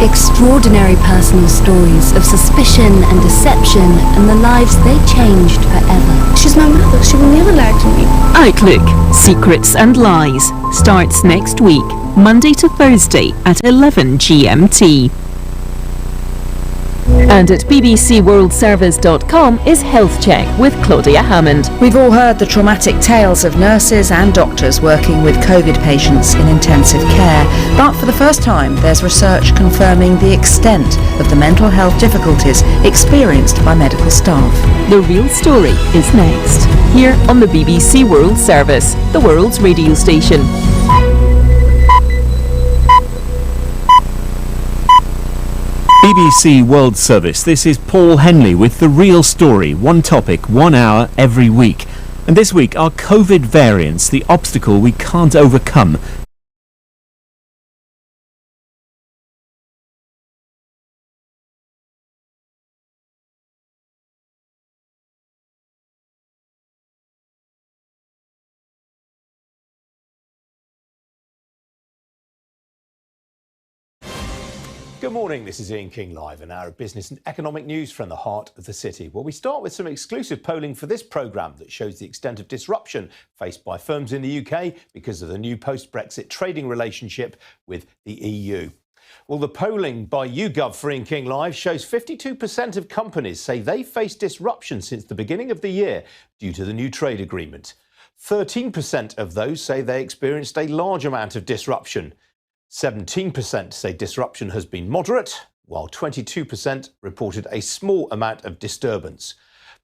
Extraordinary personal stories of suspicion and deception and the lives they changed forever. She's my mother. She will never lie to me. Outlook, Secrets and Lies starts next week, Monday to Thursday at 11 GMT. And at bbcworldservice.com is Health Check with Claudia Hammond. We've all heard the traumatic tales of nurses and doctors working with COVID patients in intensive care, but for the first time there's research confirming the extent of the mental health difficulties experienced by medical staff. The real story is next, here on the BBC World Service, the world's radio station. BBC World Service, this is Paul Henley with The Real Story, one topic, 1 hour every week. And this week, are COVID variants the obstacle we can't overcome? Good morning, this is Ian King live, an hour of business and economic news from the heart of the city. Well, we start with some exclusive polling for this programme that shows the extent of disruption faced by firms in the UK because of the new post-Brexit trading relationship with the EU. Well, the polling by YouGov for Ian King Live shows 52% of companies say they faced disruption since the beginning of the year due to the new trade agreement. 13% of those say they experienced a large amount of disruption. 17% say disruption has been moderate, while 22% reported a small amount of disturbance.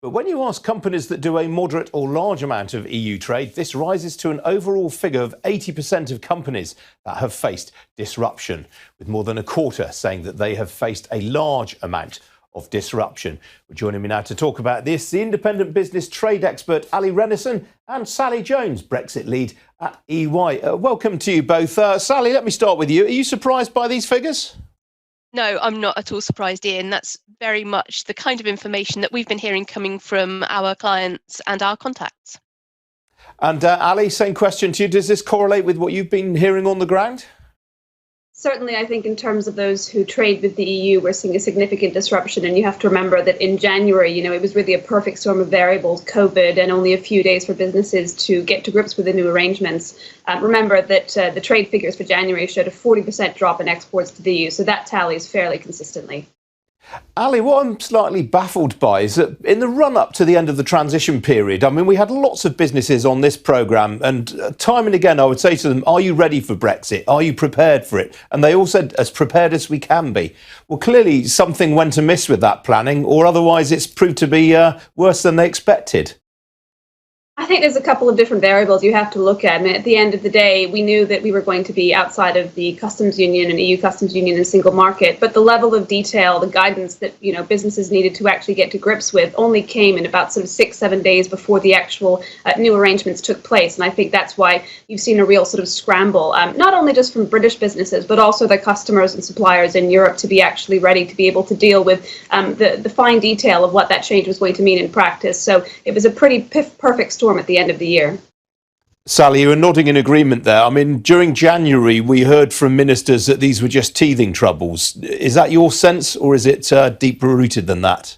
But when you ask companies that do a moderate or large amount of EU trade, this rises to an overall figure of 80% of companies that have faced disruption, with more than a quarter saying that they have faced a large amount of disruption. Well, joining me now to talk about this, the independent business trade expert Ali Renison and Sally Jones, Brexit lead at EY. Welcome to you both. Sally, let me start with you. Are you surprised by these figures? No, I'm not at all surprised, Ian. That's very much the kind of information that we've been hearing coming from our clients and our contacts. And Ali, same question to you. Does this correlate with what you've been hearing on the ground? Certainly, I think in terms of those who trade with the EU, we're seeing a significant disruption. And you have to remember that in January, it was really a perfect storm of variables, COVID, and only a few days for businesses to get to grips with the new arrangements. Remember that the trade figures for January showed a 40% drop in exports to the EU. So that tallies fairly consistently. Ali, what I'm slightly baffled by is that in the run-up to the end of the transition period, I mean, we had lots of businesses on this programme and time and again I would say to them, are you ready for Brexit? Are you prepared for it? And they all said, as prepared as we can be. Well, clearly something went amiss with that planning, or otherwise it's proved to be worse than they expected. I think there's a couple of different variables you have to look at. I mean, at the end of the day, we knew that we were going to be outside of the customs union and EU customs union and single market, but the level of detail, the guidance that businesses needed to actually get to grips with only came in about sort of 6-7 days before the actual new arrangements took place. And I think that's why you've seen a real sort of scramble, not only just from British businesses, but also their customers and suppliers in Europe to be actually ready to be able to deal with the fine detail of what that change was going to mean in practice. So it was a pretty perfect storm at the end of the year. Sally, you were nodding in agreement there. I mean, during January, we heard from ministers that these were just teething troubles. Is that your sense, or is it deeper rooted than that?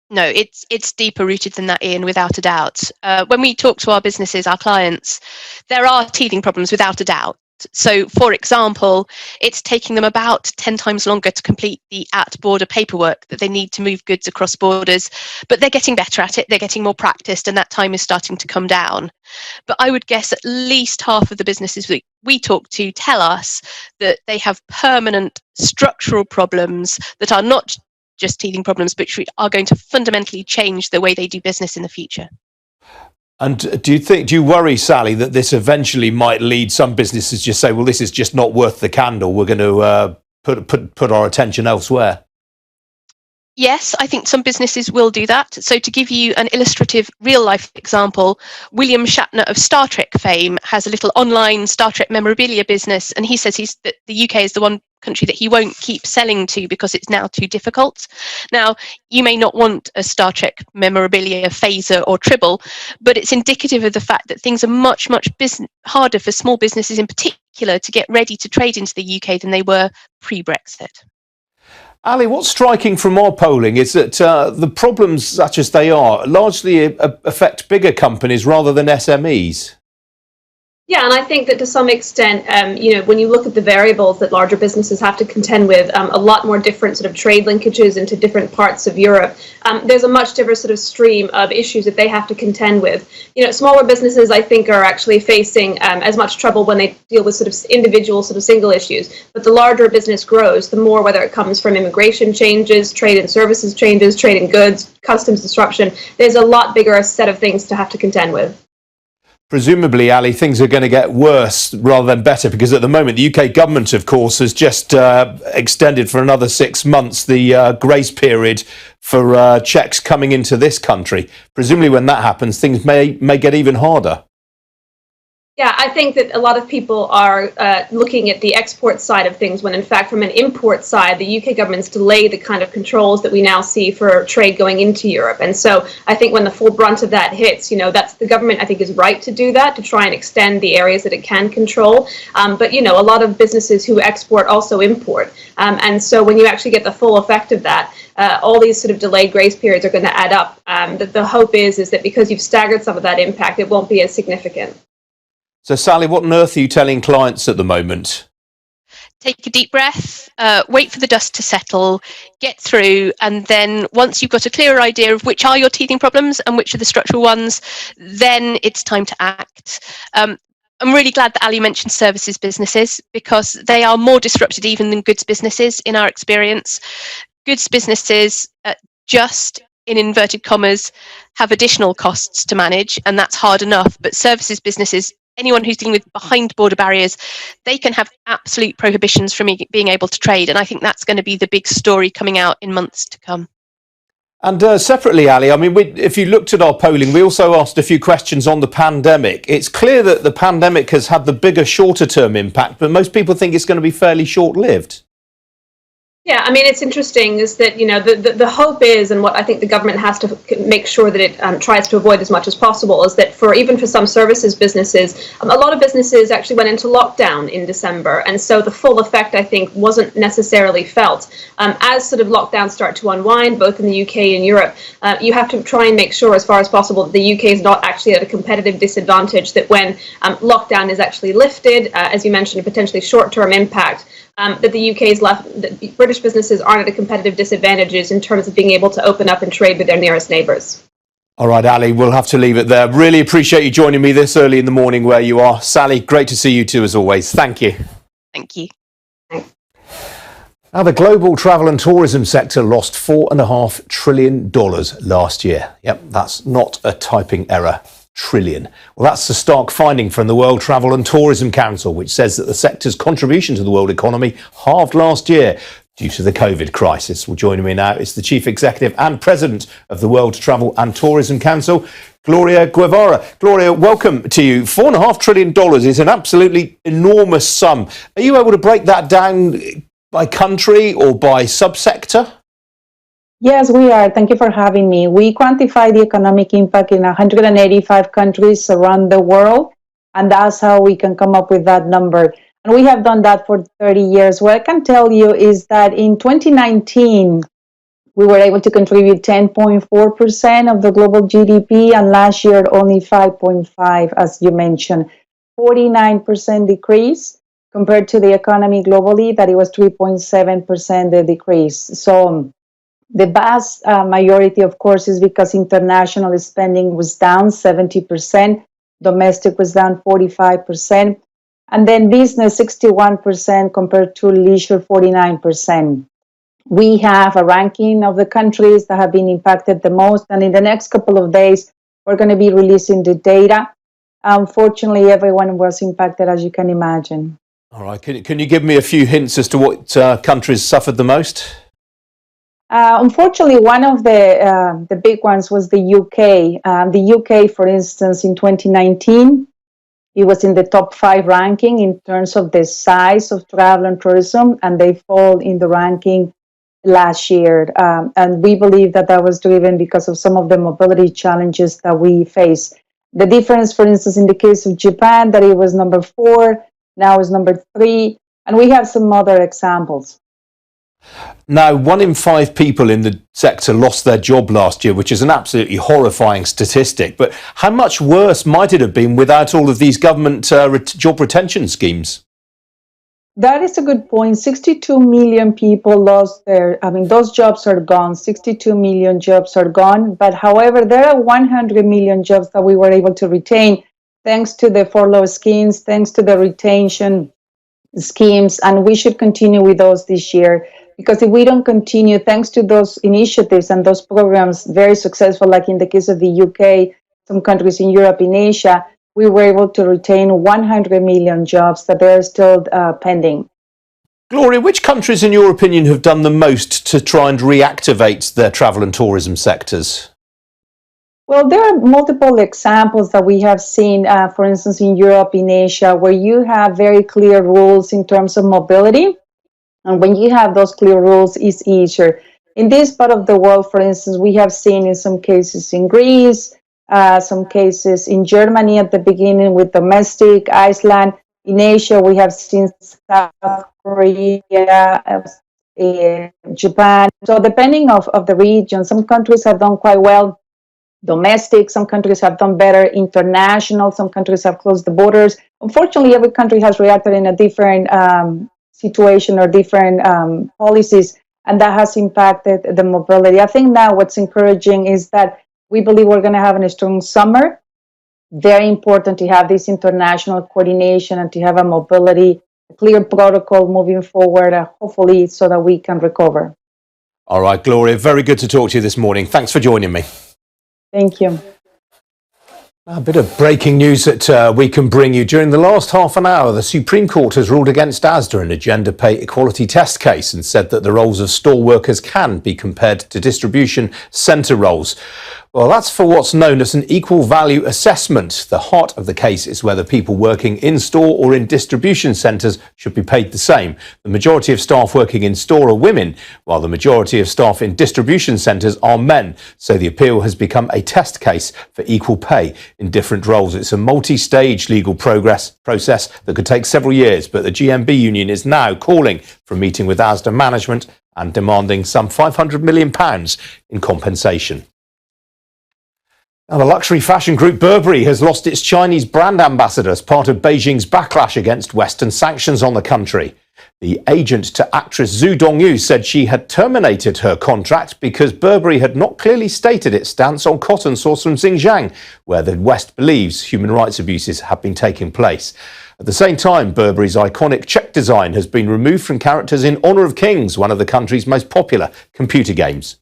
No, it's deeper rooted than that, Ian, without a doubt. When we talk to our businesses, our clients, there are teething problems without a doubt. So, for example, it's taking them about 10 times longer to complete the at-border paperwork that they need to move goods across borders, but they're getting better at it, they're getting more practiced, and that time is starting to come down. But I would guess at least half of the businesses we talk to tell us that they have permanent structural problems that are not just teething problems, but are going to fundamentally change the way they do business in the future. And do you worry, Sally, that this eventually might lead some businesses to just say, well, this is just not worth the candle, we're going to put our attention elsewhere? Yes, I think some businesses will do that. So to give you an illustrative real-life example, William Shatner of Star Trek fame has a little online Star Trek memorabilia business, and he says that the UK is the one country that he won't keep selling to because it's now too difficult. Now, you may not want a Star Trek memorabilia phaser or tribble, but it's indicative of the fact that things are much harder for small businesses in particular to get ready to trade into the UK than they were pre-Brexit. Ali, what's striking from our polling is that the problems, such as they are, largely affect bigger companies rather than SMEs. Yeah, and I think that to some extent, when you look at the variables that larger businesses have to contend with, a lot more different sort of trade linkages into different parts of Europe, there's a much different sort of stream of issues that they have to contend with. Smaller businesses, I think, are actually facing as much trouble when they deal with sort of individual sort of single issues. But the larger a business grows, the more, whether it comes from immigration changes, trade and services changes, trade and goods, customs disruption, there's a lot bigger set of things to have to contend with. Presumably, Ali, things are going to get worse rather than better, because at the moment the UK government, of course, has just extended for another 6 months the grace period for checks coming into this country. Presumably when that happens, things may get even harder. Yeah, I think that a lot of people are looking at the export side of things when, in fact, from an import side, the UK government's delayed the kind of controls that we now see for trade going into Europe. And so I think when the full brunt of that hits, that's the government, I think, is right to do that, to try and extend the areas that it can control. But, a lot of businesses who export also import. And so when you actually get the full effect of that, all these sort of delayed grace periods are going to add up. The hope is that because you've staggered some of that impact, it won't be as significant. So, Sally, what on earth are you telling clients at the moment? Take a deep breath, wait for the dust to settle, get through, and then once you've got a clearer idea of which are your teething problems and which are the structural ones, then it's time to act. I'm really glad that Ali mentioned services businesses, because they are more disrupted even than goods businesses in our experience. Goods businesses, just in inverted commas, have additional costs to manage, and that's hard enough. But services businesses, anyone who's dealing with behind border barriers, they can have absolute prohibitions from being able to trade. And I think that's going to be the big story coming out in months to come. And separately, Ali, I mean, if you looked at our polling, we also asked a few questions on the pandemic. It's clear that the pandemic has had the bigger, shorter term impact, but most people think it's going to be fairly short-lived. Yeah, I mean, it's interesting is that, the hope is, and what I think the government has to make sure that it tries to avoid as much as possible, is that even for some services businesses, a lot of businesses actually went into lockdown in December. And so the full effect, I think, wasn't necessarily felt. As sort of lockdowns start to unwind, both in the UK and Europe, you have to try and make sure as far as possible that the UK is not actually at a competitive disadvantage, that when lockdown is actually lifted, as you mentioned, a potentially short-term impact, that the UK is left, that British businesses aren't at a competitive disadvantages in terms of being able to open up and trade with their nearest neighbours. All right, Ali, we'll have to leave it there. Really appreciate you joining me this early in the morning where you are. Sally, great to see you too, as always. Thank you. Thank you. Now, the global travel and tourism sector lost $4.5 trillion last year. Yep, that's not a typing error. Trillion. Well, that's the stark finding from the World Travel and Tourism Council, which says that the sector's contribution to the world economy halved last year due to the COVID crisis. Well, joining me now is the Chief Executive and President of the World Travel and Tourism Council, Gloria Guevara. Gloria, welcome to you. $4.5 trillion is an absolutely enormous sum. Are you able to break that down by country or by subsector? Yes, we are. Thank you for having me. We quantify the economic impact in 185 countries around the world, and that's how we can come up with that number. And we have done that for 30 years. What I can tell you is that in 2019, we were able to contribute 10.4% of the global GDP, and last year only 5.5%, as you mentioned. 49% decrease compared to the economy globally, that it was 3.7% the decrease. So the vast majority, of course, is because international spending was down 70%, domestic was down 45%, and then business 61% compared to leisure 49%. We have a ranking of the countries that have been impacted the most, and in the next couple of days, we're going to be releasing the data. Unfortunately, everyone was impacted, as you can imagine. All right, can you give me a few hints as to what countries suffered the most? Unfortunately, one of the big ones was the UK. The UK, for instance, in 2019, it was in the top 5 ranking in terms of the size of travel and tourism, and they fall in the ranking last year. And we believe that was driven because of some of the mobility challenges that we face. The difference, for instance, in the case of Japan, that it was number 4, now is number 3, and we have some other examples. Now, 1 in 5 people in the sector lost their job last year, which is an absolutely horrifying statistic. But how much worse might it have been without all of these government job retention schemes? That is a good point. 62 million people lost those jobs are gone. 62 million jobs are gone. But however, there are 100 million jobs that we were able to retain thanks to the furlough schemes, thanks to the retention schemes, and we should continue with those this year. Because if we don't continue, thanks to those initiatives and those programs, very successful, like in the case of the UK, some countries in Europe, in Asia, we were able to retain 100 million jobs that are still pending. Gloria, which countries, in your opinion, have done the most to try and reactivate their travel and tourism sectors? Well, there are multiple examples that we have seen, for instance, in Europe, in Asia, where you have very clear rules in terms of mobility. And when you have those clear rules, it's easier. In this part of the world, for instance, we have seen in some cases in Greece, some cases in Germany at the beginning with domestic, Iceland. In Asia, we have seen South Korea, Japan. So depending of the region, some countries have done quite well domestic, some countries have done better international, some countries have closed the borders. Unfortunately, every country has reacted in a different situation or different policies, and that has impacted the mobility. I think now what's encouraging is that we believe we're going to have a strong summer. Very important to have this international coordination and to have a mobility, a clear protocol moving forward, hopefully so that we can recover. All right, Gloria, very good to talk to you this morning. Thanks for joining me. Thank you. A bit of breaking news that we can bring you. During the last half an hour, the Supreme Court has ruled against Asda in a gender pay equality test case and said that the roles of store workers can be compared to distribution centre roles. Well, that's for what's known as an equal value assessment. The heart of the case is whether people working in store or in distribution centres should be paid the same. The majority of staff working in store are women, while the majority of staff in distribution centres are men. So the appeal has become a test case for equal pay in different roles. It's a multi-stage legal process that could take several years, but the GMB union is now calling for a meeting with Asda management and demanding some £500 million in compensation. Now, the luxury fashion group Burberry has lost its Chinese brand ambassador as part of Beijing's backlash against Western sanctions on the country. The agent to actress Zhu Dongyu said she had terminated her contract because Burberry had not clearly stated its stance on cotton sourced from Xinjiang, where the West believes human rights abuses have been taking place. At the same time, Burberry's iconic check design has been removed from characters in Honour of Kings, one of the country's most popular computer games.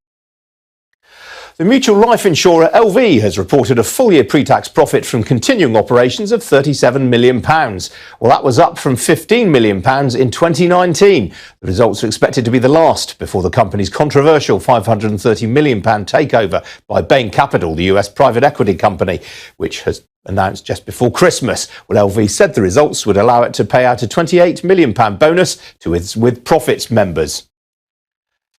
The mutual life insurer LV has reported a full-year pre-tax profit from continuing operations of £37 million. Well, that was up from £15 million in 2019. The results are expected to be the last before the company's controversial £530 million takeover by Bain Capital, the US private equity company, which has announced just before Christmas. Well, LV said the results would allow it to pay out a £28 million bonus to its with profits members.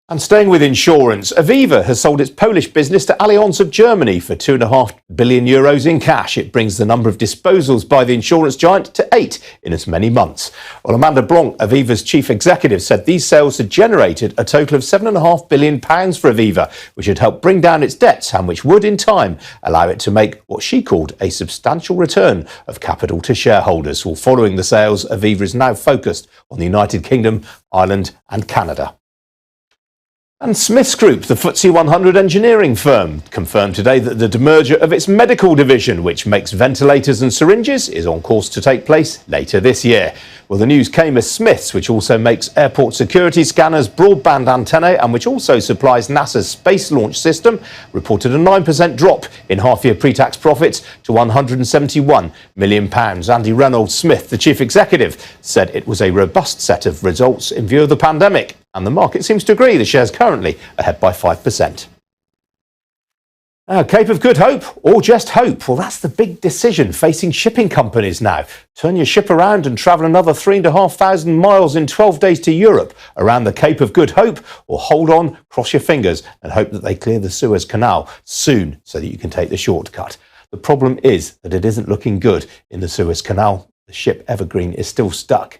And staying with insurance, Aviva has sold its Polish business to Allianz of Germany for €2.5 billion in cash. It brings the number of disposals by the insurance giant to 8 in as many months. Well, Amanda Blanc, Aviva's chief executive, said these sales had generated a total of £7.5 billion for Aviva, which had helped bring down its debts and which would, in time, allow it to make what she called a substantial return of capital to shareholders. Well, following the sales, Aviva is now focused on the United Kingdom, Ireland and Canada. And Smiths Group, the FTSE 100 engineering firm, confirmed today that the demerger of its medical division, which makes ventilators and syringes, is on course to take place later this year. Well, the news came as Smiths, which also makes airport security scanners, broadband antennae, and which also supplies NASA's space launch system, reported a 9% drop in half-year pre-tax profits to £171 million. Andy Reynolds-Smith, the chief executive, said it was a robust set of results in view of the pandemic. And the market seems to agree. The share's currently ahead by 5%. Cape of Good Hope or just hope? Well, that's the big decision facing shipping companies now. Turn your ship around and travel another 3,500 miles in 12 days to Europe around the Cape of Good Hope, or hold on, cross your fingers and hope that they clear the Suez Canal soon so that you can take the shortcut. The problem is that it isn't looking good in the Suez Canal. The ship Ever Given is still stuck,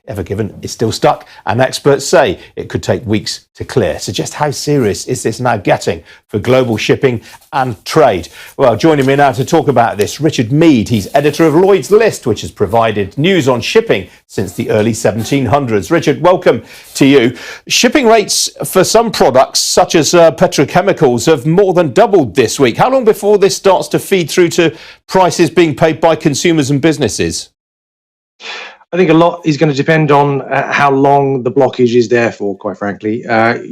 and experts say it could take weeks to clear. So just how serious is this now getting for global shipping and trade? Well, joining me now to talk about this, Richard Mead. He's editor of Lloyd's List, which has provided news on shipping since the early 1700s. Richard, welcome to you. Shipping rates for some products, such as petrochemicals, have more than doubled this week. How long before this starts to feed through to prices being paid by consumers and businesses? I think a lot is going to depend on how long the blockage is there for, quite frankly.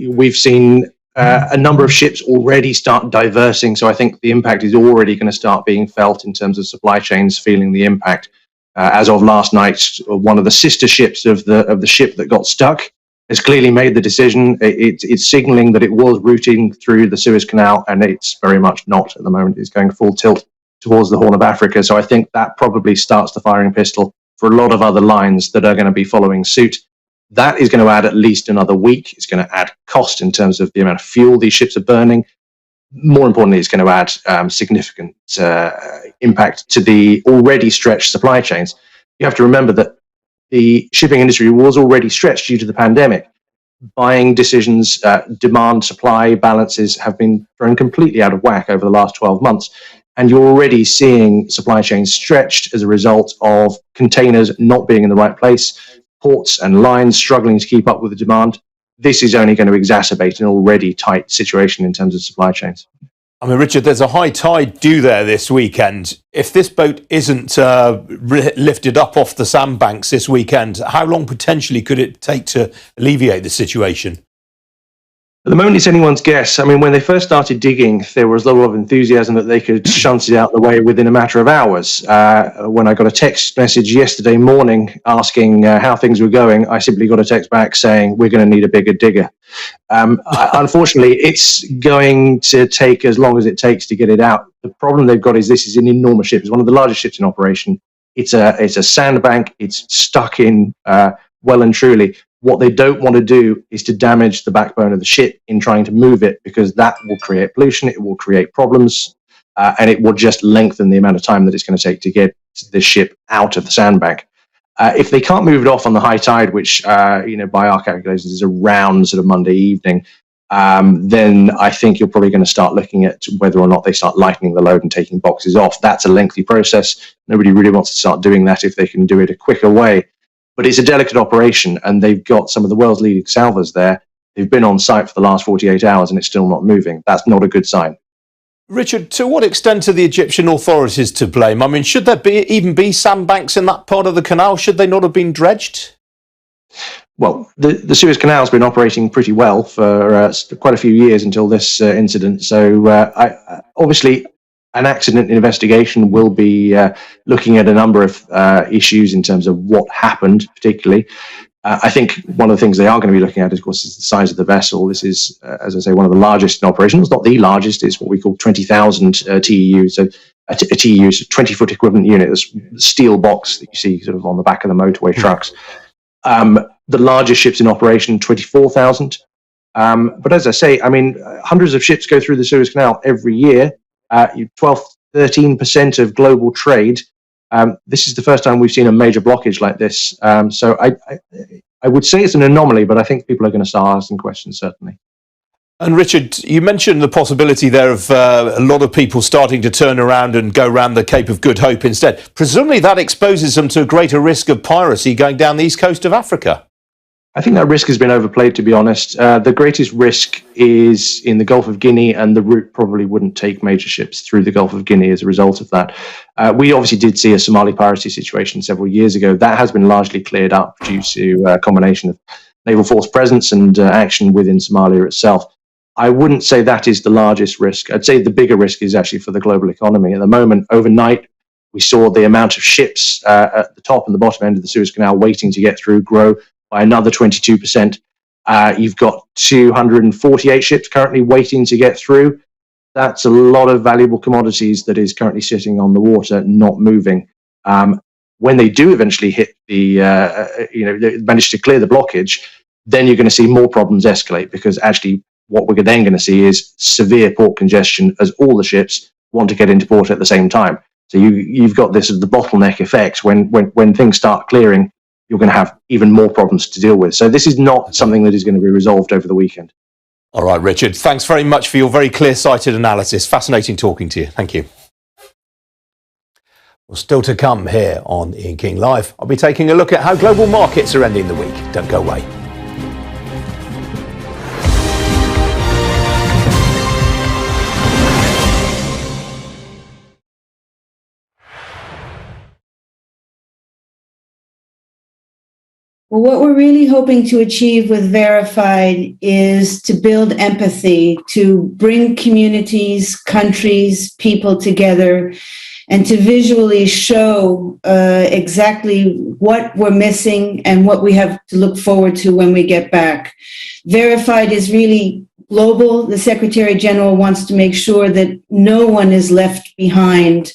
We've seen a number of ships already start diversing, so I think the impact is already going to start being felt in terms of supply chains feeling the impact. As of last night, one of the sister ships of the ship that got stuck has clearly made the decision. It's signalling that it was routing through the Suez Canal, and it's very much not at the moment. It's going full tilt towards the Horn of Africa, so I think that probably starts the firing pistol for a lot of other lines that are going to be following suit. That is going to add at least another week. It's going to add cost in terms of the amount of fuel these ships are burning. More importantly, it's going to add significant impact to the already stretched supply chains. You have to remember that the shipping industry was already stretched due to the pandemic. Buying decisions, demand, supply balances have been thrown completely out of whack over the last 12 months. And you're already seeing supply chains stretched as a result of containers not being in the right place, ports and lines struggling to keep up with the demand. This is only going to exacerbate an already tight situation in terms of supply chains. I mean, Richard, there's a high tide due there this weekend. If this boat isn't lifted up off the sandbanks this weekend, how long potentially could it take to alleviate the situation? At the moment, it's anyone's guess. I mean, when they first started digging, there was a lot of enthusiasm that they could shunt it out the way within a matter of hours. When I got a text message yesterday morning asking how things were going, I simply got a text back saying, we're going to need a bigger digger. Unfortunately, it's going to take as long as it takes to get it out. The problem they've got is this is an enormous ship. It's one of the largest ships in operation. It's a sandbank. It's stuck in well and truly. What they don't want to do is to damage the backbone of the ship in trying to move it, because that will create pollution, it will create problems, and it will just lengthen the amount of time that it's going to take to get the ship out of the sandbank. If they can't move it off on the high tide, which by our calculations is around sort of Monday evening, then I think you're probably going to start looking at whether or not they start lightening the load and taking boxes off. That's a lengthy process. Nobody really wants to start doing that if they can do it a quicker way. But it's a delicate operation, and they've got some of the world's leading salvors there. They've been on site for the last 48 hours, and it's still not moving. That's not a good sign. Richard, to what extent are the Egyptian authorities to blame? I mean, should there even be sandbanks in that part of the canal? Should they not have been dredged? Well, the Suez Canal has been operating pretty well for quite a few years until this incident. So obviously, an accident investigation will be looking at a number of issues in terms of what happened, particularly. I think one of the things they are going to be looking at, of course, is the size of the vessel. This is, as I say, one of the largest in operation. It's not the largest. It's what we call 20,000 TEU. So a TEU is a 20-foot equivalent unit, this steel box that you see sort of on the back of the motorway trucks. The largest ships in operation, 24,000. But as I say, I mean, hundreds of ships go through the Suez Canal every year. 13% of global trade. This is the first time we've seen a major blockage like this. So I would say it's an anomaly, but I think people are going to start asking questions, certainly. And Richard, you mentioned the possibility there of a lot of people starting to turn around and go around the Cape of Good Hope instead. Presumably that exposes them to a greater risk of piracy going down the east coast of Africa. I think that risk has been overplayed, to be honest. The greatest risk is in the Gulf of Guinea, and the route probably wouldn't take major ships through the Gulf of Guinea as a result of that. We obviously did see a Somali piracy situation several years ago. That has been largely cleared up due to a combination of naval force presence and action within Somalia itself. I wouldn't say that is the largest risk. I'd say the bigger risk is actually for the global economy. At the moment, overnight, we saw the amount of ships at the top and the bottom end of the Suez Canal waiting to get through grow by another 22%. You've got 248 ships currently waiting to get through. That's a lot of valuable commodities that is currently sitting on the water, not moving. When they do eventually hit manage to clear the blockage, then you're going to see more problems escalate, because actually what we're then going to see is severe port congestion as all the ships want to get into port at the same time. So you've got this as the bottleneck effect. When things start clearing, you're going to have even more problems to deal with. So this is not something that is going to be resolved over the weekend. All right, Richard, thanks very much for your very clear-sighted analysis. Fascinating talking to you. Thank you. Well, still to come here on Ian King Live, I'll be taking a look at how global markets are ending the week. Don't go away. Well, what we're really hoping to achieve with Verified is to build empathy, to bring communities, countries, people together, and to visually show exactly what we're missing and what we have to look forward to when we get back. Verified is really global. The Secretary General wants to make sure that no one is left behind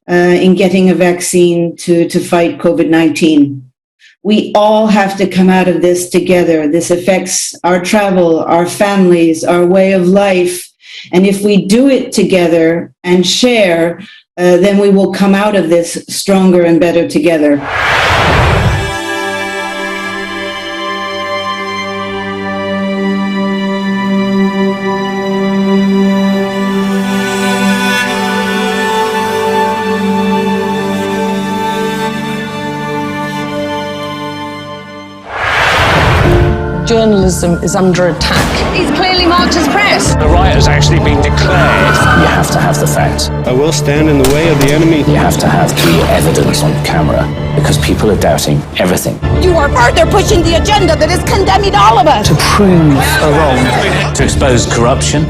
in getting a vaccine to fight COVID-19. We all have to come out of this together. This affects our travel, our families, our way of life. And if we do it together and share, then we will come out of this stronger and better together. Journalism is under attack. He's clearly marked as press. The right has actually been declared. You have to have the facts. I will stand in the way of the enemy. You have to have the evidence on camera because people are doubting everything. You are further pushing the agenda that is condemning all of us. To prove a wrong. To expose corruption.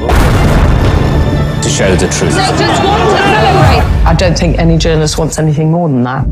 To show the truth. They just want to celebrate. I don't think any journalist wants anything more than that.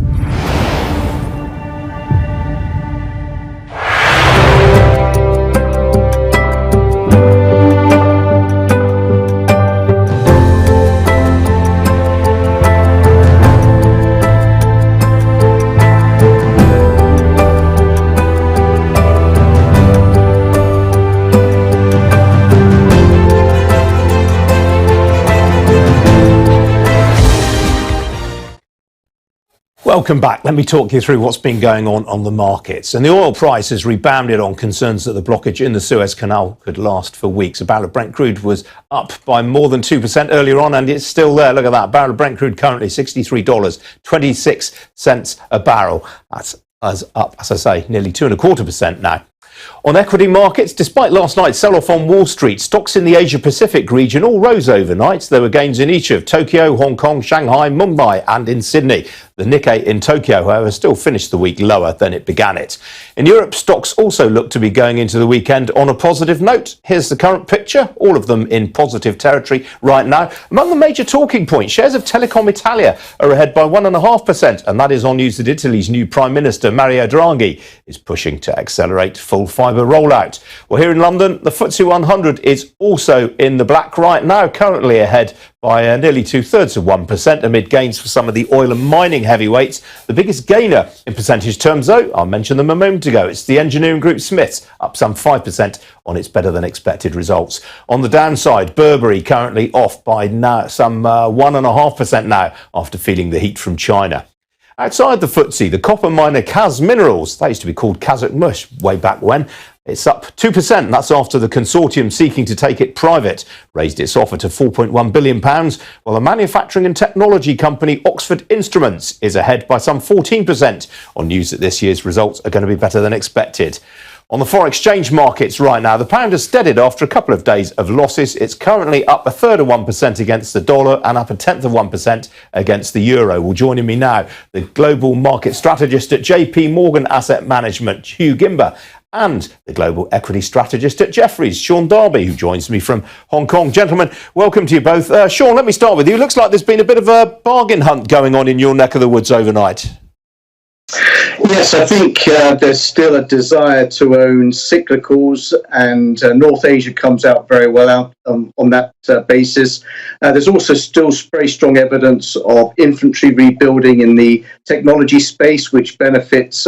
Welcome back. Let me talk you through what's been going on the markets. And the oil price has rebounded on concerns that the blockage in the Suez Canal could last for weeks. A barrel of Brent crude was up by more than 2% earlier on, and it's still there. Look at that. A barrel of Brent crude currently $63.26 a barrel. That's up, as I say, nearly 2.25% now. On equity markets, despite last night's sell-off on Wall Street, stocks in the Asia-Pacific region all rose overnight. There were gains in each of Tokyo, Hong Kong, Shanghai, Mumbai and in Sydney. The Nikkei in Tokyo, however, still finished the week lower than it began it. In Europe, stocks also look to be going into the weekend on a positive note. Here's the current picture, all of them in positive territory right now. Among the major talking points, shares of Telecom Italia are ahead by 1.5%, and that is on news that Italy's new Prime Minister, Mario Draghi, is pushing to accelerate full fibre rollout. Well, here in London, the FTSE 100 is also in the black right now, currently ahead by nearly 2/3 amid gains for some of the oil and mining heavyweights. The biggest gainer in percentage terms, though, I mentioned them a moment ago, it's the engineering group Smiths, up some 5% on its better than expected results. On the downside, Burberry currently off by now some 1.5% now after feeling the heat from China. Outside the FTSE, the copper miner Kaz Minerals, they used to be called Kazakhmush way back when, it's up 2%. That's after the consortium seeking to take it private raised its offer to £4.1 billion, while the manufacturing and technology company Oxford Instruments is ahead by some 14% on news that this year's results are going to be better than expected. On the foreign exchange markets right now, the pound has steadied after a couple of days of losses. It's currently up 1/3 against the dollar and up 1/10 against the euro. Well, joining me now, the global market strategist at JP Morgan Asset Management, Hugh Gimber, and the global equity strategist at Jefferies, Sean Darby, who joins me from Hong Kong. Gentlemen, welcome to you both. Sean, let me start with you. It looks like there's been a bit of a bargain hunt going on in your neck of the woods overnight. Yes, I think there's still a desire to own cyclicals, and North Asia comes out very well out on that basis. There's also still very strong evidence of inventory rebuilding in the technology space, which benefits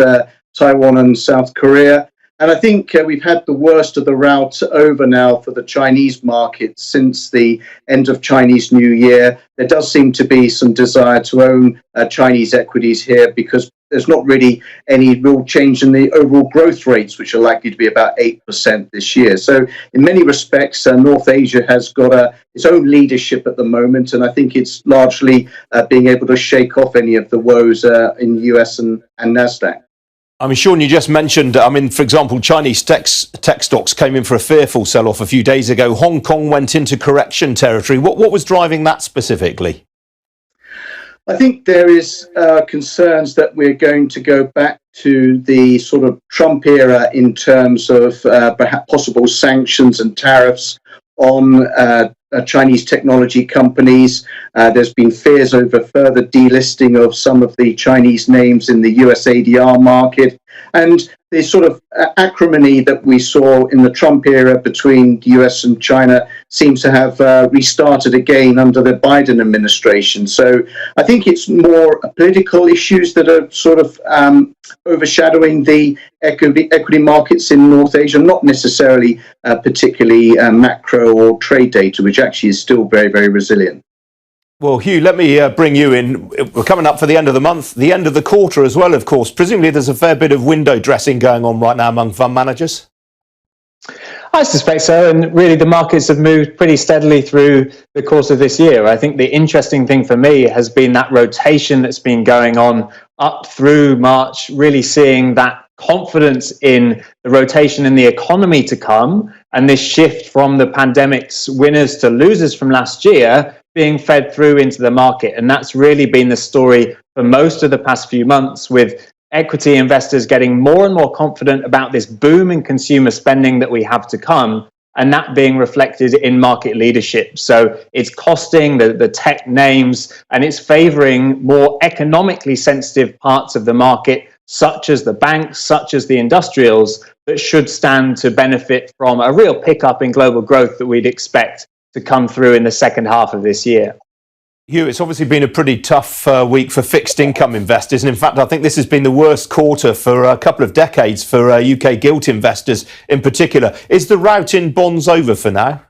Taiwan and South Korea. And I think we've had the worst of the rout over now for the Chinese market since the end of Chinese New Year. There does seem to be some desire to own Chinese equities here because there's not really any real change in the overall growth rates, which are likely to be about 8% this year. So in many respects, North Asia has got its own leadership at the moment, and I think it's largely being able to shake off any of the woes in the US and NASDAQ. I mean, Sean, you just mentioned, for example, Chinese tech stocks came in for a fearful sell-off a few days ago. Hong Kong went into correction territory. What was driving that specifically? I think there is concerns that we're going to go back to the sort of Trump era in terms of perhaps possible sanctions and tariffs on Chinese technology companies. There's been fears over further delisting of some of the Chinese names in the US ADR market. And the sort of acrimony that we saw in the Trump era between the US and China seems to have restarted again under the Biden administration. So I think it's more political issues that are sort of overshadowing the equity markets in North Asia, not necessarily particularly macro or trade data, which actually is still very, very resilient. Well, Hugh, let me bring you in. We're coming up for the end of the month, the end of the quarter as well, of course. Presumably there's a fair bit of window dressing going on right now among fund managers. I suspect so, and really the markets have moved pretty steadily through the course of this year. I think the interesting thing for me has been that rotation that's been going on up through March, really seeing that confidence in the rotation in the economy to come, and this shift from the pandemic's winners to losers from last year being fed through into the market. And that's really been the story for most of the past few months, with equity investors getting more and more confident about this boom in consumer spending that we have to come, and that being reflected in market leadership. So it's costing the tech names, and it's favoring more economically sensitive parts of the market, such as the banks, such as the industrials, that should stand to benefit from a real pickup in global growth that we'd expect to come through in the second half of this year. Hugh, it's obviously been a pretty tough week for fixed income investors. And in fact, I think this has been the worst quarter for a couple of decades for UK gilt investors in particular. Is the rout in bonds over for now?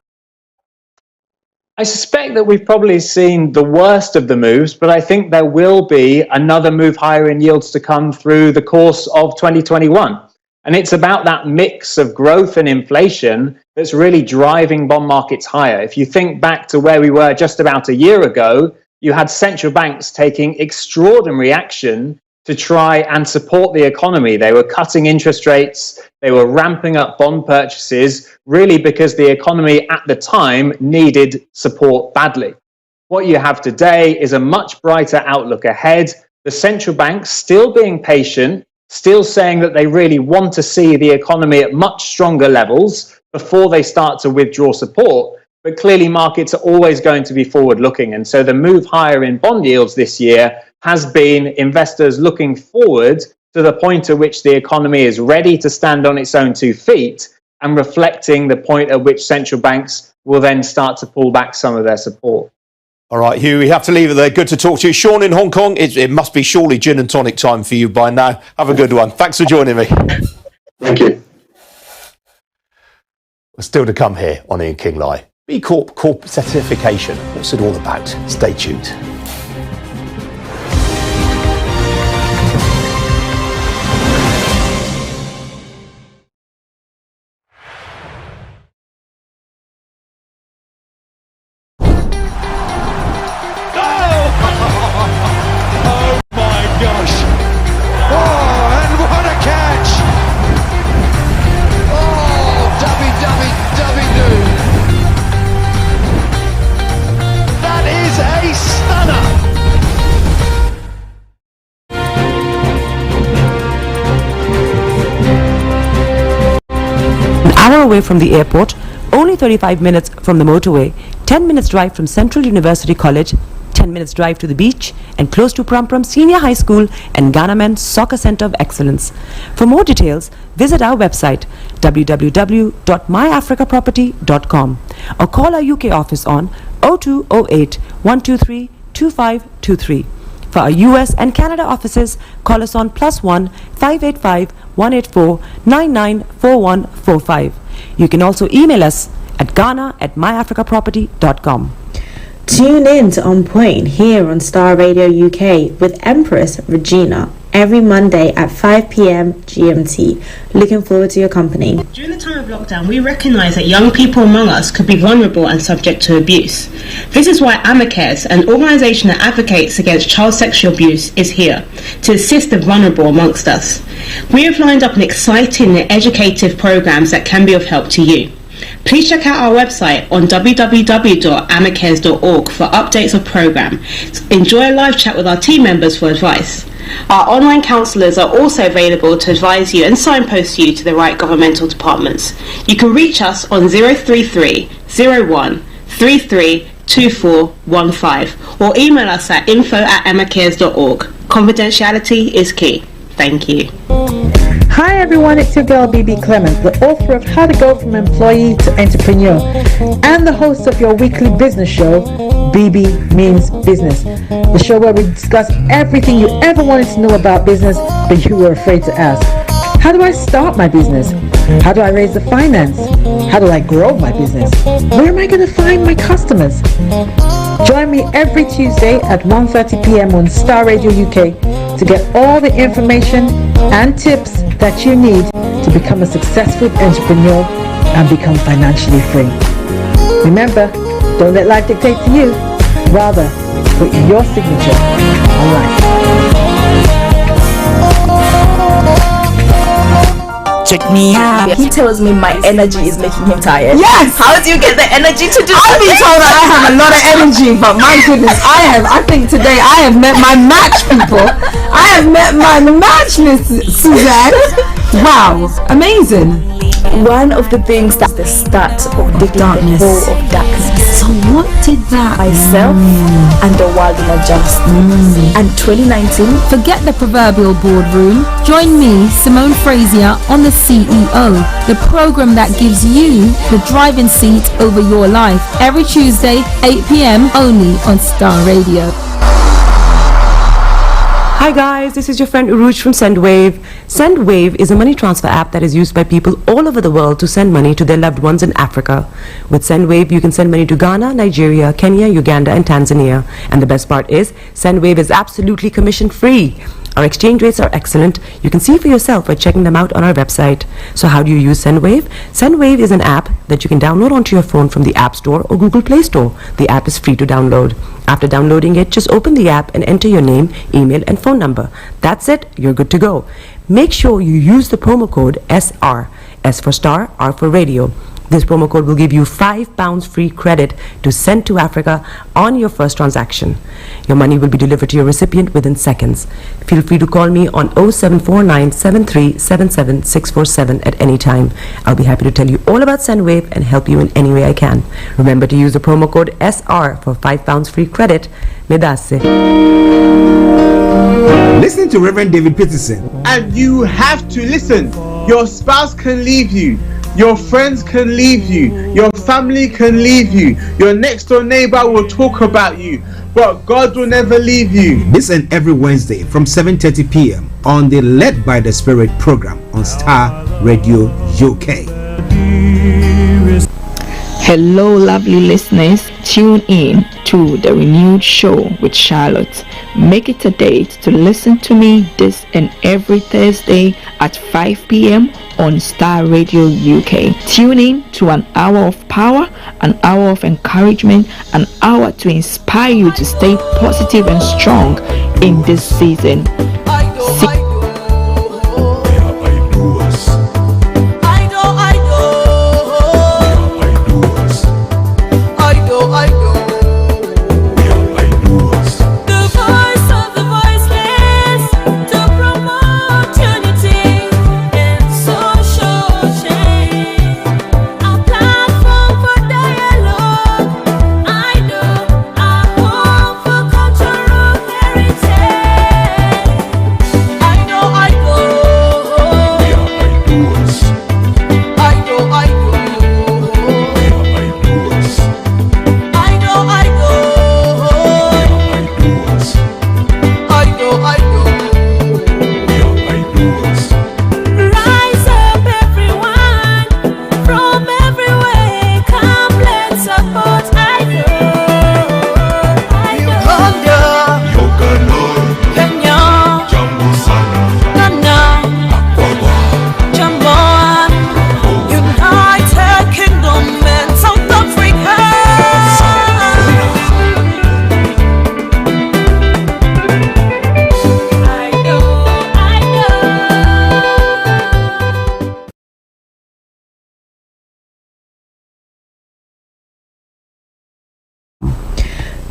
I suspect that we've probably seen the worst of the moves, but I think there will be another move higher in yields to come through the course of 2021. And it's about that mix of growth and inflation that's really driving bond markets higher. If you think back to where we were just about a year ago, you had central banks taking extraordinary action to try and support the economy. They were cutting interest rates, they were ramping up bond purchases, really because the economy at the time needed support badly. What you have today is a much brighter outlook ahead. The central banks still being patient, still saying that they really want to see the economy at much stronger levels before they start to withdraw support. But clearly markets are always going to be forward-looking. And so the move higher in bond yields this year has been investors looking forward to the point at which the economy is ready to stand on its own 2 feet, and reflecting the point at which central banks will then start to pull back some of their support. All right, Hugh, we have to leave it there. Good to talk to you. Sean in Hong Kong, it must be surely gin and tonic time for you by now. Have a good one. Thanks for joining me. Thank you. Still to come here on Ian King Live. B Corp certification. What's it all about? Stay tuned. Away from the airport, only 35 minutes from the motorway, 10 minutes drive from Central University College, 10 minutes drive to the beach, and close to Prum Senior High School and Ghanaman Soccer Centre of Excellence. For more details, visit our website www.myafricaproperty.com or call our UK office on 0208 123 2523. For our US and Canada offices, call us on +1 585 184 994145. You can also email us at ghana@myafricaproperty.com. Tune in to On Point here on Star Radio UK with Empress Regina every Monday at 5 p.m. GMT. Looking forward to your company. During the time of lockdown, we recognise that young people among us could be vulnerable and subject to abuse. This is why Amicus, an organisation that advocates against child sexual abuse, is here to assist the vulnerable amongst us. We have lined up an exciting and educative programmes that can be of help to you. Please check out our website on www.amicus.org for updates of programme. Enjoy a live chat with our team members for advice. Our online counsellors are also available to advise you and signpost you to the right governmental departments. You can reach us on 033 01 33 2415 or email us at info@amicus.org. Confidentiality is key. Thank you. Hi everyone, it's your girl BB Clement, the author of How to Go From Employee to Entrepreneur and the host of your weekly business show, BB Means Business, the show where we discuss everything you ever wanted to know about business but you were afraid to ask. How do I start my business? How do I raise the finance? How do I grow my business? Where am I going to find my customers? Join me every Tuesday at 1:30 p.m. on Star Radio UK to get all the information and tips that you need to become a successful entrepreneur and become financially free. Remember, don't let life dictate to you. Rather, put your signature on life. Check me out. He tells me my energy is making him tired. Yes! How do you get the energy to do I've been told that I have a lot of energy, but my goodness, I think today I have met my match, people. I have met my match, Miss Suzanne. Wow, amazing. One of the things that the start of the darkness. Of darkness. So what did that? Myself and the world in adjust. And 2019. Forget the proverbial boardroom. Join me, Simone Frazier, on the CEO, the program that gives you the driving seat over your life. Every Tuesday, 8 p.m. only on Star Radio. Hi guys, this is your friend Uruj from SendWave. SendWave is a money transfer app that is used by people all over the world to send money to their loved ones in Africa. With SendWave, you can send money to Ghana, Nigeria, Kenya, Uganda and Tanzania. And the best part is, SendWave is absolutely commission free. Our exchange rates are excellent. You can see for yourself by checking them out on our website. So how do you use SendWave? SendWave is an app that you can download onto your phone from the App Store or Google Play Store. The app is free to download. After downloading it, just open the app and enter your name, email and phone number. That's it, you're good to go. Make sure you use the promo code SR, S for Star, R for Radio. This promo code will give you £5 free credit to send to Africa on your first transaction. Your money will be delivered to your recipient within seconds. Feel free to call me on 0749 7377 647 at any time. I'll be happy to tell you all about SendWave and help you in any way I can. Remember to use the promo code SR for £5 free credit. Medasse. Listen to Reverend David Peterson. And you have to listen. Your spouse can leave you. Your friends can leave you. Your family can leave you. Your next door neighbor will talk about you. But God will never leave you. This and every Wednesday from 7:30 p.m. on the Led by the Spirit program on Star Radio UK. Hello, lovely listeners. Tune in to the renewed show with Charlotte. Make it a date to listen to me this and every Thursday at 5 p.m. on Star Radio UK. Tune in to an hour of power, an hour of encouragement, an hour to inspire you to stay positive and strong in this season.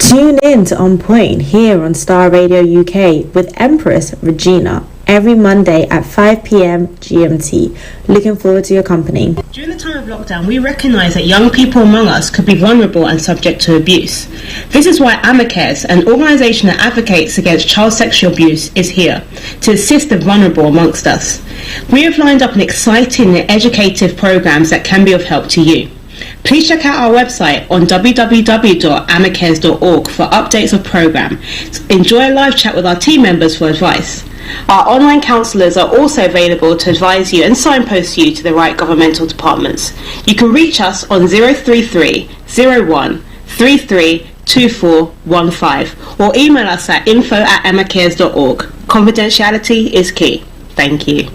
Tune in to On Point here on Starr Radio UK with Empress Regina every Monday at 5 p.m. GMT. Looking forward to your company. During the time of lockdown, we recognise that young people among us could be vulnerable and subject to abuse. This is why Amicus, an organisation that advocates against child sexual abuse, is here to assist the vulnerable amongst us. We have lined up an exciting and educative programmes that can be of help to you. Please check out our website on www.amicus.org for updates of programme. Enjoy a live chat with our team members for advice. Our online counsellors are also available to advise you and signpost you to the right governmental departments. You can reach us on 033 01 33 2415 or email us at info@amicus.org. Confidentiality is key. Thank you.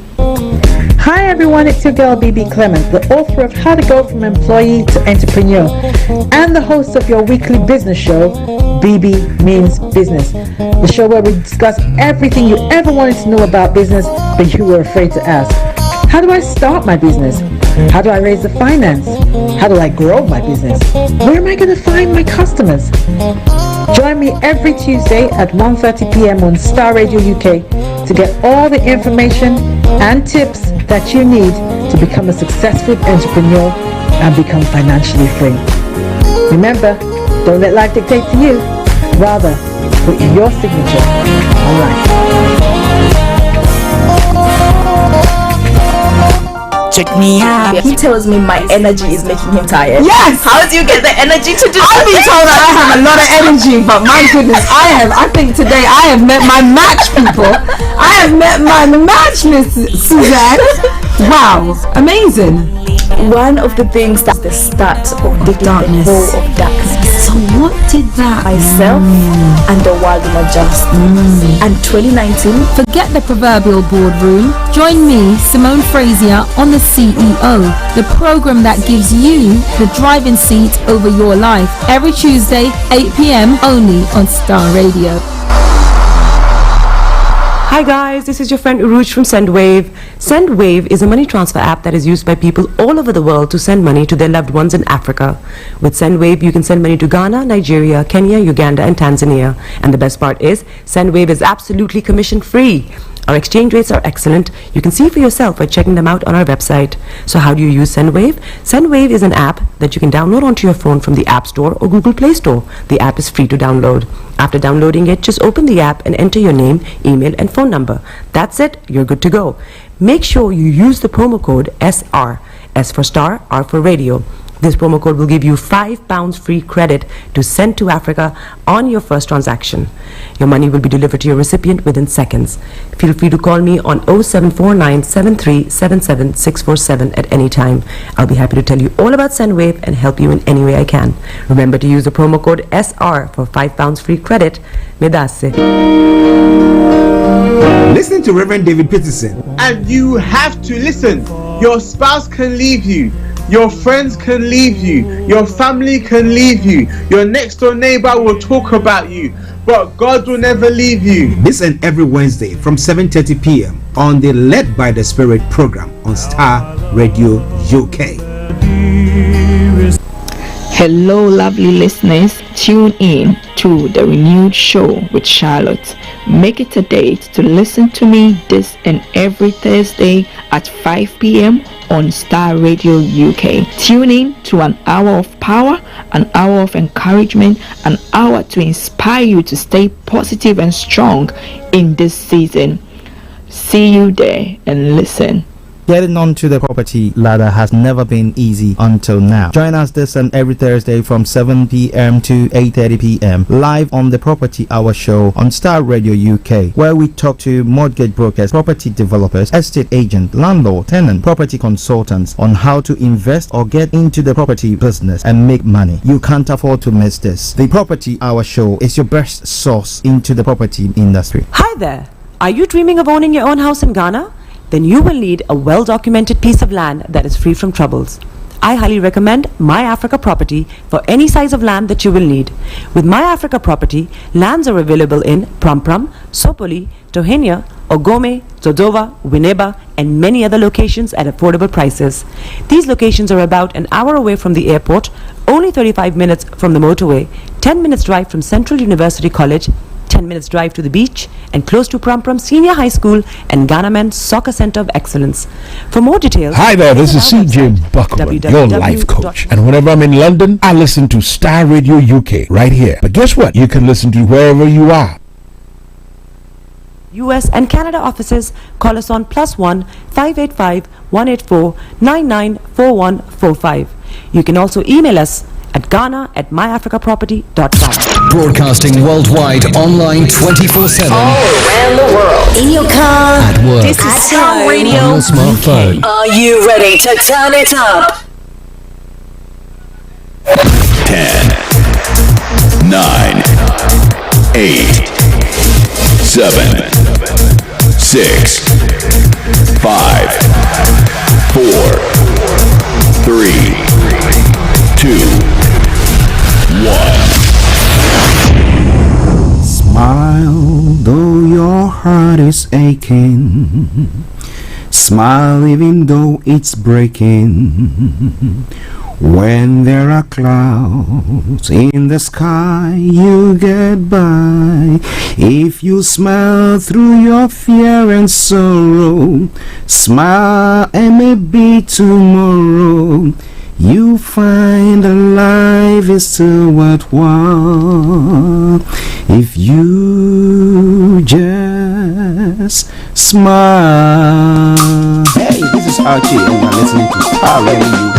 Hi everyone, it's your girl BB Clement, the author of How to Go From Employee to Entrepreneur and the host of your weekly business show, BB Means Business, the show where we discuss everything you ever wanted to know about business but you were afraid to ask. How do I start my business? How do I raise the finance? How do I grow my business? Where am I going to find my customers? Join me every Tuesday at 1:30 p.m. on Starr Radio UK to get all the information and tips that you need to become a successful entrepreneur and become financially free. Remember, don't let life dictate to you. Rather, put your signature on life. Check me out. He tells me my energy is making him tired. Yes! How do you get the energy to do I've been told that I have a lot of energy, but my goodness, I think today I have met my match, people. I have met my match, Miss Suzanne. Wow, amazing. One of the things that's the start of the darkness. Of darkness. So what did that myself and the world will adjust. And 2019. Forget the proverbial boardroom. Join me, Simone Frazier, on the CEO, the program that gives you the driving seat over your life. Every Tuesday, 8 p.m. only on Starr Radio. Hi guys, this is your friend Uruj from SendWave. SendWave is a money transfer app that is used by people all over the world to send money to their loved ones in Africa. With SendWave, you can send money to Ghana, Nigeria, Kenya, Uganda, and Tanzania. And the best part is, SendWave is absolutely commission free. Our exchange rates are excellent. You can see for yourself by checking them out on our website. So how do you use SendWave? SendWave is an app that you can download onto your phone from the App Store or Google Play Store. The app is free to download. After downloading it, just open the app and enter your name, email, and phone number. That's it. You're good to go. Make sure you use the promo code SR. S for Star, R for Radio. This promo code will give you £5 free credit to send to Africa on your first transaction. Your money will be delivered to your recipient within seconds. Feel free to call me on 0749 7377 647 at any time. I'll be happy to tell you all about SendWave and help you in any way I can. Remember to use the promo code SR for £5 free credit. Medasse. Listen to Reverend David Peterson. And you have to listen. Your spouse can leave you. Your friends can leave you. Your family can leave you. Your next door neighbor will talk about you. But God will never leave you. This and every Wednesday from 7:30 p.m. on the Led by the Spirit program on Starr Radio UK. Hello, lovely listeners. Tune in to the renewed show with Charlotte. Make it a date to listen to me this and every Thursday at 5 p.m. on Starr Radio UK. Tune in to an hour of power, an hour of encouragement, an hour to inspire you to stay positive and strong in this season. See you there and listen. Getting onto the property ladder has never been easy until now. Join us this and every Thursday from 7 p.m. to 8:30 p.m. live on the Property Hour Show on Starr Radio UK, where we talk to mortgage brokers, property developers, estate agents, landlord, tenant, property consultants on how to invest or get into the property business and make money. You can't afford to miss this. The Property Hour Show is your best source into the property industry. Hi there. Are you dreaming of owning your own house in Ghana? Then you will need a well-documented piece of land that is free from troubles. I highly recommend My Africa Property for any size of land that you will need. With My Africa Property, lands are available in Prampram, Sopoli, Tohinya, Ogome, Dodova, Winneba, and many other locations at affordable prices. These locations are about an hour away from the airport, only 35 minutes from the motorway, 10 minutes drive from Central University College, 10 minutes drive to the beach, and close to Prum Senior High School and Ghanaman Soccer Center of Excellence. For more details, hi there, this is CJ Buckman, your life coach. And whenever I'm in London, I listen to Star Radio UK right here. But guess what? You can listen to wherever you are. US and Canada offices, call us on +1 585 184 994145. You can also email us at ghana@myafricaproperty.com. Broadcasting worldwide, online 24/7. All around the world. In your car. At work. This is Starr Radio. On your smartphone. Are you ready to turn it up? 10, 9, 8, 7, 6, 5, 4, 3, 2, 1. Smile though your heart is aching. Smile even though it's breaking. When there are clouds in the sky, you get by. If you smile through your fear and sorrow, smile and maybe tomorrow you find that life is still worthwhile if you just smile. Hey, this is Archie and you're listening to Starr Radio.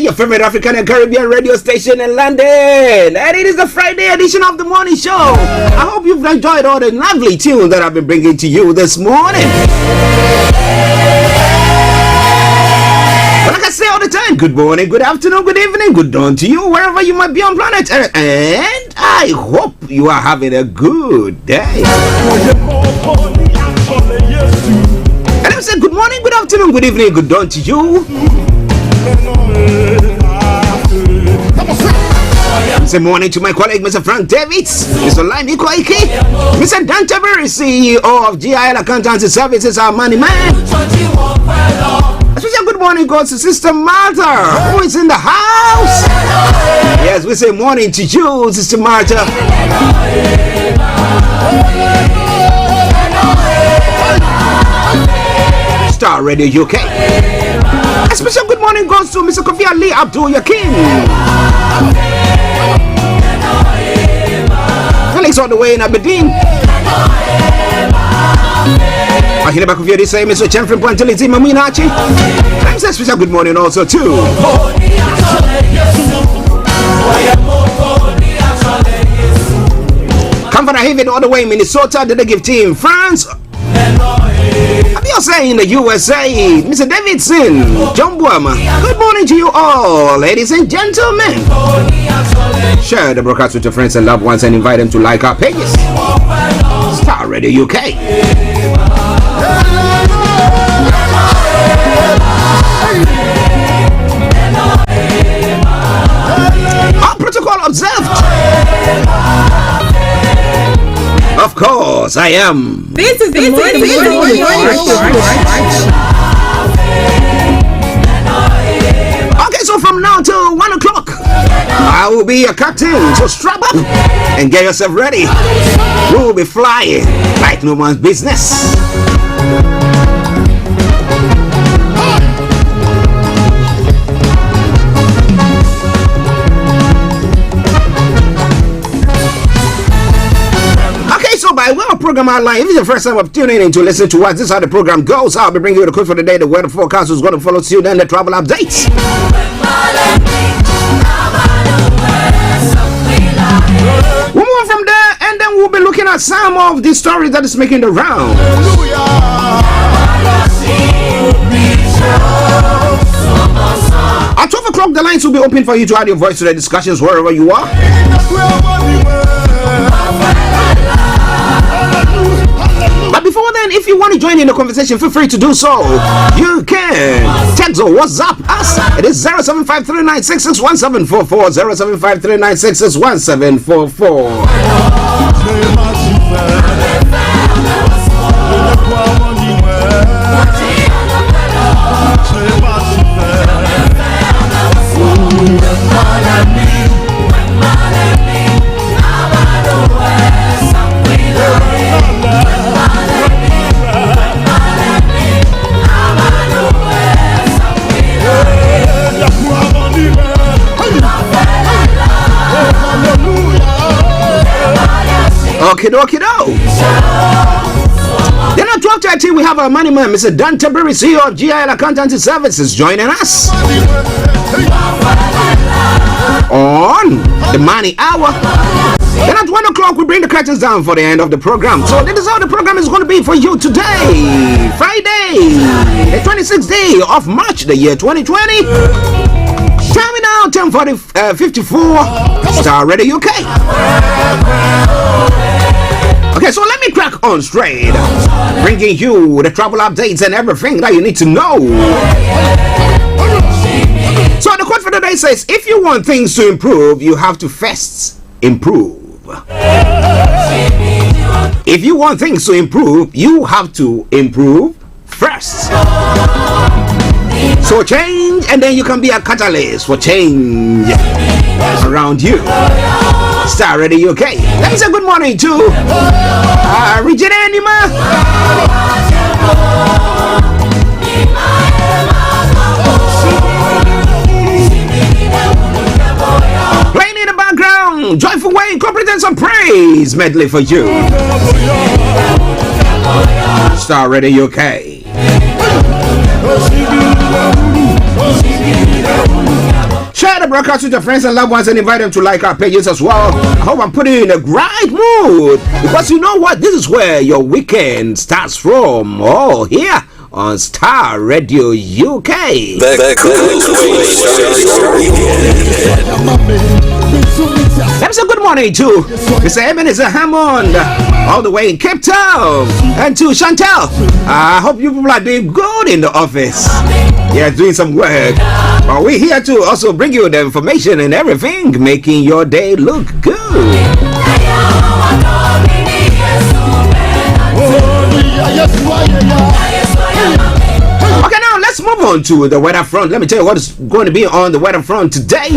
your favorite African and Caribbean radio station in London. And it is the Friday edition of the morning show. I hope you've enjoyed all the lovely tunes that I've been bringing to you this morning. But like I say all the time, good morning, good afternoon, good evening, good dawn to you, wherever you might be on planet Earth. And I hope you are having a good day. And I say good morning, good afternoon, good evening, good dawn to you. Say morning to my colleague, Mr. Frank Davids, Mr. Lime Ikoike, Mr. Dan Tabiri, CEO of GIL Accountancy Services, our money man. Especially good morning goes to Sister Martha, who is in the house. Yes, we say morning to you, Sister Martha. Starr Radio UK. A special good morning goes to Mr. Kofi Ali Abdul Yakin. Felix all the way in Aberdeen. I hear back of you this say Mr. Champion Pointility Mamina Archie. Thanks a special good morning also too. Come from a haven all the way in Minnesota, the Give team France. I'll be saying in the USA, Mr. Davidson, John Buama. Good morning to you all, ladies and gentlemen. Share the broadcast with your friends and loved ones and invite them to like our pages. Starr Radio UK. Our protocol observed. Of course, I am. This is the morning. Okay, so from now till 1 o'clock, I will be your captain. So strap up and get yourself ready. We will be flying like no man's business. By way of program outline, if it's the first time of tuning in to listen to us, this is how the program goes. I'll be bringing you the code for the day, the weather forecast is going to follow soon, then the travel updates. We'll move from there, and then we'll be looking at some of the stories that is making the round. At 12 o'clock, the lines will be open for you to add your voice to the discussions wherever you are. But before then, if you want to join in the conversation, feel free to do so. You can text or WhatsApp us. It is 075396617440. 075396617440. Okay, dokie do. Then at 12:30 we have our money man, Mr. Dan Tabiri, CEO of GIL Accountancy Services, joining us on the Money Hour. Then at 1 o'clock we bring the curtains down for the end of the program. So this is how the program is going to be for you today, Friday, the 26th day of March, the year 2020. Time now 10:54. Starr Radio UK. Okay, so let me crack on straight, bringing you the travel updates and everything that you need to know. So the quote for the day says, if you want things to improve, you have to first improve. If you want things to improve, you have to improve first. So change, and then you can be a catalyst for change around you. Starr Radio UK. Let me say good morning to Regina Anima. Playing in the background, Joyful Way, Competence and Praise medley for you. Starr Radio UK. the broadcast with your friends and loved ones and invite them to like our pages as well. I hope I'm putting you in a great mood because you know what? This is where your weekend starts from. Oh, here on Starr Radio UK. The coolest way to start your weekend. Let me say good morning to Mr. Ebenezer Hammond, all the way in Cape Town, and to Chantel. I hope you people are doing good in the office. Yeah, doing some work. But we're here to also bring you the information and everything, making your day look good. Okay, now let's move on to the weather front. Let me tell you what is going to be on the weather front today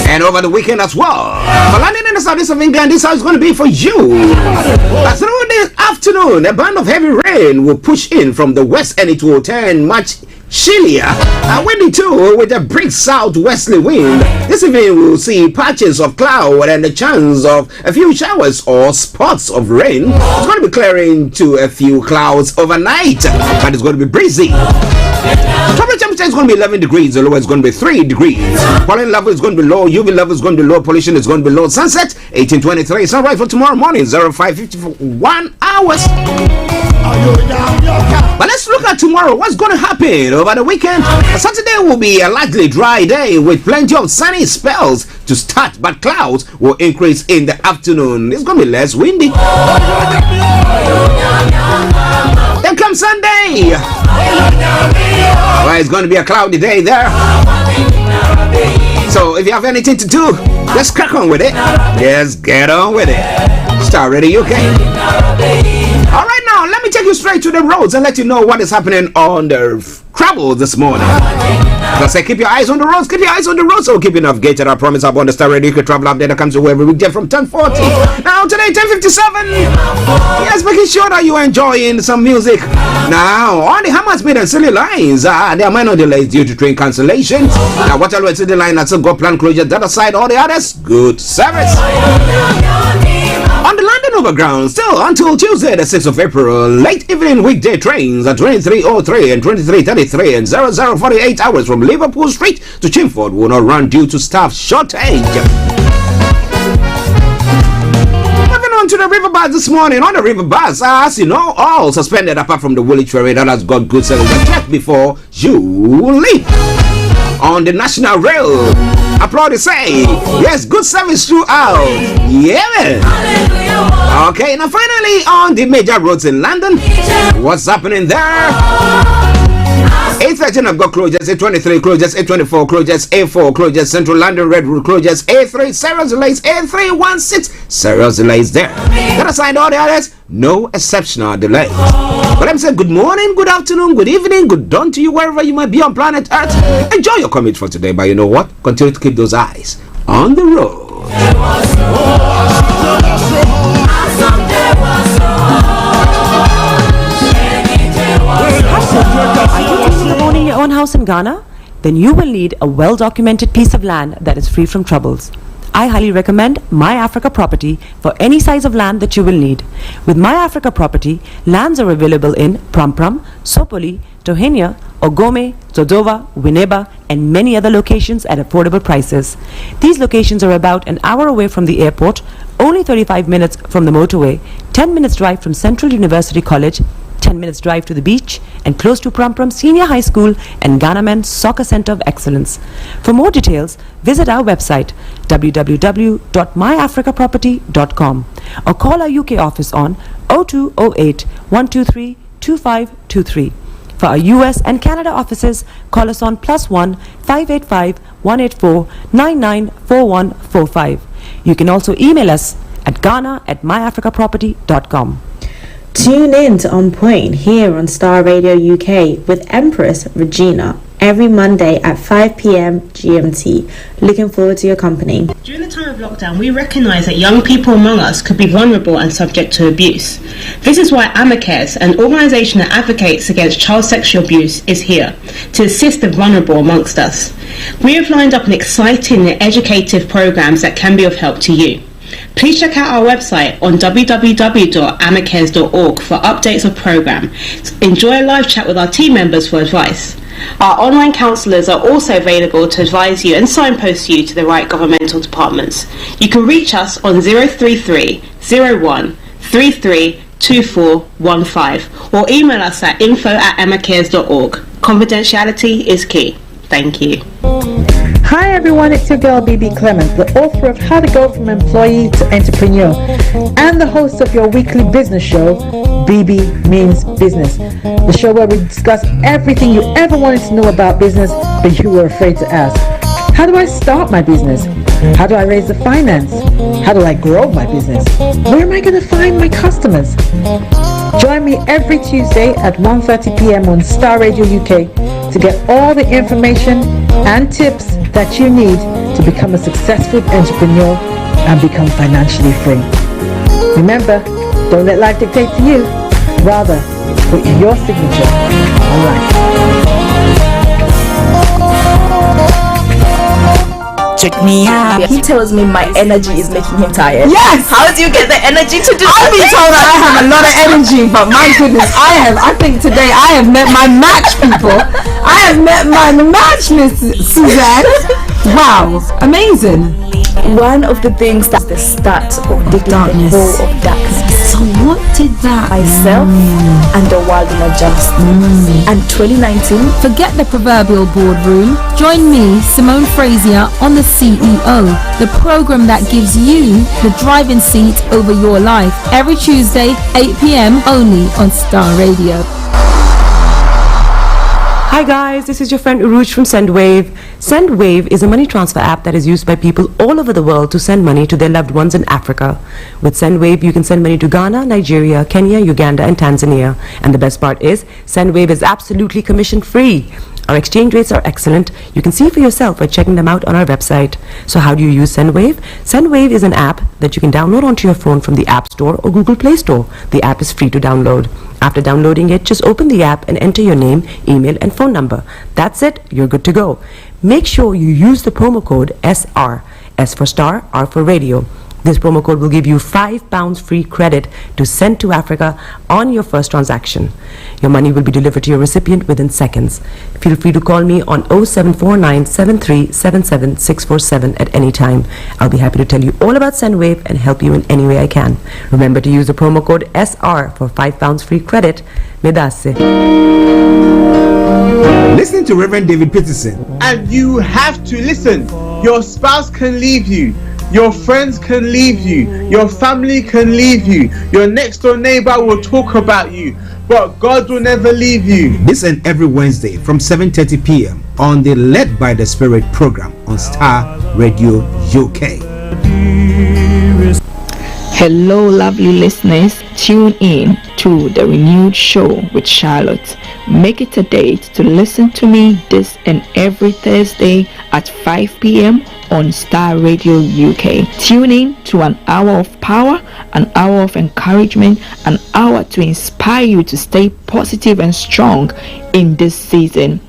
and over the weekend as well. For London and the southeast of England, this is how it's going to be for you. Through the afternoon, a band of heavy rain will push in from the west and it will turn much chillier and windy too, with a brisk southwesterly wind. This evening we'll see patches of cloud and a chance of a few showers or spots of rain. It's going to be clearing to a few clouds overnight, but it's going to be breezy. Total temperature is going to be 11 degrees, the low is going to be 3 degrees. Pollen level is going to be low, UV level is going to be low, pollution is going to be low. Sunset 18:23. Sunrise for tomorrow morning 05:51 hours. But let's look at tomorrow. What's going to happen over the weekend? Saturday will be a likely dry day with plenty of sunny spells to start, but clouds will increase in the afternoon. It's going to be less windy. Then comes Sunday. Well, it's going to be a cloudy day there. So if you have anything to do, just crack on with it. Just get on with it. Starr Radio UK. All right, now let me take you straight to the roads and let you know what is happening on the travel this morning. As I say, keep your eyes on the roads, keep your eyes on the roads. So keep you navigated. I promise I'm on the Starr Radio UK travel update that comes your way every weekday from 10:40. Now today 10:57. Yes, making sure that you are enjoying some music. Now on the Hammersmith and Silly lines, there are minor delays due to train cancellations. Now Waterloo and City line has still got planned closure. The other side, all the others, good service. On the London Overground, still until Tuesday, the 6th of April, late evening weekday trains at 23:03 and 23:33 and 00:48 hours from Liverpool Street to Chimford will not run due to staff shortage. Moving on to the river bus this morning. On the river bus, as you know, all suspended apart from the Woolwich ferry that has got good service. Check before you leave. On the National Rail, applaud to say, yes, good service throughout. Yeah. Okay, now finally on the major roads in London, what's happening there? A13 have got closures, A23 closures, A24 closures, A4 closures, Central London Red Road closures, A3 serious delays, A316 serious delays there. That aside all the others, no exceptional delays. But let me say good morning, good afternoon, good evening, good dawn to you wherever you might be on planet Earth. Enjoy your commute for today, but you know what? Continue to keep those eyes on the road. Are you thinking of owning your own house in Ghana? Then you will need a well-documented piece of land that is free from troubles. I highly recommend My Africa Property for any size of land that you will need. With My Africa Property, lands are available in Pram, Sopoli, Tohenia, Ogome, Dodova, Winneba, and many other locations at affordable prices. These locations are about an hour away from the airport, only 35 minutes from the motorway, 10 minutes drive from Central University College, 10 minutes drive to the beach, and close to Pram Senior High School and Ghanaman Soccer Center of Excellence. For more details, visit our website www.myafricaproperty.com or call our UK office on 0208 123 2523. For our US and Canada offices, call us on +1 585 184 994145. You can also email us at ghana@myafricaproperty.com. Tune in to On Point here on Starr Radio UK with Empress Regina every Monday at 5 p.m. GMT. Looking forward to your company. During the time of lockdown, we recognise that young people among us could be vulnerable and subject to abuse. This is why Amicare, an organisation that advocates against child sexual abuse, is here to assist the vulnerable amongst us. We have lined up an exciting and educative programmes that can be of help to you. Please check out our website on www.amacares.org for updates of programme. Enjoy a live chat with our team members for advice. Our online counsellors are also available to advise you and signpost you to the right governmental departments. You can reach us on 033 01 33 2415 or email us at info@emmacares.org. Confidentiality is key. Thank you. Hi everyone, it's your girl BB Clement, the author of How to Go From Employee to Entrepreneur and the host of your weekly business show, BB Means Business, the show where we discuss everything you ever wanted to know about business but you were afraid to ask. How do I start my business? How do I raise the finance? How do I grow my business? Where am I going to find my customers? Join me every Tuesday at 1:30 p.m. on Starr Radio UK to get all the information and tips that you need to become a successful entrepreneur and become financially free. Remember, don't let life dictate to you. Rather, put your signature on life. Check me out. He tells me my energy is making him tired. Yes! How do you get the energy to do I've been told that I have a lot of energy, but my goodness, I think today I have met my match, people. I have met my match, Miss Suzanne. Wow, amazing. One of the things that's the start of the darkness. Of darkness. So what did that? Myself and the world in adjustment. And 2019. Forget the proverbial boardroom. Join me, Simone Frazier, on the CEO, the program that gives you the driving seat over your life. Every Tuesday, 8 p.m. only on Starr Radio. Hi guys, this is your friend Uruj from SendWave. SendWave is a money transfer app that is used by people all over the world to send money to their loved ones in Africa. With SendWave, you can send money to Ghana, Nigeria, Kenya, Uganda, and Tanzania. And the best part is, SendWave is absolutely commission free. Our exchange rates are excellent. You can see for yourself by checking them out on our website. So how do you use SendWave? SendWave is an app that you can download onto your phone from the App Store or Google Play Store. The app is free to download. After downloading it, just open the app and enter your name, email, and phone number. That's it. You're good to go. Make sure you use the promo code SR. S for Star, R for Radio. This promo code will give you £5 free credit to send to Africa on your first transaction. Your money will be delivered to your recipient within seconds. Feel free to call me on 0749 7377 647 at any time. I'll be happy to tell you all about SendWave and help you in any way I can. Remember to use the promo code SR for £5 free credit. Medasse. Listening to Reverend David Peterson. And you have to listen. Your spouse can leave you. Your friends can leave you. Your family can leave you. Your next door neighbor will talk about you. But God will never leave you. This and every Wednesday from 7:30 p.m. on the Led by the Spirit program on Starr Radio UK. Hello, lovely listeners. Tune in to the renewed show with Charlotte. Make it a date to listen to me this and every Thursday at 5 p.m. on Starr Radio UK. Tune in to an hour of power, an hour of encouragement, an hour to inspire you to stay positive and strong in this season.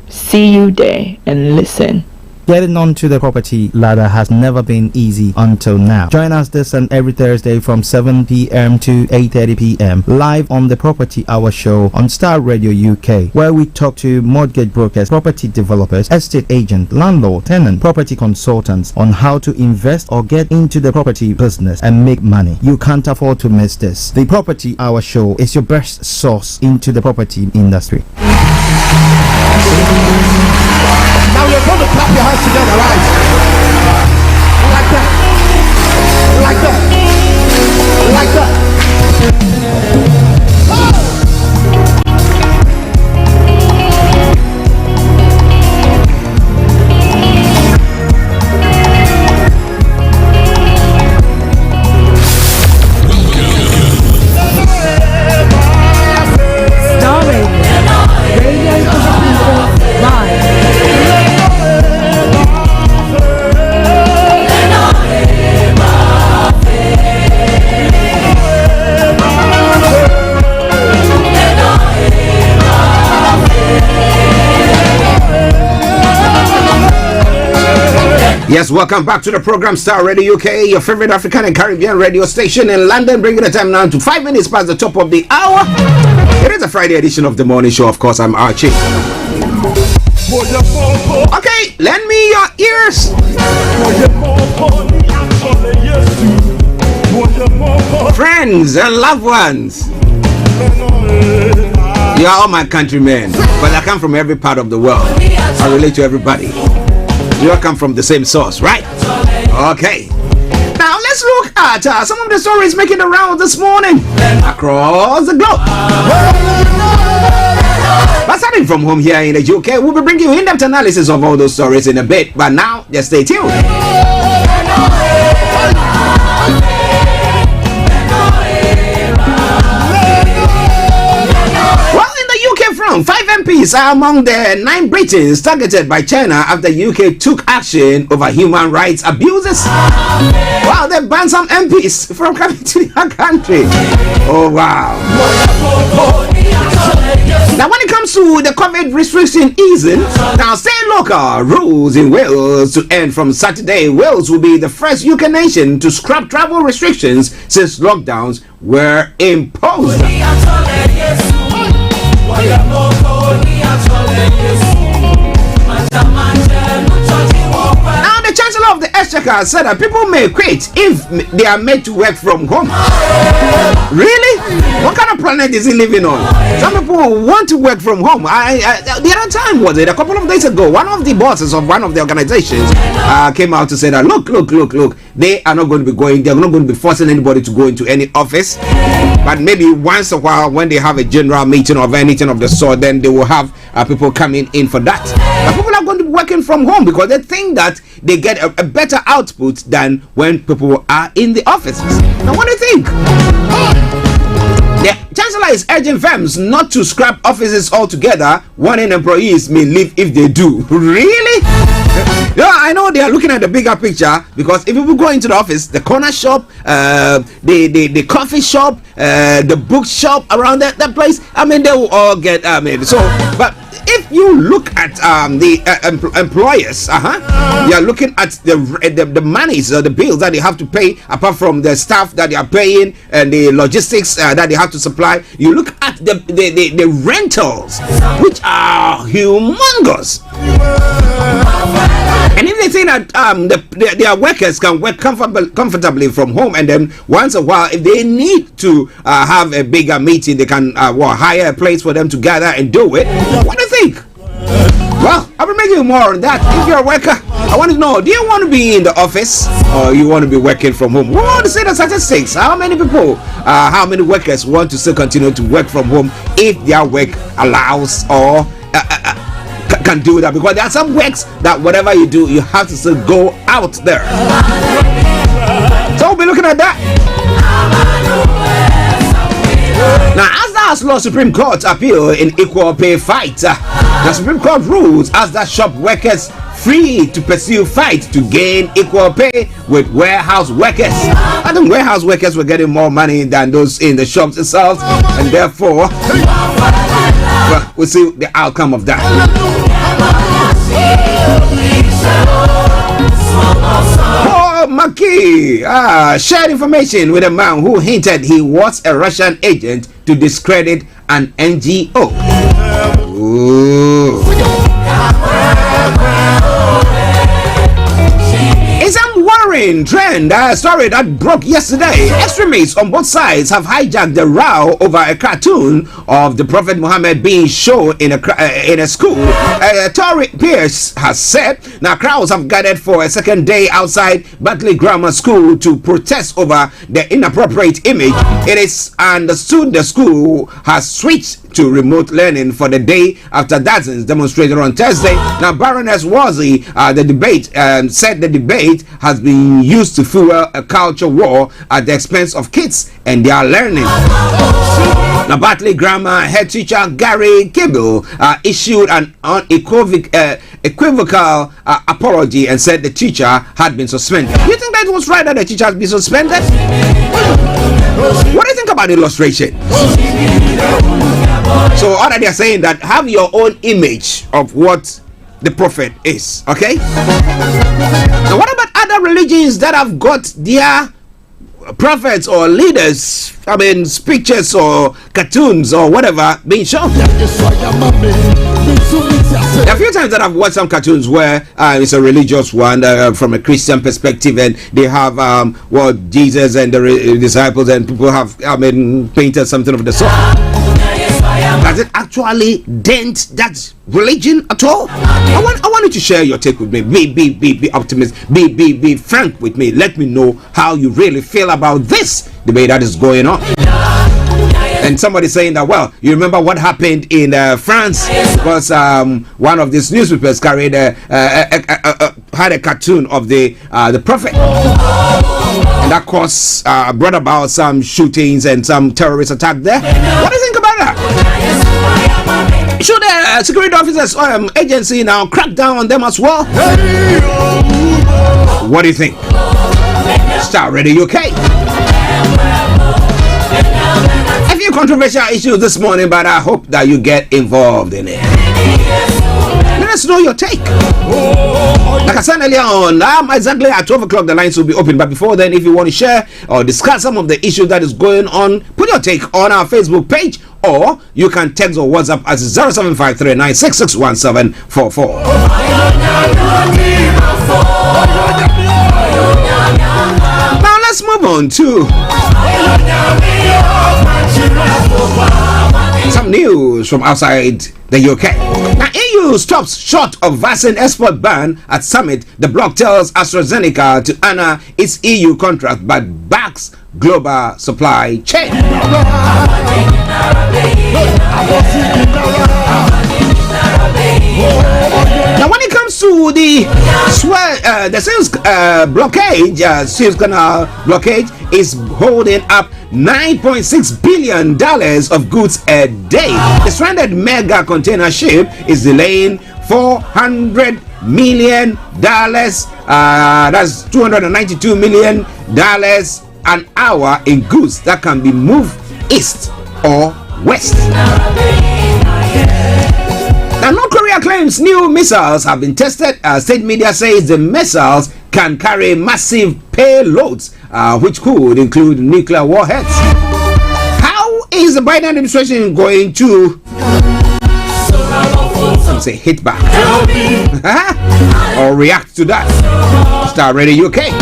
See you there and listen. Getting onto the property ladder has never been easy until now. Join us this and every Thursday from 7 p.m. to 8:30 p.m. live on the Property Hour show on Starr Radio UK, where we talk to mortgage brokers, property developers, estate agents, landlord, tenant, property consultants on how to invest or get into the property business and make money. You can't afford to miss this. The Property Hour show is your best source into the property industry. Now you're going to clap your hands together, right? Like that. Like that. Like that. Yes, welcome back to the program Starr Radio UK, your favorite African and Caribbean radio station in London, bringing the time now to 5 minutes past the top of the hour. It is a Friday edition of the morning show. Of course, I'm Archie. Okay, lend me your ears. Friends and loved ones, you are all my countrymen, but I come from every part of the world. I relate to everybody. You all come from the same source, right? Okay. Now let's look at some of the stories making the rounds this morning across the globe. But starting from home here in the UK, we'll be bringing you in-depth analysis of all those stories in a bit. But now, just stay tuned. Front, 5 MPs are among the 9 Britons targeted by China after UK took action over human rights abuses. Wow, they banned some MPs from coming to their country. Oh, wow. Now, when it comes to the COVID restriction easing, now stay local rules in Wales to end from Saturday. Wales will be the first UK nation to scrap travel restrictions since lockdowns were imposed. Now, the Chancellor of the Exchequer said that people may quit if they are made to work from home. Really? What kind of planet is he living on? Some people want to work from home. The other time, was it a couple of days ago, one of the bosses of one of the organizations came out to say that look, they are not going to be going, they're not going to be forcing anybody to go into any office, but maybe once a while when they have a general meeting of anything of the sort, then they will have people coming in for that. But people are going to be working from home because they think that they get a better output than when people are in the offices. Now, what do you think? The Chancellor is urging firms not to scrap offices altogether, warning employees may leave if they do. Really? Yeah, I know they are looking at the bigger picture, because if people go into the office, the corner shop, the coffee shop, the book shop around that place, I mean, they will all get, but if you look at the employers, you are looking at the monies or the bills that they have to pay, apart from the staff that they are paying and the logistics that they have to supply. You look at the rentals, which are humongous. And if they think that their workers can work comfortably from home, and then once a while, if they need to have a bigger meeting, they can hire a place for them to gather and do it. What do you think? Well, I'll be making more on that. If you're a worker, I want to know, do you want to be in the office or you want to be working from home? We want to see the statistics. How many people, how many workers want to still continue to work from home if their work allows or can do that? Because there are some works that whatever you do, you have to still go out there. So we'll be looking at that. Now, as the Law Supreme Court appeal in equal pay fight, the Supreme Court rules as that shop workers free to pursue fight to gain equal pay with warehouse workers. I think warehouse workers were getting more money than those in the shops itself, and therefore, we'll see the outcome of that. McKee shared information with a man who hinted he was a Russian agent to discredit an NGO. Ooh. It's a worrying trend, a story that broke yesterday. Extremists on both sides have hijacked the row over a cartoon of the Prophet Muhammad being shown in a school. Tory Pierce has said, now crowds have gathered for a second day outside Batley Grammar School to protest over the inappropriate image. It is understood the school has switched to remote learning for the day after dozens demonstrated on Thursday. Now, Baroness Worsley, said the debate has been used to fuel a culture war at the expense of kids and their learning. Now, Batley Grammar head teacher Gary Kibble issued an unequivocal apology and said the teacher had been suspended. Do you think that was right that the teacher has been suspended? What do you think about the illustration? So all that they are saying that have your own image of what the prophet is, okay? Now what about other religions that have got their prophets or leaders, speeches or cartoons or whatever being shown. There are a few times that I've watched some cartoons where it's a religious one from a Christian perspective, and they have Jesus and the disciples, and people have painted something of the sort. Does it actually dent that religion at all? I want you to share your take with me. Be optimistic. Be frank with me. Let me know how you really feel about this debate that is going on. And somebody saying that, well, you remember what happened in France, because one of these newspapers carried had a cartoon of the prophet, and that brought about some shootings and some terrorist attack there. What do you think about that? Should the security officers agency now crack down on them as well? What do you think? Starr Radio UK. A few controversial issues this morning, but I hope that you get involved in it. Let us know your take. Like I said earlier on, exactly at 12 o'clock the lines will be open. But before then, if you want to share or discuss some of the issues that is going on, put your take on our Facebook page, or you can text or WhatsApp at 0753966144. Now let's move on to some news from outside the UK. Now, EU stops short of vaccine export ban at summit. The bloc tells AstraZeneca to honor its EU contract but backs global supply chain. Now, when it comes to the Suez blockade, Suez Canal blockade is holding up $9.6 billion of goods a day. The stranded mega container ship is delaying $400 million. That's $292 million an hour in goods that can be moved east or west. Now, North Korea claims new missiles have been tested. State media says the missiles can carry massive payloads, which could include nuclear warheads. How is the Biden administration going to hit back or react to that? Starr Radio UK.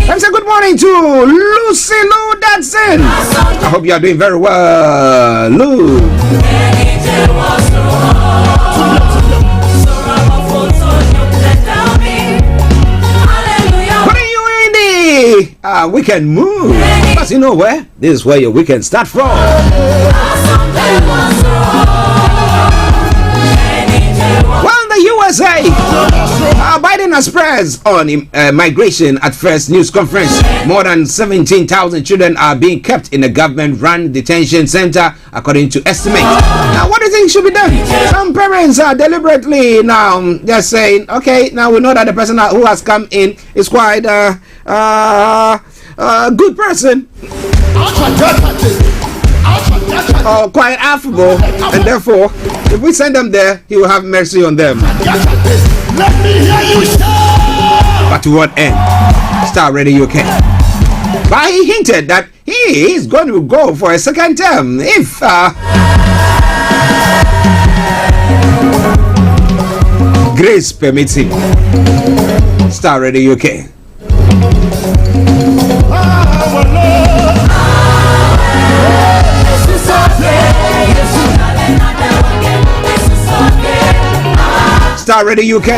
Let's say good morning to Lucy Lou Dadson. I hope you are doing very well, Lou. Putting you in the weekend mood. Because you know where? This is where your weekend start from. Well, in the USA, Biden has pressed on migration at first news conference. More than 17,000 children are being kept in a government-run detention center, according to estimates. Now, what do you think should be done? Some parents are deliberately now just saying, okay, now we know that the person who has come in is quite a good person, or quite affable, and therefore, if we send them there, he will have mercy on them. But to what end? Starr Radio UK. But he hinted that he is going to go for a second term if grace permits him. Starr Radio UK. Starr Radio UK.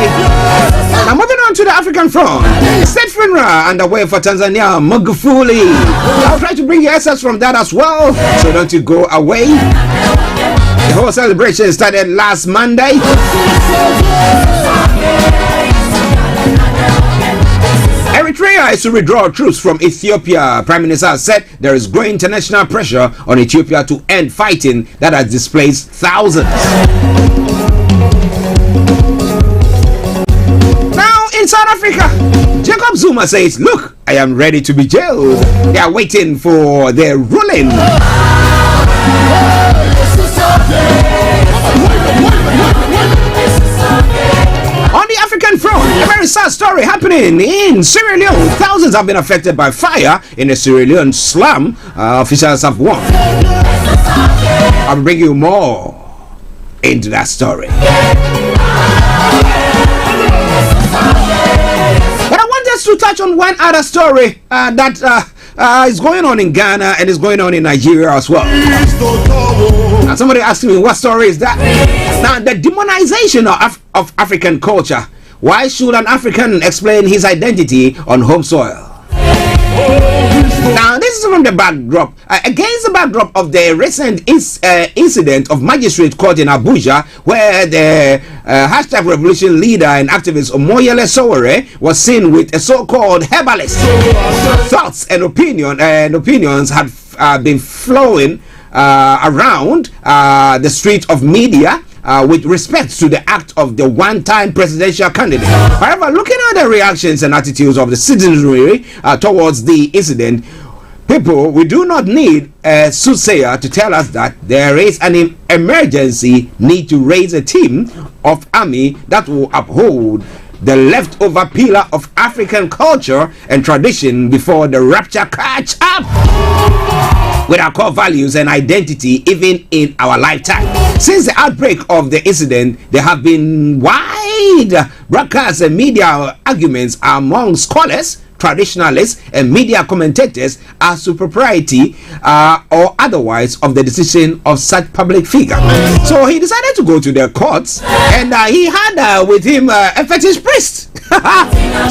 Now moving on to the African front. State funeral underway for Tanzania Magufuli. I'll try to bring you access from that as well, so don't you go away. The whole celebration started last Monday. Eritrea is to withdraw troops from Ethiopia. Prime Minister said there is growing international pressure on Ethiopia to end fighting that has displaced thousands. In South Africa, Jacob Zuma says, look, I am ready to be jailed. They are waiting for their ruling. On the African African front, a very sad story happening in Sierra Leone. Thousands have been affected by fire in a Sierra Leone slum. Officials have warned. I'll bring you more into that story. But I want us to touch on one other story that is going on in Ghana and is going on in Nigeria as well. And somebody asked me, what story is that? Now, the demonization of African culture. Why should an African explain his identity on home soil? Now, this is from the backdrop, against the backdrop of the recent incident of magistrate court in Abuja, where the hashtag revolution leader and activist Omoyele Sowore was seen with a so-called herbalist. Thoughts and opinions had been flowing around the street of media with respect to the act of the one-time presidential candidate. However, looking at the reactions and attitudes of the citizenry towards the incident, people, we do not need a soothsayer to tell us that there is an emergency need to raise a team of army that will uphold the leftover pillar of African culture and tradition before the rapture catch up with our core values and identity even in our lifetime. Since the outbreak of the incident, there have been wide broadcasts and media arguments among scholars, traditionalists, and media commentators as to propriety or otherwise of the decision of such public figure. So he decided to go to the courts, and he had with him a fetish priest.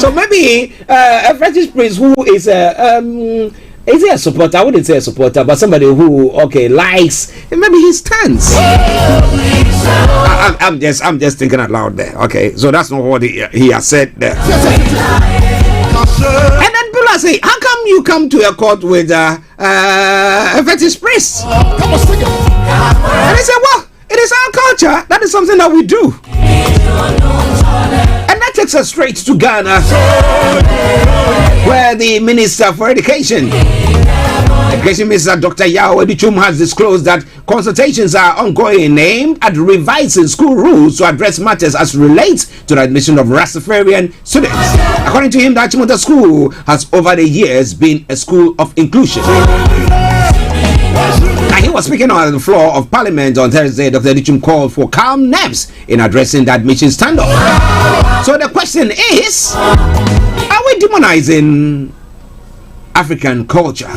So maybe a fetish priest who is is he a supporter? I wouldn't say a supporter, but somebody who likes, maybe he stands. I'm just thinking out loud there. Okay, so that's not what he has said there. And then people say, how come you come to a court with a fetish priest? And they say, well, it is our culture. That is something that we do. And that takes us straight to Ghana, where the Minister for Education Minister Dr. Yao Edichum has disclosed that consultations are ongoing aimed at revising school rules to address matters as relates to the admission of Rastafarian students. According to him, the Achimota School has over the years been a school of inclusion. And he was speaking on the floor of Parliament on Thursday. Dr. Edichum called for calm nerves in addressing the admission standoff. So the question is, are we demonizing African culture?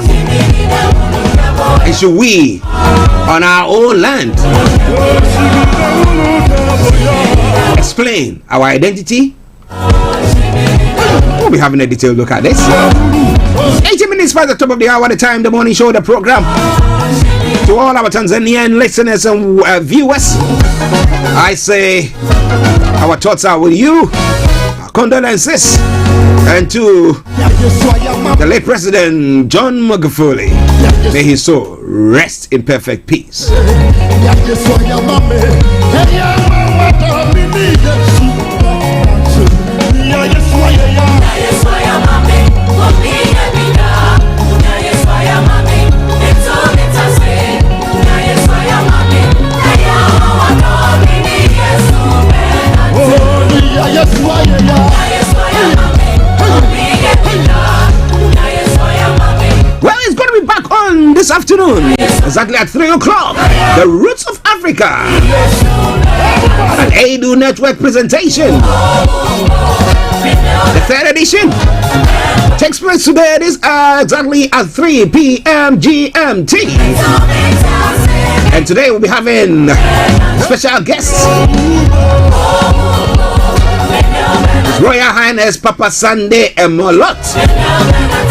And should we, on our own land, explain our identity? We'll be having a detailed look at this. 80 minutes past the top of the hour, the time, the morning show, the program. To all our Tanzanian listeners and viewers, I say our thoughts are with you. Condolences. And to the late President John Magufuli, may his soul rest in perfect peace. Well, it's going to be back on this afternoon, exactly at 3 o'clock. The Roots of Africa, an ADU Network presentation. The third edition takes place today. It is exactly at 3 p.m. GMT. And today we'll be having special guests. His Royal Highness Papa Sunday Emolot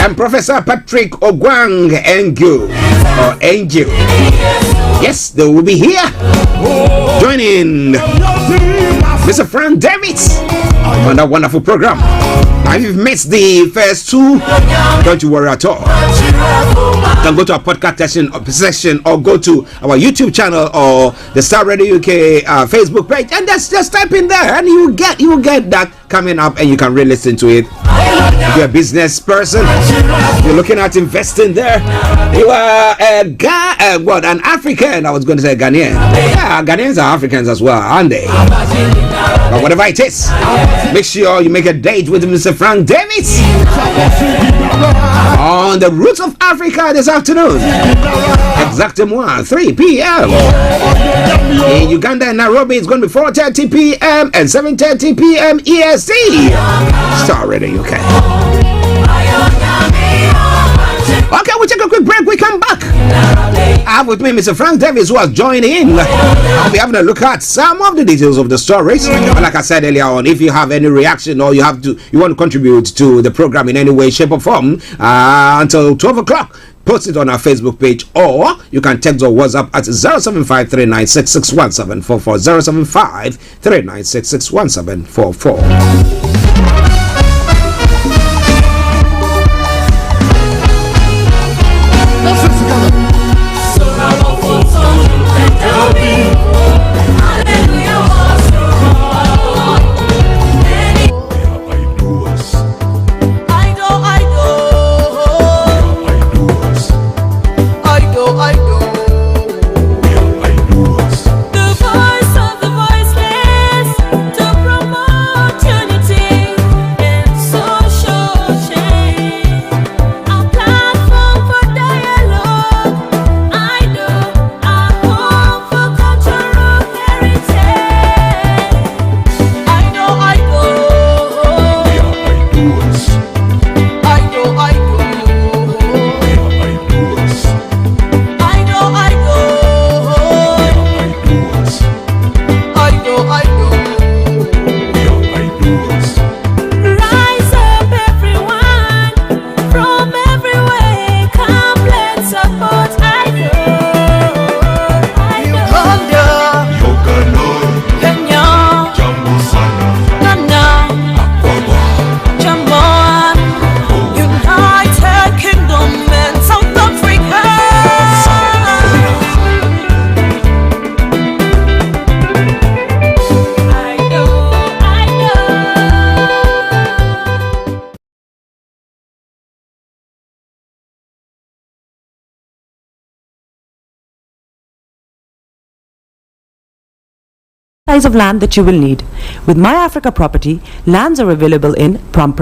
and Professor Patrick Ogwang Angel. Yes, they will be here joining Mr. Frank Davids on that wonderful program. Now, if you've missed the first two, don't you worry at all. You can go to our podcast session or go to our YouTube channel or the Starr Radio UK Facebook page and just type in there and you will get that coming up and you can re-listen to it If you're a business person, you're looking at investing there, you are an African. I was going to say Ghanaian. Yeah, Ghanaians are Africans as well, aren't they? But whatever it is, make sure you make a date with Mr. Frank Davis on the Roots of Africa this afternoon. Exactement 3 p.m. In Uganda and Nairobi, it's going to be 4:30 p.m. and 7:30 p.m. EST. Starr Radio UK. Okay, we'll take a quick break. We come back. I have with me Mr. Frank Davis, who has joined in. I'll be having a look at some of the details of the stories. But like I said earlier on, if you have any reaction or you want to contribute to the program in any way, shape, or form until 12 o'clock, post it on our Facebook page, or you can text or WhatsApp at 075-396-61744, 075-396-61744. Size of land that you will need. With My Africa Property, lands are available in Pram,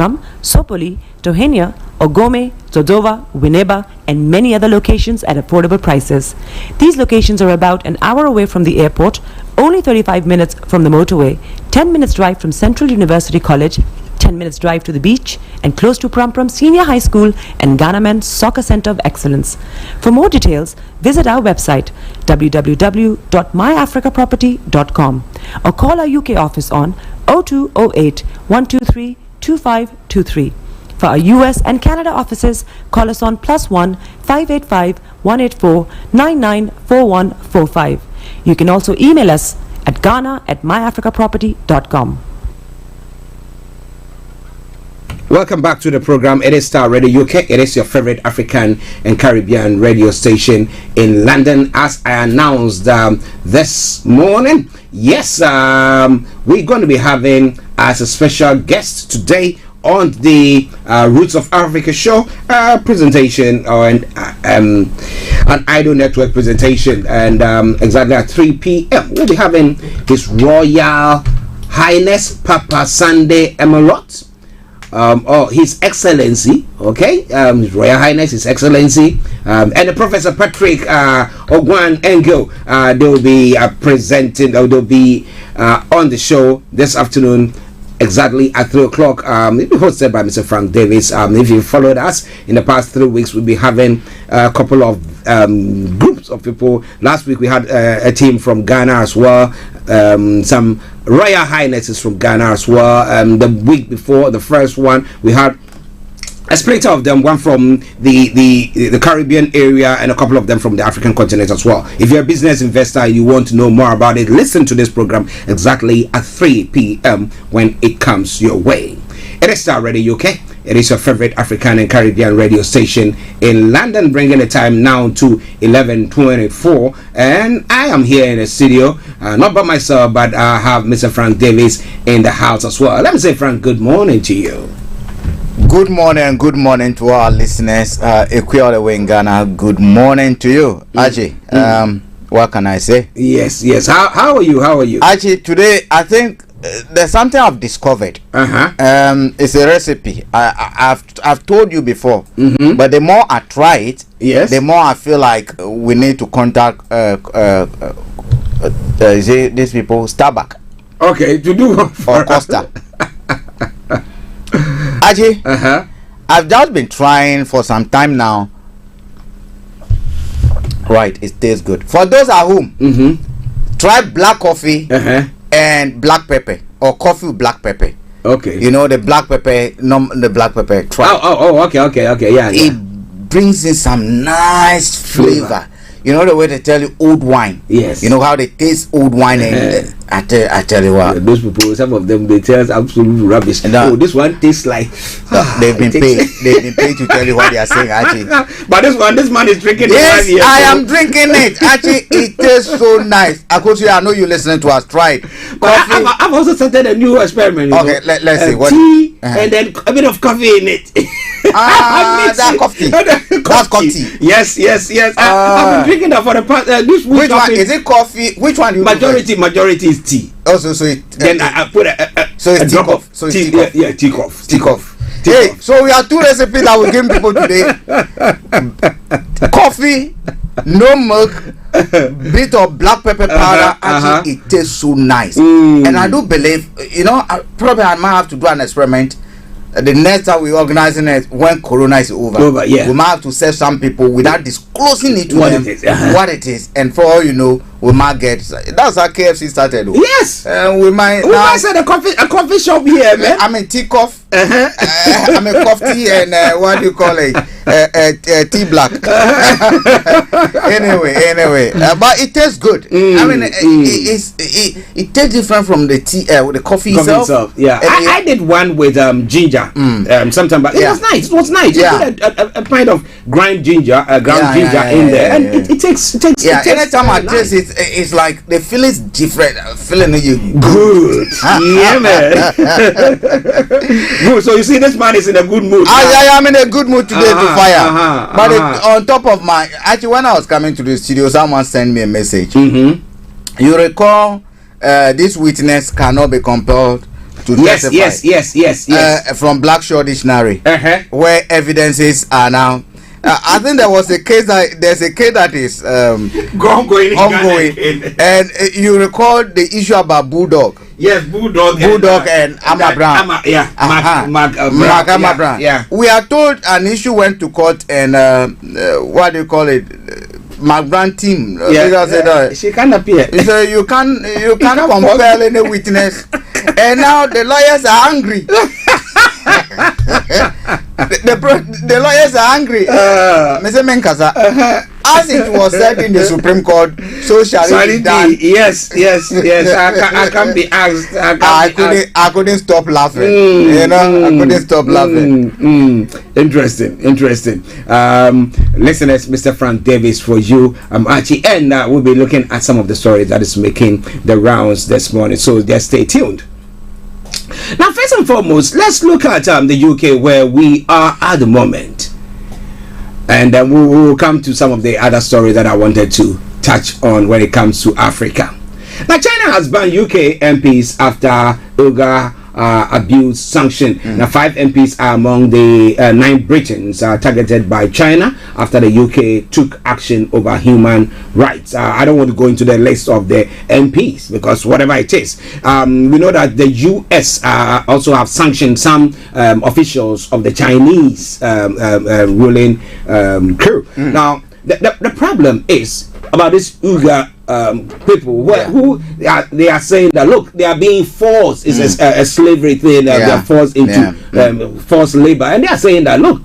Sopoli, Tohenia, Ogome, Dodova, Winneba, and many other locations at affordable prices. These locations are about an hour away from the airport, only 35 minutes from the motorway, 10 minutes drive from Central University College, 10 minutes drive to the beach, and close to Pram Senior High School and Ghana Men's Soccer Center of Excellence. For more details, visit our website www.myafricaproperty.com or call our UK office on 0208 123 2523. For our US and Canada offices, call us on +1 585 184 994145. You can also email us at ghana@myafricaproperty.com. Welcome back to the program. It is Starr Radio UK. It is your favorite African and Caribbean radio station in London. As I announced this morning, yes, we're going to be having as a special guest today on the Roots of Africa show presentation, or an Idol Network presentation, and exactly at 3 p.m. we'll be having His Royal Highness Papa Sunday Emirate, or His Excellency, okay, His Royal Highness, His Excellency, and the Professor Patrick Ogwan Engel. They will be presenting, or they'll be on the show this afternoon exactly at 3 o'clock. It'll be hosted by Mr. Frank Davis. If you followed us in the past 3 weeks, we'll be having a couple of groups of people. Last week we had a team from Ghana as well, some Royal Highnesses from Ghana as well. The week before, the first one, we had a split of them, one from the Caribbean area and a couple of them from the African continent as well. If you're a business investor and you want to know more about it, listen to this program exactly at 3 p.m. when it comes your way. It is Starr Radio UK. It is your favorite African and Caribbean radio station in London, bringing the time now to 11:24. And I am here in the studio, not by myself, but I have Mr. Frank Davis in the house as well. Let me say, Frank, good morning to you. Good morning to our listeners. Equiole in Ghana, good morning to you. Archie, what can I say? Yes. How are you? Archie, today I think there's something I've discovered. It's a recipe. I've told you before, but the more I try it, the more I feel like we need to contact these people, Starbucks. Okay, to do what? Or Costa. Archie, I've just been trying for some time now. Right, it tastes good. For those at home, try black coffee and black pepper, or coffee with black pepper. Okay. You know the black pepper, the black pepper. Try. Okay. Yeah. It brings in some nice flavor. You know the way they tell you old wine. Yes. You know how they taste old wine, and I tell you what. Those people, some of them, they tell us absolute rubbish. This one tastes like. They've been paid. They've been paid to tell you what they are saying, Archie. But this man is drinking. Yes, I am drinking it. Actually, it tastes so nice. I know you listening to us. Try it. I've also started a new experiment. Okay, let's see. What tea and then a bit of coffee in it. That coffee. That's coffee. Yes. I've been drinking that for the past this week. Which one is it? Coffee? Which one? Majority is tea. Also, so it. Then I put a drop of tea. Yeah, tea cough. Hey, so we have two recipes that we're giving people today. Coffee, no milk, bit of black pepper powder. Actually, it tastes so nice. And I do believe, I might have to do an experiment. The next time we're organizing it, when Corona is over, we might have to serve some people without disclosing it to them what it is. And for all you know, we might get. That's how KFC started. Yes. We might set a coffee shop here, man. I'm a tea cough. I'm a coffee and what do you call it? Tea black. anyway, but it tastes good. I mean, it tastes different from the tea, the coffee itself. Yeah, I did one with ginger. Sometime back. It was nice. Yeah. You put a pint of ground ginger in there, and it takes. Yeah, anytime I taste it, it's like the feeling's different. Feeling you good. Yeah, man. Good. So you see, this man is in a good mood. I am in a good mood today to fire. But on top of actually, when I was coming to the studio, someone sent me a message. You recall, this witness cannot be compelled to testify. Yes. From Blackshore Dictionary, where evidences are now. I think there's a case that is ongoing, and you recall the issue about Bulldog. Yes, Bulldog and Amabran. Mark Amabran. Yeah. We are told an issue went to court, and what do you call it? Magbrand team. She can't appear. So you can't compel any witness, and now the lawyers are angry. The lawyers are angry. Mr. Menkasa, as it was said in the Supreme Court, so shall it be done. Yes. I can't be asked. I couldn't stop laughing. I couldn't stop laughing. Interesting. Listeners, Mr. Frank Davis for you. I'm Archie, and we'll be looking at some of the stories that is making the rounds this morning. So just stay tuned. Now, first and foremost, let's look at the UK, where we are at the moment, and then we will come to some of the other stories that I wanted to touch on when it comes to Africa. Now, China has banned UK MPs after Uyghur abuse sanction. Now, 5 MPs are among the 9 Britons targeted by China after the UK took action over human rights. I don't want to go into the list of the MPs because whatever it is, we know that the US also have sanctioned some officials of the Chinese ruling crew. Now, the problem is about this Uyghur people who they are saying that look, they are being forced. It's a slavery thing. They are forced into forced labor, and they are saying that look,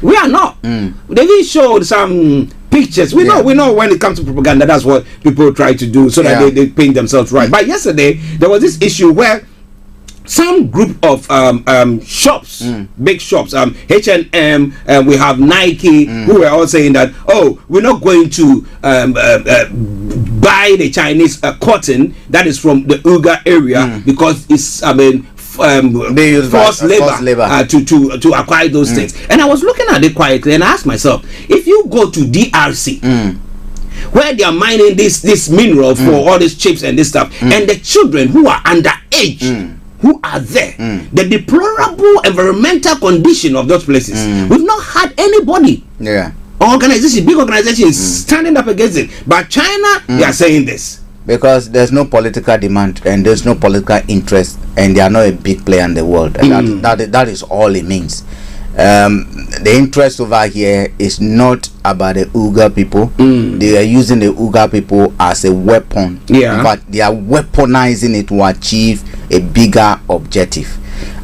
we are not. They even showed some pictures. We know when it comes to propaganda, that's what people try to do so that they paint themselves right. But yesterday there was this issue where some group of shops, big shops, H&M, we have Nike, who were all saying that, oh, we're not going to buy the Chinese cotton that is from the Uyghur area because it's, forced labor to acquire those things. And I was looking at it quietly and I asked myself, if you go to DRC, where they are mining this mineral for all these chips and this stuff, and the children who are underage who are there, the deplorable environmental condition of those places, we've not had anybody, organization, big organizations standing up against it. But China, they are saying this because there's no political demand and there's no political interest, and they are not a big player in the world, and that is all it means. The interest over here is not about the Uyghur people. They are using the Uyghur people as a weapon, but they are weaponizing it to achieve a bigger objective.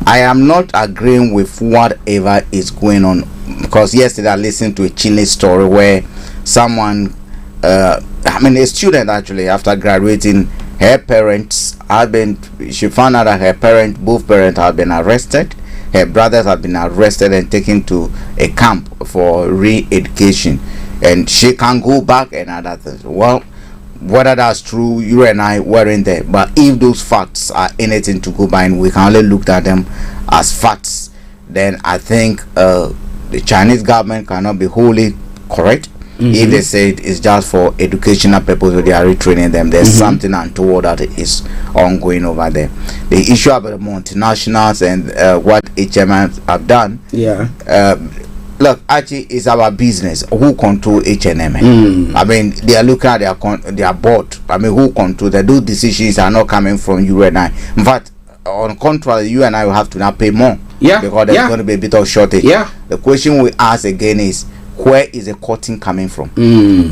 I am not agreeing with whatever is going on, because yesterday I listened to a Chile story where someone, a student actually, after graduating, her parents had been, she found out that both parents had been arrested. Her brothers have been arrested and taken to a camp for re-education, and she can go back and other things. Well, whether that's true, you and I weren't there, but if those facts are anything to go by and we can only look at them as facts, then I think the Chinese government cannot be wholly correct. If they say it is just for educational purposes, they are retraining them. There's something untoward that is ongoing over there. The issue about the multinationals and what HMs have done. Look, Archie, is our business. Who control H&M? I mean, they are looking at their board. I mean, who control that? Those decisions are not coming from you and I. In fact, on contrary, you and I will have to now pay more. Because there's going to be a bit of shortage. The question we ask again is, where is the cotton coming from?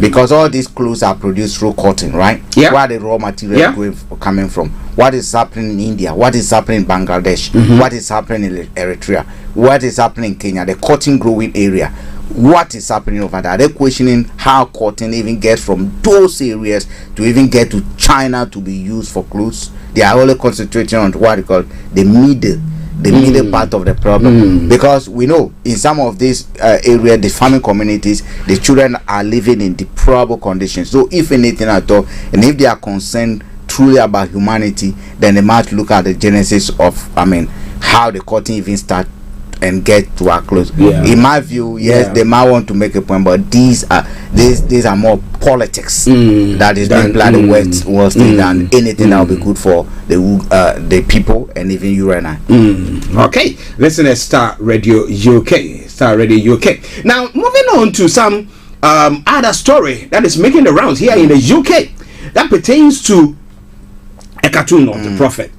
Because all these clothes are produced through cotton, right? Where are the raw materials coming from? What is happening in India? What is happening in Bangladesh? What is happening in Eritrea? What is happening in Kenya? The cotton growing area. What is happening over there? They're questioning how cotton even gets from those areas to even get to China to be used for clothes. They are only concentrating on what they call the middle part of the problem, because we know in some of these areas, the farming communities, the children are living in deplorable conditions. So if anything at all, and if they are concerned truly about humanity, then they might look at the genesis of, how the cotton even start and get to our clothes. In my view, yes, they might want to make a point, but these are more politics that is being played in Wall Street than anything that will be good for the people and even you and I. Okay, listen to Star Radio UK. Star Radio UK. Now, moving on to some other story that is making the rounds here in the UK that pertains to a cartoon of the prophet.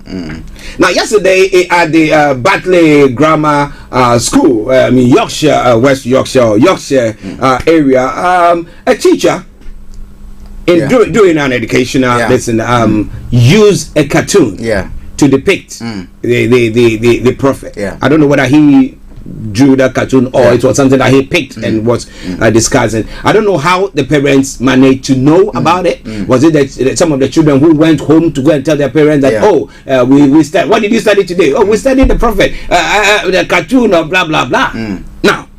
Now, yesterday at the Batley Grammar School, Yorkshire, West Yorkshire, Yorkshire area, a teacher doing an educational lesson used a cartoon to depict the prophet. I don't know whether he drew that cartoon or it was something that he picked and was discussing. I don't know how the parents managed to know about it. Was it that some of the children who went home to go and tell their parents that we studied, what did you study today? Oh, we studied the prophet, the cartoon of blah blah blah. Now,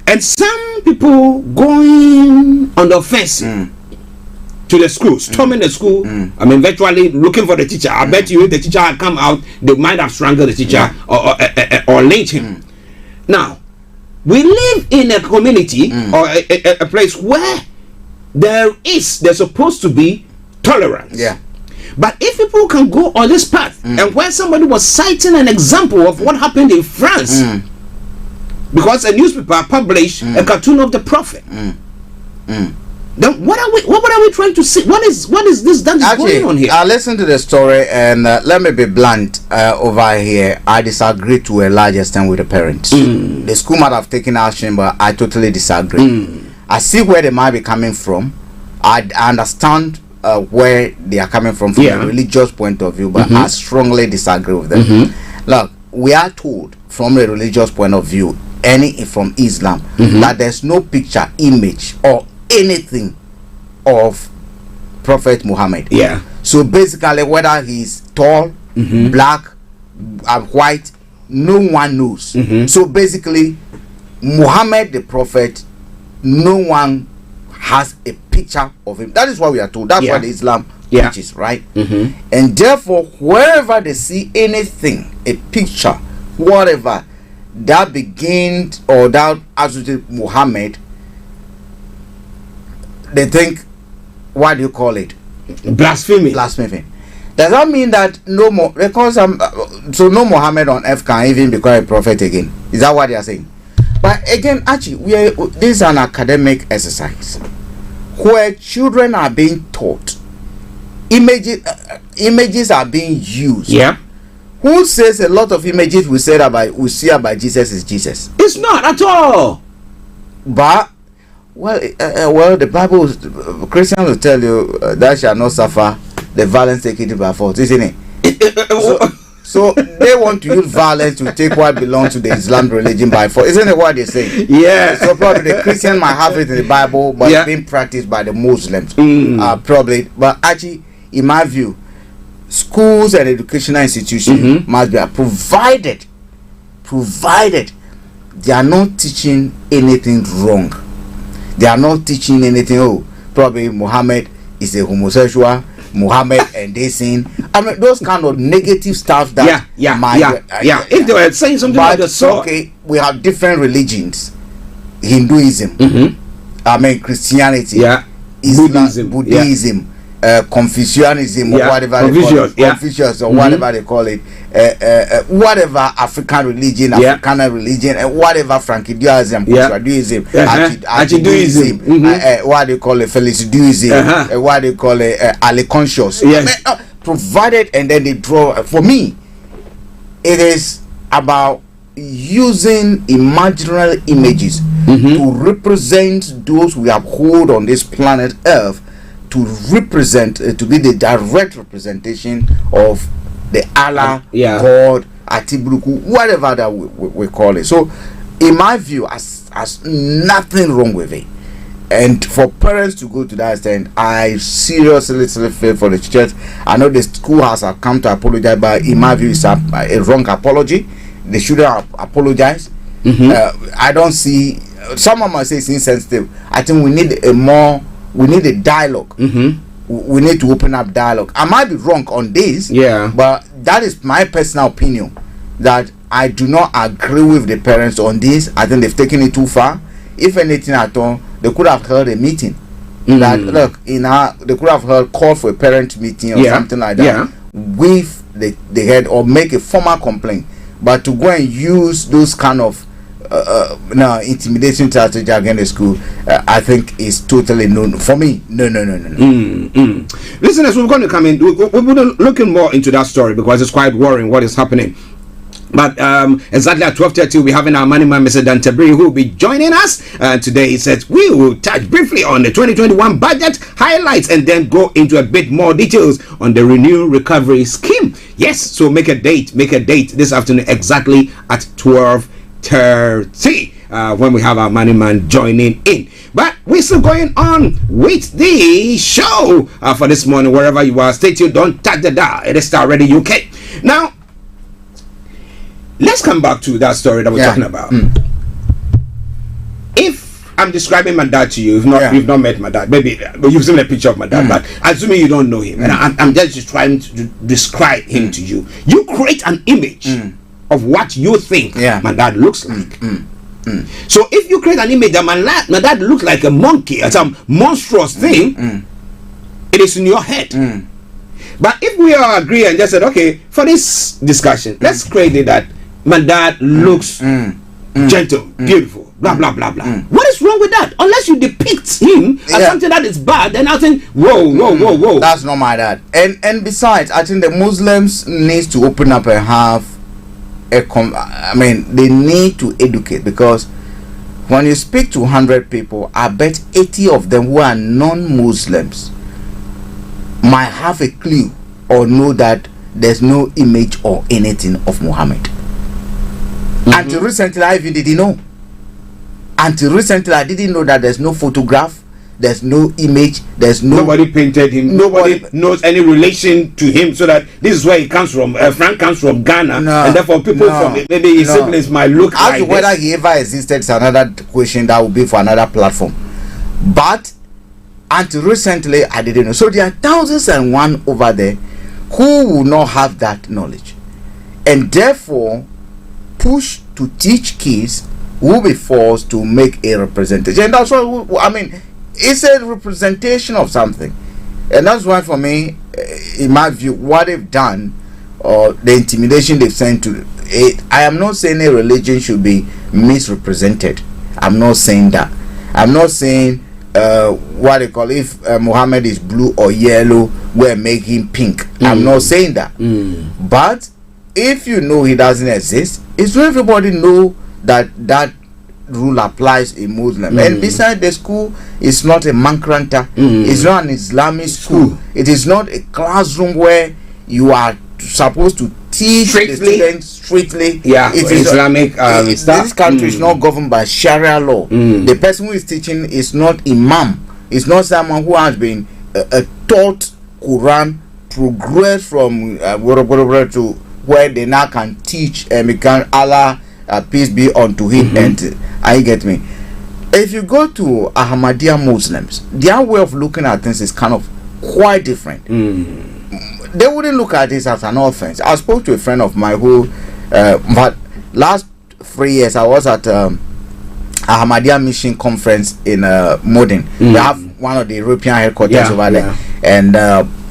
and some people going on the offensive to the school, storming the school, virtually looking for the teacher. I bet you if the teacher had come out, they might have strangled the teacher or lynched him. Now, we live in a community or a place where there's supposed to be tolerance. But if people can go on this path, and where somebody was citing an example of what happened in France, because a newspaper published a cartoon of the prophet. Then what are we trying to see? What is this that is going on here? I listened to the story, and let me be blunt over here. I disagree to a large extent with the parents. The school might have taken action, but I totally disagree. I see where they might be coming from. I understand where they are coming from a religious point of view, but I strongly disagree with them. Look, we are told from a religious point of view, from Islam, that there's no picture, image, or anything of Prophet Muhammad. So basically, whether he's tall, black, white, no one knows. So basically, Muhammad the prophet, no one has a picture of him. That is what we are told. That's what Islam preaches, right? And therefore, wherever they see anything, a picture, whatever, that begins or that associates Muhammad, they think, what do you call it? Blasphemy. Blasphemy. Does that mean that no more, because so no Muhammad on earth can even become a prophet again? Is that what they are saying? But again, actually, this is an academic exercise where children are being taught. Images are being used. Yeah. Who says a lot of images we see about Jesus is Jesus? It's not at all. But well, the Bible, Christians will tell you, thou shalt not suffer the violence taken by force, isn't it? So they want to use violence to take what belongs to the Islam religion by force, isn't it what they say? Yeah. So probably the Christian might have it in the Bible, but it's being practiced by the Muslims. Probably, but actually, in my view, schools and educational institutions must be provided they are not teaching anything wrong. They are not teaching anything. Oh, probably Muhammad is a homosexual. Muhammad and they sin. I mean, those kind of negative stuff that If they were saying something like that, okay, we have different religions. Hinduism, I mean Christianity, Islam, Buddhism, Confucianism, or whatever they call it, Confucius or whatever they call it, whatever African religion, Africana religion, and whatever Frankiduism, Kushwaduism, Archiduism, what they call it, Feliciduism, what they call it, Aliconscious. Provided, and then they draw. For me, it is about using imaginary images to represent those we uphold on this planet Earth, to represent, to be the direct representation of the Allah, God, Atiburuku, whatever that we call it. So, in my view, as nothing wrong with it. And for parents to go to that extent, I seriously feel for the church. I know the school has come to apologize, but in my view, it's a wrong apology. They shouldn't apologize. I don't see. Someone might say it's insensitive. I think we need a dialogue. We need to open up dialogue. I might be wrong on this, but that is my personal opinion, that I do not agree with the parents on this. I think they've taken it too far. If anything at all, they could have held a meeting. That look, they could have called for a parent meeting or something like that with the head, or make a formal complaint. But to go and use those kind of intimidation strategy against the school, I think is totally no for me. No. Listeners, we're going to come in. We're looking more into that story because it's quite worrying what is happening. But exactly at 12:30, we're having our money man, Mr. Tabiri, who will be joining us today. He says we will touch briefly on the 2021 budget highlights and then go into a bit more details on the Renew Recovery Scheme. Yes, so make a date this afternoon exactly at 12:30 when we have our money man joining in. But we're still going on with the show for this morning. Wherever you are, stay tuned, don't touch the dial. It is Starr Radio UK. Now, let's come back to that story that we're talking about. If I'm describing my dad to you, you've not met my dad, maybe you've seen a picture of my dad, but assuming you don't know him, and I'm just trying to describe him to you. You create an image of what you think my dad looks like. So if you create an image that my dad looks like a monkey or some monstrous thing, it is in your head. But if we all agree and just said, okay, for this discussion, let's create it that my dad looks gentle, beautiful, blah blah blah blah. What is wrong with that? Unless you depict him as something that is bad, then I think whoa. That's not my dad. And besides, I think the Muslims need to open up and have they need to educate, because when you speak to 100 people, I bet 80 of them who are non-Muslims might have a clue or know that there's no image or anything of Muhammad. Until recently, I even didn't know. Until recently, I didn't know that there's no photograph, there's no image, there's nobody painted him, nobody knows any relation to him, so that this is where he comes from. Frank comes from Ghana, and therefore people from maybe his siblings might look like this. Whether he ever existed is another question that will be for another platform. But until recently, I didn't know. So there are thousands and one over there who will not have that knowledge, and therefore push to teach kids will be forced to make a representation. And that's what I mean. It's a representation of something, and that's why for me, in my view, what they've done or the intimidation they've sent to it, I am not saying a religion should be misrepresented. I'm not saying that. I'm not saying what they call, if Muhammad is blue or yellow, we'll make him pink. I'm not saying that. But if you know he doesn't exist, it's not everybody know that that rule applies in Muslim. And besides, the school is not a mankranta. It's not an Islamic school. It is not a classroom where you are supposed to teach the students strictly. It is Islamic this country is not governed by Sharia law. The person who is teaching is not imam. It's not someone who has been taught Quran, progressed from to where they now can teach and become Allah, peace be unto him. And I get me. If you go to Ahmadiyya Muslims, their way of looking at things is kind of quite different. They wouldn't look at this as an offense. I spoke to a friend of mine who, but last 3 years I was at Ahmadiyya Mission Conference in Modin. They have one of the European headquarters over there, and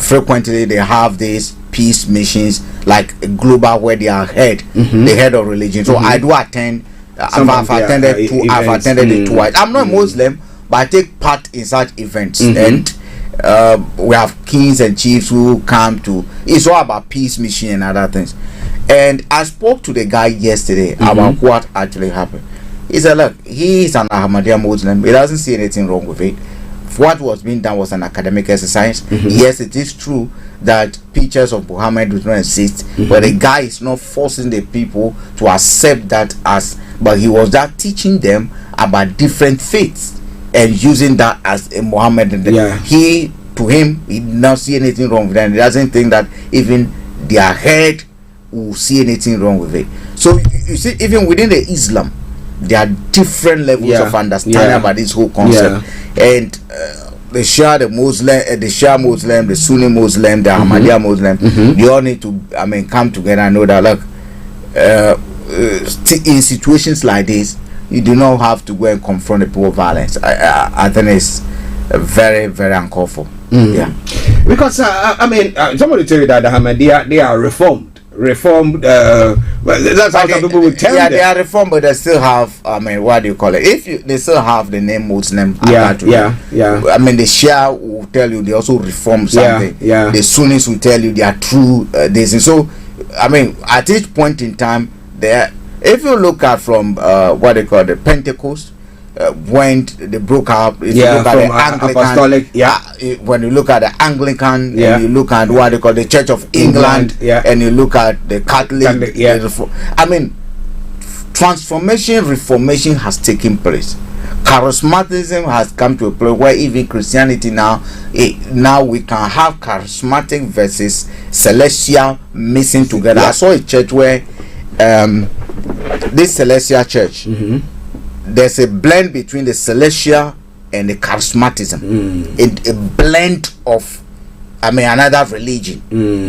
frequently they have these peace missions, like a global, where they are the head of religion. So I do attend. I've attended it twice. I'm not Muslim, but I take part in such events, and we have kings and chiefs who come to. It's all about peace mission and other things. And I spoke to the guy yesterday about what actually happened. He said, look, he is an Ahmadiyya Muslim. He doesn't see anything wrong with it. What was being done was an academic exercise. Yes, it is true that pictures of Muhammad do not exist, but the guy is not forcing the people to accept that as, but he was that teaching them about different faiths and using that as a Muhammad. He, to him, he did not see anything wrong with that. He doesn't think that even their head will see anything wrong with it. So you see, even within the Islam, there are different levels of understanding about this whole concept. And the Shia, the Muslim, the Shia Muslim, the Sunni Muslim, the Ahmadiyya Muslim, they all need to, come together and know that, look, in situations like this, you do not have to go and confront the people with violence. I think it's very, very uncalled for. Because somebody tell you that the Ahmadiyya, they are reformed. That's how some people would tell you. They are reformed, but they still have, what do you call it? They still have the name Muslim. The Shia will tell you they also reform something. The Sunnis will tell you they are true this. And so, at each point in time, if you look at from what they call the Pentecost, when they broke up, if you look at the Anglican, when you look at the Anglican, and you look at what they call the Church of England, and you look at the Catholic, transformation, reformation has taken place. Charismatism has come to a place where even Christianity now we can have charismatic versus celestial mixing together. I saw a church where this celestial church, there's a blend between the celestial and the charismatism. A blend of another religion.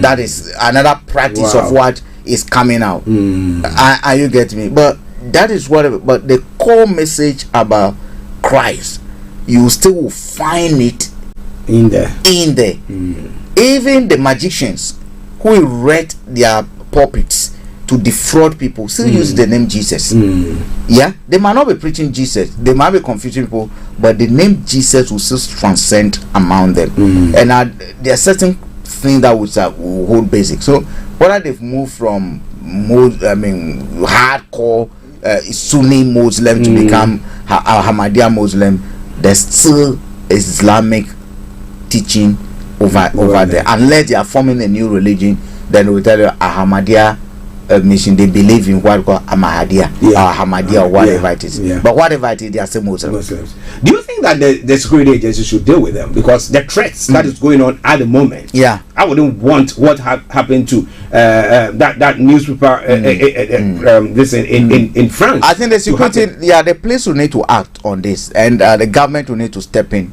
That is another practice of what is coming out. Are you getting me? But that is but the core message about Christ, you still will find it in there. Even the magicians who erect their puppets to defraud people still use the name Jesus. They might not be preaching Jesus, they might be confusing people, but the name Jesus will still transcend among them. And there are certain things that will hold basic. So whether they've moved from hardcore Sunni Muslim to become Ahmadiyya Muslim, there's still Islamic teaching over there. Unless they are forming a new religion, then they will tell you Ahmadiyya mission, they believe in what we call Ahmadiyya or Ahmadiyya or whatever it is. But whatever it is, they are still Muslims. Do you think that the security agencies should deal with them? Because the threats that is going on at the moment, I wouldn't want what happened to that newspaper this in France. I think the security, the police will need to act on this, and the government will need to step in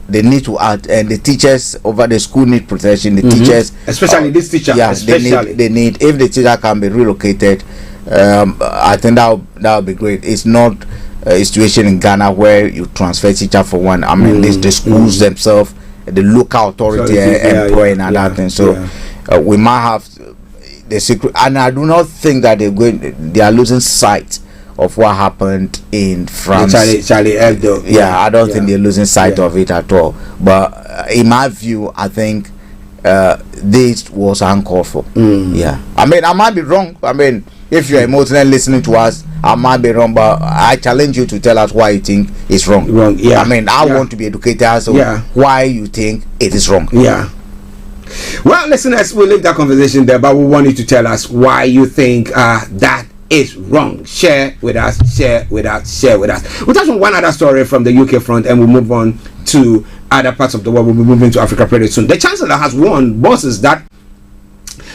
they need to act, and the teachers over the school need protection. The teachers, especially this teacher, they need if the teacher can be relocated. I think that would be great. It's not a situation in Ghana where you transfer teacher for one. I mean, the schools themselves, the local authority employing and that thing. So we might have the secret, and I do not think that they are losing sight of what happened in France. Charlie Hebdo. Yeah, I don't think they're losing sight of it at all. But in my view, I think this was uncalled for. Yeah, I mean, I might be wrong. I mean, if you're emotionally listening to us, I might be wrong, but I challenge you to tell us why you think it's wrong. Yeah. I mean, I want to be educated, so why you think it is wrong. Yeah. Well, listeners, we'll leave that conversation there, but we want you to tell us why you think that is wrong. Share with us. We'll touch on one other story from the UK front, and we'll move on to other parts of the world. We'll be moving to Africa pretty soon. The Chancellor has warned bosses that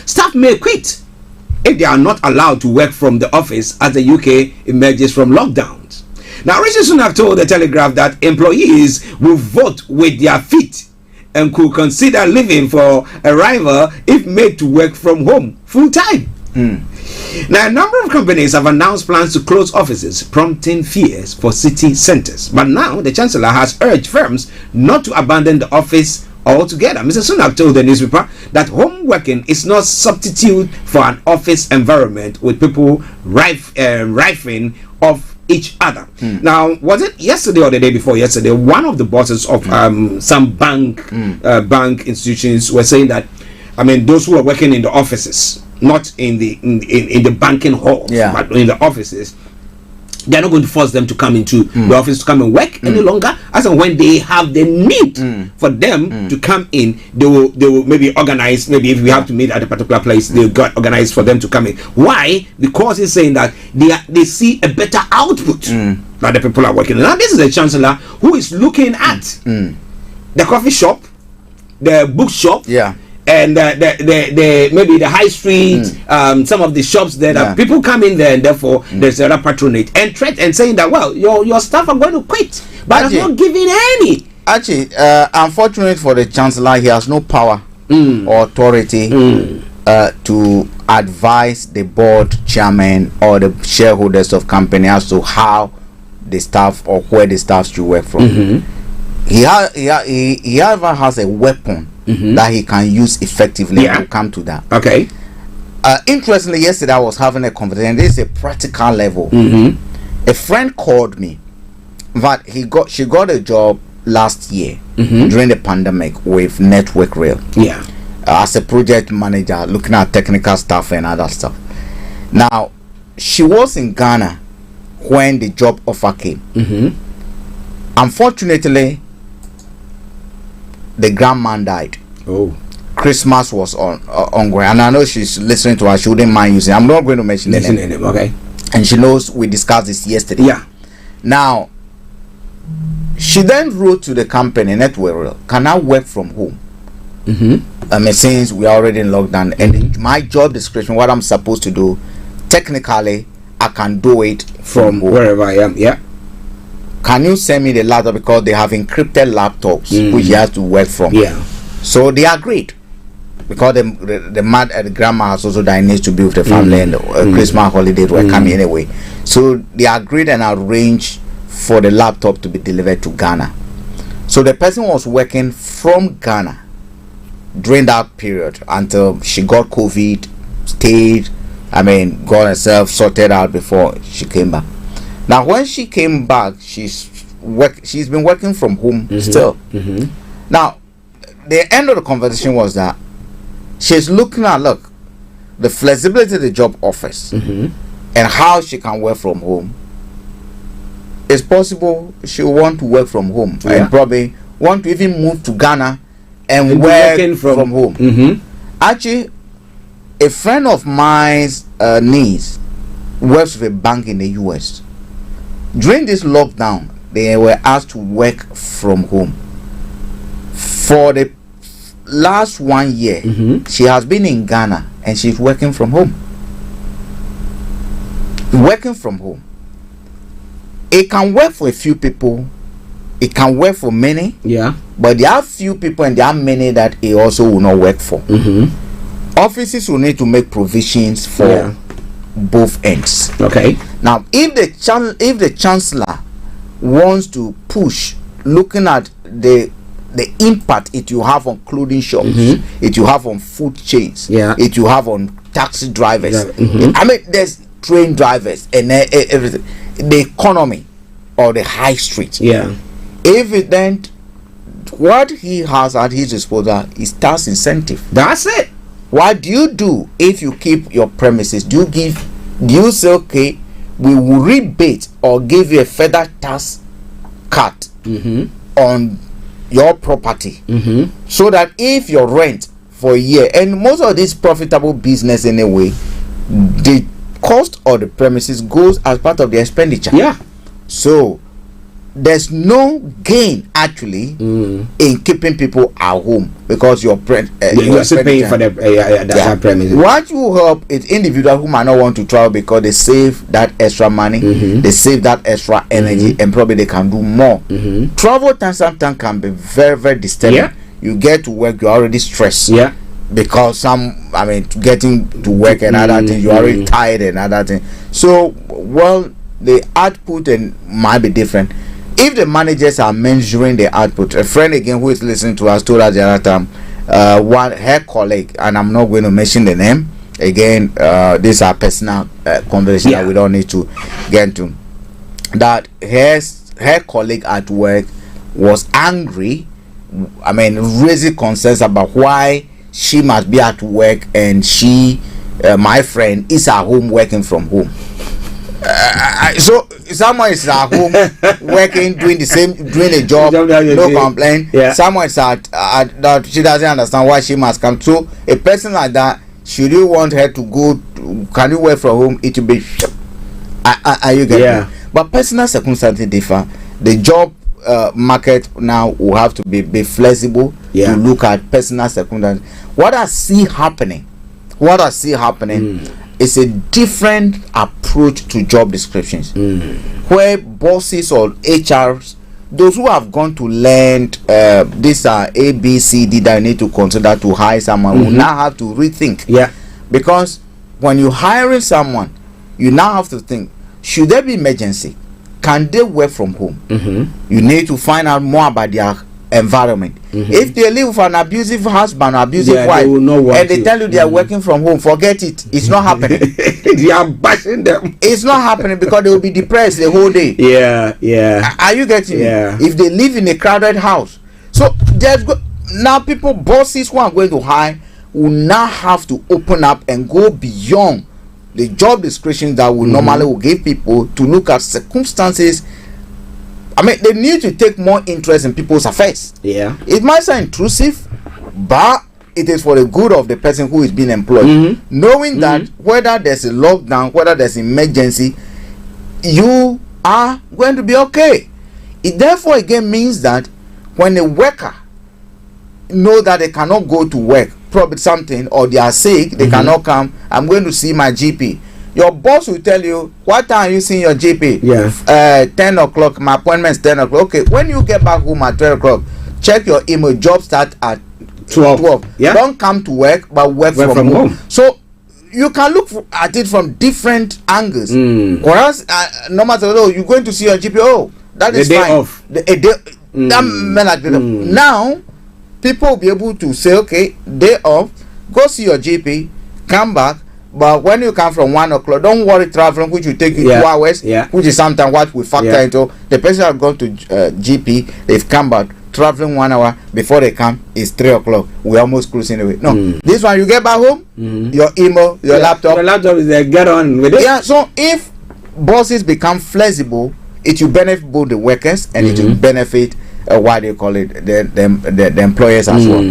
staff may quit if they are not allowed to work from the office as the UK emerges from lockdowns. Now, Rishi Sunak told the Telegraph that employees will vote with their feet and could consider leaving for a rival if made to work from home full time. Now, a number of companies have announced plans to close offices, prompting fears for city centres. But now, the Chancellor has urged firms not to abandon the office altogether. Mr. Sunak told the newspaper that home working is not substitute for an office environment with people rifling off each other. Now, was it yesterday or the day before yesterday, one of the bosses of some bank institutions were saying that, I mean, those who are working in the offices, not in the banking halls, but in the offices, they're not going to force them to come into the office to come and work any longer. As and when they have the need for them to come in, they will maybe organize. Maybe if we have to meet at a particular place, they'll get organized for them to come in. Why? Because he's saying that they see a better output that the people are working. Now, this is a Chancellor who is looking at the coffee shop, the bookshop, and the maybe the high street, some of the shops there that people come in there, and therefore there's a patronage and threat and saying that, well, your staff are going to quit, but Archie, not giving any. Actually, unfortunately for the Chancellor, he has no power or authority to advise the board chairman or the shareholders of company as to how the staff or where the staff should work from. He however has a weapon that he can use effectively to come to that. Okay. Interestingly, yesterday I was having a conversation. This is a practical level. A friend called me that she got a job last year during the pandemic with Network Rail. As a project manager, looking at technical stuff and other stuff. Now, she was in Ghana when the job offer came. Unfortunately, the grandman died. Christmas was ongoing, and I know she's listening to us. She wouldn't mind using. I'm not going to mention the name. Okay. And she knows we discussed this yesterday. Now, she then wrote to the company Network Rail, can I work from home? I mean, since we are already in lockdown, and my job description, what I'm supposed to do, technically, I can do it from home. Wherever I am. Can you send me the laptop, because they have encrypted laptops which he has to work from. So they agreed, because the grandma has also died, needs to be with the family, and Christmas holidays were coming anyway. So they agreed and arranged for the laptop to be delivered to Ghana. So the person was working from Ghana during that period until she got COVID, stayed, got herself sorted out before she came back. Now, when she came back, she's been working from home still. Now, the end of the conversation was that she's looking at the flexibility the job offers and how she can work from home. It's possible she want to work from home and probably want to even move to Ghana and work from home. Actually, a friend of mine's niece works with a bank in the US. During this lockdown, they were asked to work from home. For the last 1 year, she has been in Ghana and she's working from home. Working from home. It can work for a few people, it can work for many. Yeah. But there are few people and there are many that it also will not work for. Offices will need to make provisions for both ends. Okay. Now, if the chancellor wants to push, looking at the impact it will have on clothing shops, it will have on food chains, it will have on taxi drivers. I mean, there's train drivers and everything. The economy or the high street. Yeah. If it then, what he has at his disposal is tax incentive. That's it. What do you do if you keep your premises? Do you say, okay, we will rebate or give you a further tax cut on your property, so that if your rent for a year, and most of this profitable business anyway, the cost of the premises goes as part of the expenditure. Yeah. So there's no gain actually in keeping people at home because you're still paying for the premises. What will help is individuals who might not want to travel because they save that extra money, they save that extra energy, and probably they can do more. Travel time sometimes can be very, very disturbing. Yeah. You get to work, you're already stressed. Yeah. Because getting to work and other things, you're already tired and other things. So, well, the output might be different. If the managers are measuring the output, a friend again who is listening to us told us the other time, her colleague, and I'm not going to mention the name again, these are personal conversations that we don't need to get into, that her colleague at work was angry, raising concerns about why she must be at work and she, my friend, is at home working from home. So someone is at home working, doing a job, no complaint. Someone is at that she doesn't understand why she must come. So a person like that, should you want her to go? Can you work from home? It will be. Are you getting me? But personal circumstances differ. The job market now will have to be flexible to look at personal circumstances. What I see happening is a different approach to job descriptions, where bosses or HRs, those who have gone to learn these are A, B, C, D that you need to consider to hire someone, will now have to rethink. Because when you're hiring someone, you now have to think, should there be emergency? Can they work from home? You need to find out more about their environment. If they live with an abusive husband or abusive wife and they tell you they are working from home, forget it. It's not happening. They are bashing them. It's not happening because they will be depressed the whole day. Are you getting me? If they live in a crowded house, so there's now bosses who are going to hire will now have to open up and go beyond the job descriptions that will normally will give people to look at circumstances. They need to take more interest in people's affairs. It might sound intrusive, but it is for the good of the person who is being employed. Knowing that whether there's a lockdown, whether there's emergency, you are going to be okay. It therefore again means that when a worker know that they cannot go to work, probably something, or they are sick, they cannot come, I'm going to see my GP. Your boss will tell you, what time are you seeing your GP? 10 o'clock, my appointment is 10 o'clock. Okay, when you get back home at 12 o'clock, check your email, job start at 12. Don't come to work, but work from home. So you can look at it from different angles. Whereas, no matter what, you're going to see your GP, that is fine. Off. Now, people will be able to say, okay, day off, go see your GP, come back. But when you come from 1 o'clock, don't worry traveling, which will take you 2 hours, which is sometimes what we factor into. The person have gone to GP, they've come back, traveling 1 hour, before they come, it's 3 o'clock. We're almost closing away. No, this one, you get back home, your email, your laptop. Your laptop is there, get on with it. So if bosses become flexible, it will benefit both the workers and it will benefit why they call it the employers as well.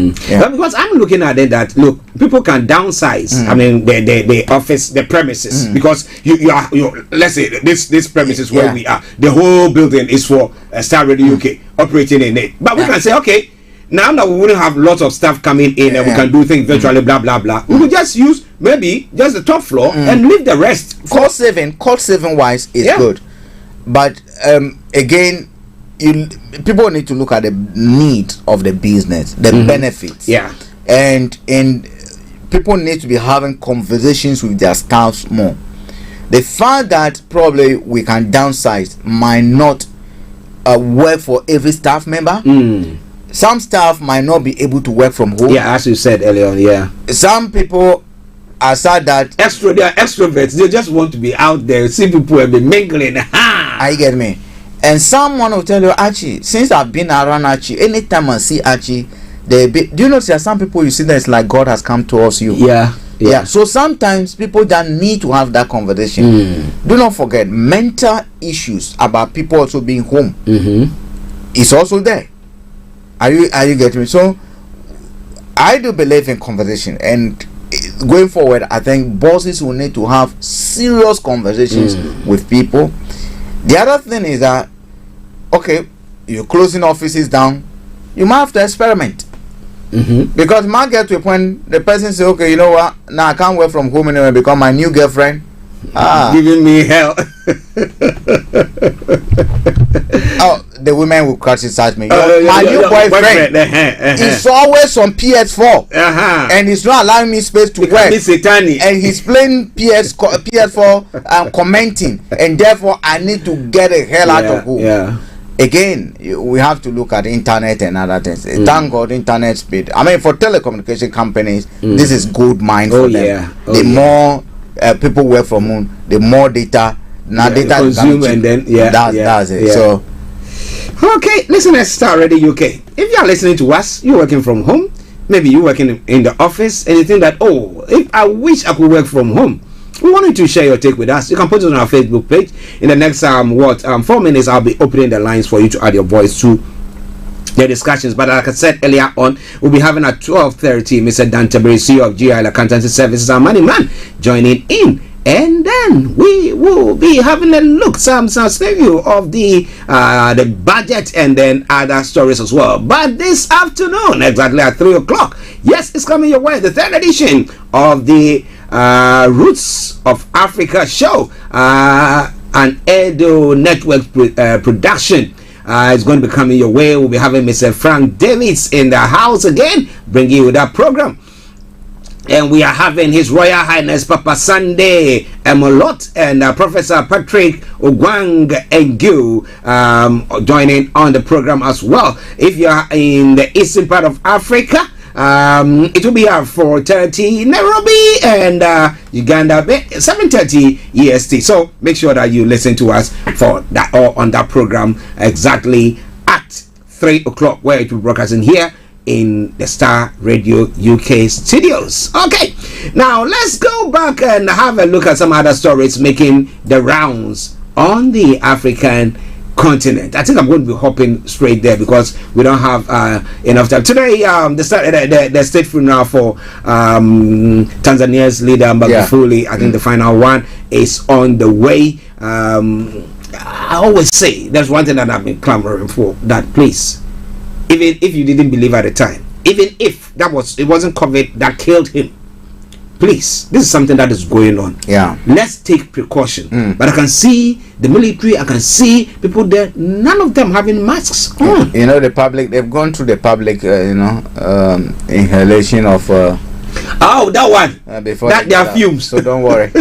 Because I'm looking at it that look, people can downsize. The office, the premises, because you are let's say this premises where we are, the whole building is for Starr Radio UK operating in it. But we can say, okay, now that we wouldn't have lots of stuff coming in and we can do things virtually, blah blah blah. We could just use maybe just the top floor and leave the rest. Cost saving wise is good, but again, people need to look at the need of the business, the benefits. Yeah. And people need to be having conversations with their staffs more. The fact that probably we can downsize might not work for every staff member. Some staff might not be able to work from home. Yeah, as you said earlier on, yeah. Some people are sad that they are extroverts. They just want to be out there, see people and be mingling. I get me. And someone will tell you, Archie, since I've been around Archie, anytime I see Archie, do you know there are some people you see that it's like God has come towards you? Yeah. So sometimes people that need to have that conversation. Do not forget, mental issues about people also being home is also there. Are you getting me? So I do believe in conversation, and going forward, I think bosses will need to have serious conversations with people. The other thing is that, okay, you're closing offices down, you might have to experiment. Because it might get to a point the person say, okay, you know what, now I can't work from home anymore because my new girlfriend giving me hell. Oh, the women will criticize me. My new boyfriend is always on PS4 and he's not allowing me space to work, and he's playing PS4 and commenting, and therefore I need to get the hell out of home. Again, we have to look at internet and other things. Thank God, internet speed. I mean, for telecommunication companies, this is good mind for them. The more people work from home, the more data. Now data consume, and then that's it. So, okay, listen to Starr Radio UK. If you are listening to us, you're working from home. Maybe you're working in the office, and you think that, oh, if I wish I could work from home. We wanted to share your take with us. You can put it on our Facebook page. In the next 4 minutes, I'll be opening the lines for you to add your voice to the discussions. But like I said earlier on, we'll be having at 12:30 Mr. Dan Tabiri, CEO of GIL Accountancy Services, our money man, joining in. And then we will be having a look, some review of the budget, and then other stories as well. But this afternoon, exactly at 3 o'clock, yes, it's coming your way, the 3rd edition of the Roots of Africa show, an Edo Network production. It's going to be coming your way. We'll be having Mr. Frank Davids in the house again, bringing you that program. And we are having His Royal Highness Papa Sunday Emolot and Professor Patrick Ogwang Engu joining on the program as well. If you are in the eastern part of Africa, it will be at 4:30 Nairobi, and Uganda 7:30 EST. So make sure that you listen to us for that, or on that program exactly at 3 o'clock, where it will be broadcasting here in the Starr Radio UK studios. Okay, now let's go back and have a look at some other stories making the rounds on the African continent. I think I'm going to be hopping straight there because we don't have enough time today. The state funeral for Tanzania's leader Magufuli, I think the final one is on the way. I always say there's one thing that I've been clamoring for, that please, even if you didn't believe at the time, even if it wasn't COVID that killed him, please, this is something that is going on. Let's take precaution. But I can see the military, I can see people there, none of them having masks on. You know, the public, they've gone through the public inhalation of that one before that their fumes, so don't worry.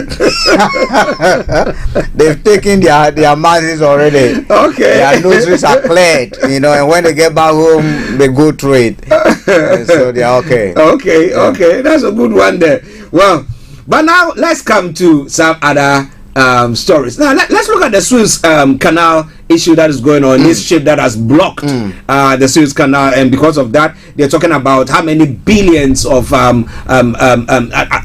They've taken their masks already. Okay, their nostrils are cleared, and when they get back home they go through it. So they are okay. Okay, that's a good one there. Well, but now let's come to some other stories. Now let's look at the Suez Canal issue that is going on. This ship that has blocked the Suez Canal, and because of that, they're talking about how many billions of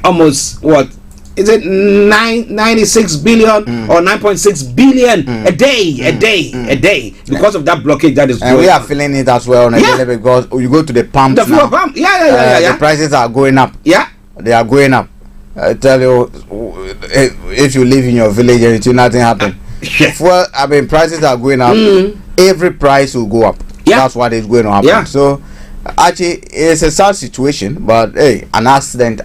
almost what is it, 96 billion or 9.6 billion a day because of that blockage that is going on. And we are feeling it as well on a daily, because you go to the pumps now. Fuel pump, the prices are going up. They are going up. I tell you, if you live in your village and it will nothing happen. Prices are going up. Every price will go up. That's what is going to happen. So Actually, it's a sad situation, but hey, an accident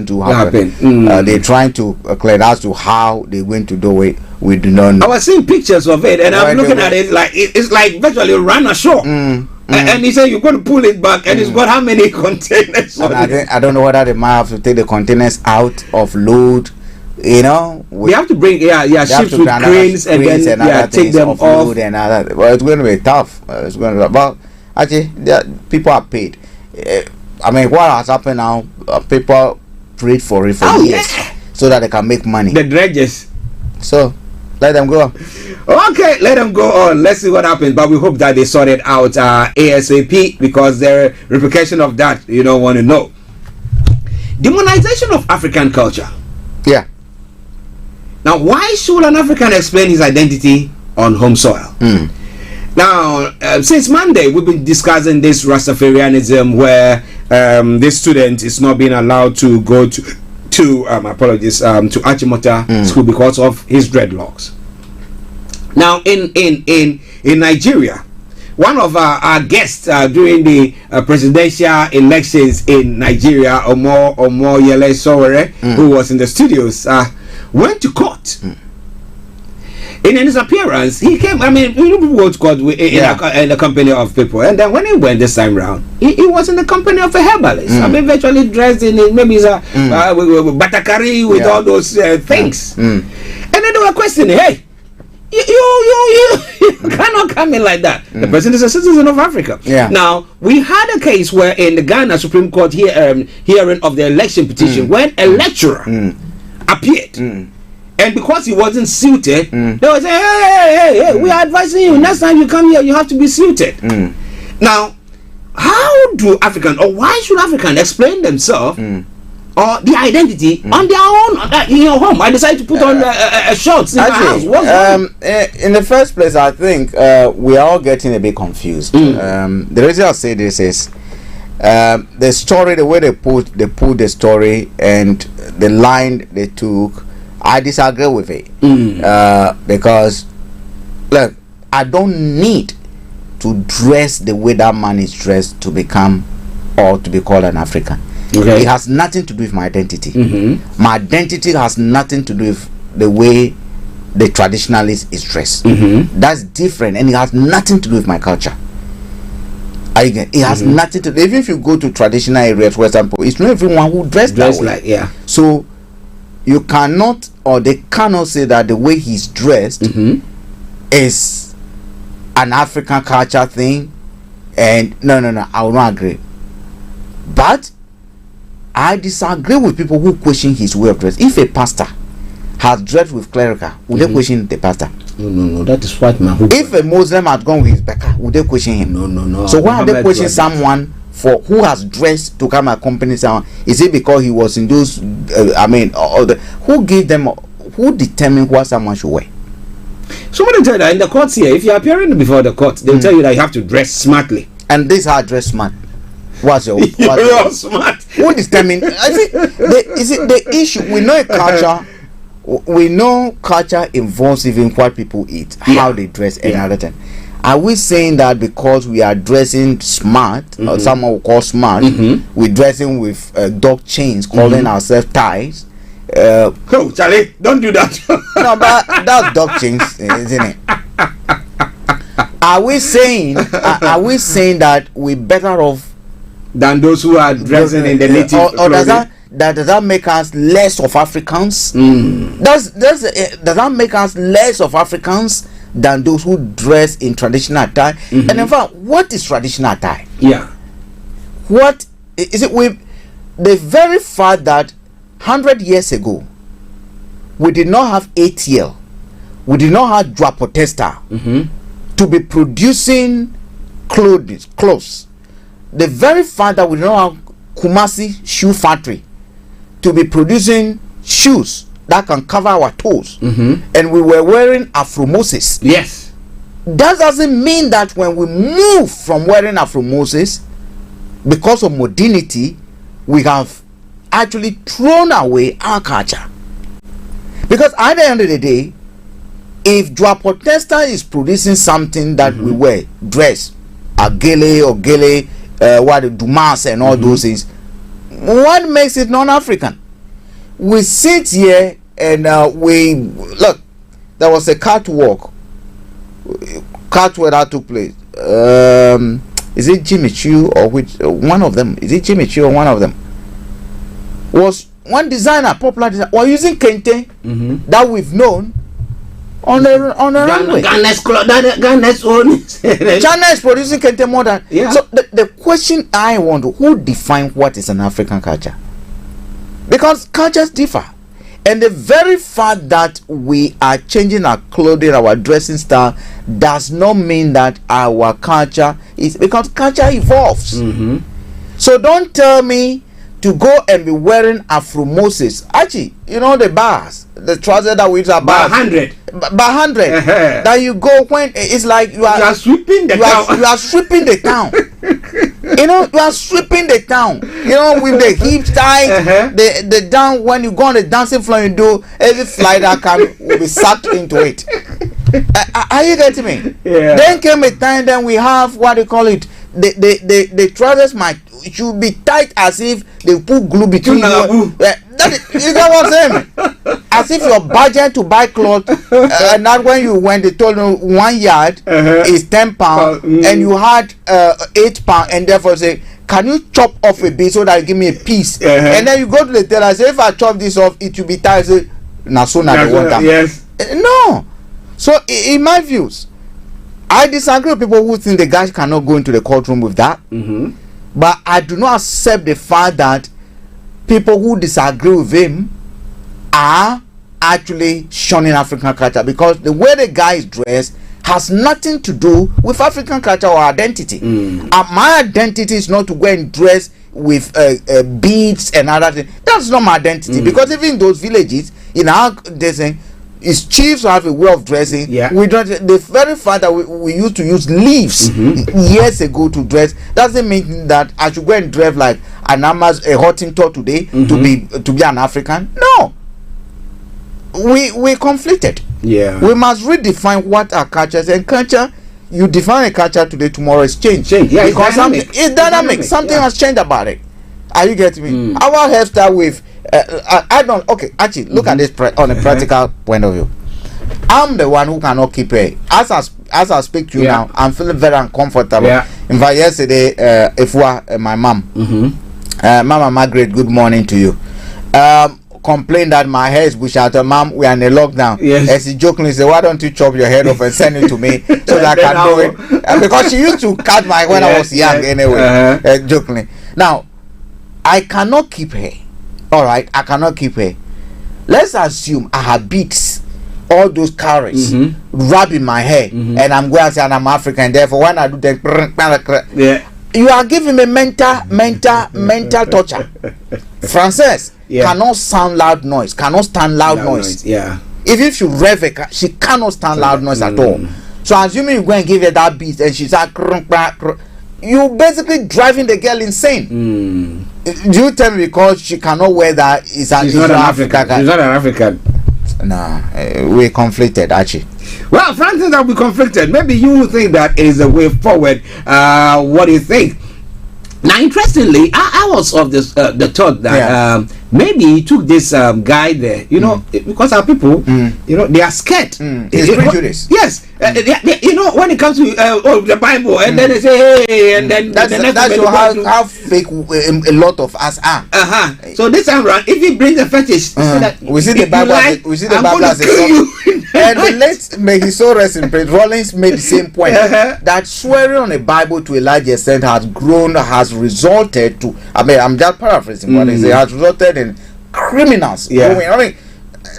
to happen. They're trying to clear as to how they're going to do it. We do not know. I was seeing pictures of it, and I'm looking at it like it's like virtually run ashore. And he said you're going to pull it back, and it's got how many containers? I don't know whether they might have to take the containers out of load. You know, we have to bring ships with cranes and then take them off. And other, well, it's going to be tough. It's going to be, but actually, people are paid. I mean, what has happened now? People prayed for it for years so that they can make money. The dredges. So let them go. Okay, let them go on. Let's see what happens. But we hope that they sort it out ASAP, because the repercussion of that you don't want to know. Demonization of African culture. Yeah. Now, why should an African explain his identity on home soil? Now, since Monday, we've been discussing this Rastafarianism, where this student is not being allowed to go to Archie school because of his dreadlocks. Now, in Nigeria, one of our guests during the presidential elections in Nigeria, Omo Yele Sowore, who was in the studios, went to court. In his appearance, he came. I mean, people go to court in a company of people, and then when he went this time round, he was in the company of a herbalist. I mean, virtually dressed in maybe with batakari with all those things. And then they were questioning, "Hey, you cannot come in like that. The person is a citizen of Africa." Now, we had a case where in the Ghana Supreme Court hearing of the election petition, when a lecturer appeared, and because he wasn't suited, they were saying, hey, we are advising you, next time you come here, you have to be suited. Now, how do African, or why should African explain themselves or their identity on their own in your home? I decided to put on a shorts in my house. What's wrong? In the first place, I think we are all getting a bit confused. The reason I say this is the story, the way they put the story and the line they took, I disagree with it. Because look, I don't need to dress the way that man is dressed to become or to be called an African. It has nothing to do with my identity. My identity has nothing to do with the way the traditionalist is dressed. That's different, and it has nothing to do with my culture. It has nothing to do. Even if you go to traditional areas, for example, it's not everyone who dressed that way. So you cannot, or they cannot say that the way he's dressed is an African culture thing. And no, I will not agree. But I disagree with people who question his way of dress. If a pastor has dressed with clerical, would they question the pastor? No, that is white man. If a Muslim had gone with his Becca, would they question him? No. So why are they questioning someone who has dressed to come accompany someone? Is it because he was in those? Who gave them? Who determined what someone should wear? Somebody tell you that in the courts here, if you are appearing before the court, they'll tell you that you have to dress smartly. And this how I dress smart. What's your? You're smart. Who determined? Is it the issue? We know a culture. We know culture involves even what people eat, how they dress, and other thing. Are we saying that because we are dressing smart, or someone will call smart, we're dressing with dog chains, calling ourselves ties? Oh, Charlie, don't do that. No, but that's dog chains, isn't it? Are we saying that we're better off than those who are dressing in the native or does that make us less of Africans? Does that make us less of Africans than those who dress in traditional attire? And in fact, what is traditional attire? What is it? With the very fact that 100 years ago we did not have ATL, we did not have Dwa Protester to be producing clothes. The very fact that we did not have Kumasi shoe factory to be producing shoes that can cover our toes, and we were wearing Afro-Moses. That doesn't mean that when we move from wearing Afro-Moses, because of modernity, we have actually thrown away our culture. Because at the end of the day, if Dwa Protester is producing something that we wear, dress, a gele or gele, what the Dumas and all those things. What makes it non-African? We sit here and we look. There was a catwalk that took place. Is it Jimmy Choo or which one of them? Is it Jimmy Choo or one of them? Was one designer, popular designer, was using kente that we've known on the runway. Ghana's own. China is producing kente more than. Yeah. So the question I wonder, who defines what is an African culture? Because cultures differ. And the very fact that we are changing our clothing, our dressing style, does not mean that our culture is, because culture evolves. So don't tell me to go and be wearing Afro Moses. Archie, you know the bars, the trousers that we use are bar 100. Bar 100. That you go when it's like you are sweeping the town. You are sweeping the town. You know, you are sweeping the town. You know, with the hips tight, the down, when you go on the dancing floor, you do, every fly that can will be sucked into it. Are you getting me? Yeah. Then came a time, then we have what they call it, the trousers should be tight as if they put glue between you. You get what I'm saying? As if you're budgeting to buy clothes, and not when they told you 1 yard is £10, and you had £8, and therefore say, can you chop off a bit so that you give me a piece? And then you go to the tailor and say, if I chop this off, it will be tight. Say, nah, so now they want that. Yes. No. So in my views, I disagree with people who think the guy cannot go into the courtroom with that. But I do not accept the fact that people who disagree with him are actually shunning African culture, because the way the guy is dressed has nothing to do with African culture or identity. My identity is not to go and dress with beads and other things. That's not my identity, because even in those villages, in our dressing, it's chiefs who have a way of dressing. We don't. The very fact that we used to use leaves years ago to dress doesn't mean that I should go and dress like a Hottentot today to be an African. No, we conflicted. We must redefine what our culture is. And culture, you define a culture today, tomorrow is changed. Because it's dynamic. Something has changed about it. Are you getting me? Our hairstyle with. I don't. Okay, actually, look at this on a practical point of view. I'm the one who cannot keep it. As I speak to you now, I'm feeling very uncomfortable. In fact, yesterday, Ifwa, my mom, Mama Margaret, good morning to you. Complained that my hair is bushy. I told Mom, we are in a lockdown. And she jokingly said, why don't you chop your head off and send it to me so that I can do it? Because she used to cut my hair when I was young anyway. Jokingly. Now, I cannot keep hair. All right, I cannot keep her. Let's assume I have beads, all those calories, rubbing my hair, and I'm going to say I'm African. Therefore, when I do that, you are giving me mental torture. Frances cannot stand loud noise. Cannot stand loud noise. If you rev a, she cannot stand loud noise at all. So assuming you go and give her that beat, and she's like, you basically driving the girl insane. Do you tell me because she cannot wear that? She's not an African. She's not an African. Nah, we're conflicted, Archie. Well, Francis, that we conflicted. Maybe you think that is a way forward. What do you think? Now, interestingly, I was of this the thought that maybe he took this guy there, you know, because our people, you know, they are scared. It's prejudice. Yes, you know, when it comes to the Bible, and then they say, hey, and then that's how fake a lot of us are. So this time around, if he brings a fetish, we see the Bible. We see the Bible as a song. And the late, may he so rest in peace, Rollins made the same point that swearing on a Bible to a large extent has resulted to. I mean, I'm just paraphrasing what he said. Has resulted in criminals. I mean,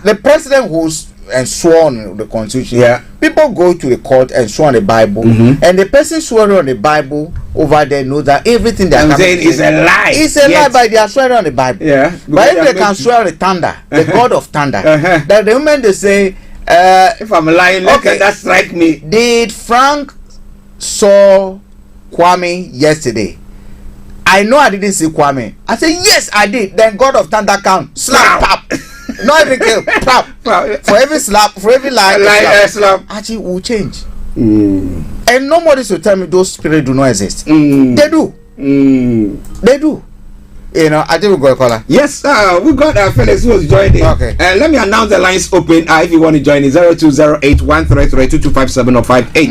the president who's and swore on the Constitution. People go to the court and swear on the Bible, and the person swearing on the Bible over there knows that everything they are saying is a lie. It's a lie, but they are swearing on the Bible. But if they can swear on the thunder, the God of thunder, that the moment they say, if I'm lying, okay, that strike me. Did Frank saw Kwame yesterday? I know I didn't see Kwame. I said yes, I did. Then God of thunder count slap pop. Not even kill pop. For every slap, for every lie, slap. Actually, will change. And nobody should tell me those spirits do not exist. They do. They do. You know, I think we've got a caller. Yes, we've got Felix who was joining. Okay. Let me announce the lines open if you want to join. 0208-133-2257 or 58.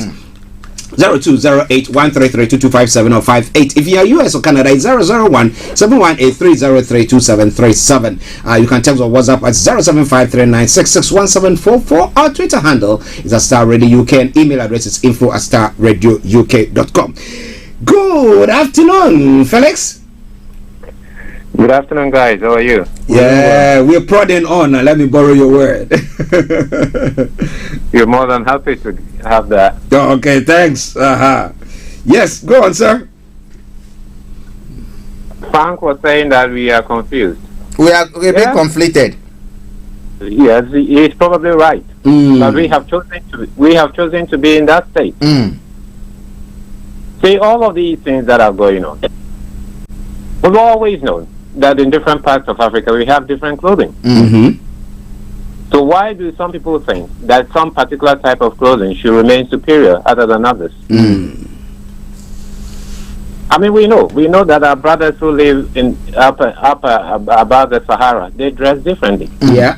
0208-133-2257 or 58. If you are US or Canada, it's 001-718-303-2737. You can text or WhatsApp at 0753966174. Our Twitter handle is @Starr Radio UK and email address is info@starradiouk.com. Good afternoon, Felix. Good afternoon, guys. How are you? Yeah, we're prodding on. Let me borrow your word. You're more than happy to have that. Oh, okay, thanks. Yes, go on, sir. Frank was saying that we are confused. We're a bit conflicted. Yes, he's probably right. But we have chosen to be in that state. See, all of these things that are going on. We've always known that in different parts of Africa we have different clothing. So why do some people think that some particular type of clothing should remain superior other than others? I mean, we know that our brothers who live in up above the Sahara, they dress differently. Yeah.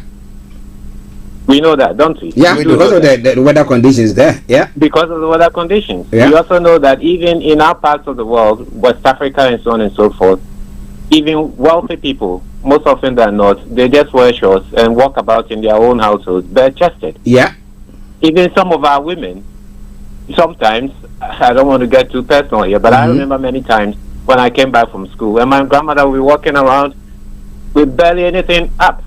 We know that, don't we? Yeah, because of the weather conditions there. Yeah. Because of the weather conditions. Yeah. We also know that even in our parts of the world, West Africa and so on and so forth, even wealthy people, most often than not, they just wear shorts and walk about in their own households bare-chested. Yeah. Even some of our women, sometimes, I don't want to get too personal here, but I remember many times when I came back from school, and my grandmother would be walking around with barely anything up,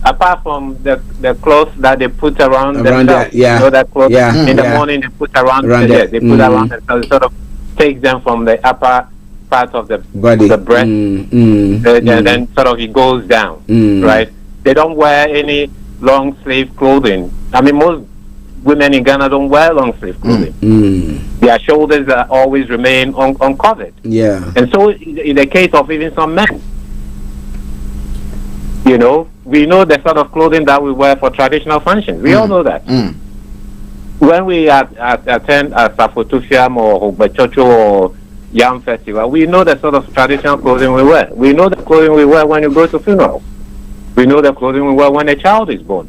apart from the clothes that they put around themselves. Yeah. You know, that clothes in the Yeah. morning they put around Around they it. put around themselves. It sort of takes them from the upper part of the body, the breast, and then sort of it goes down, right? They don't wear any long sleeve clothing. I mean, most women in Ghana don't wear long sleeve clothing. Their shoulders always remain uncovered. Yeah. And so in the case of even some men, you know, we know the sort of clothing that we wear for traditional functions. We all know that. When we attend a Safotufiam or Hobachocho or Yam Festival, we know the sort of traditional clothing we wear. We know the clothing we wear when you go to funerals. We know the clothing we wear when a child is born.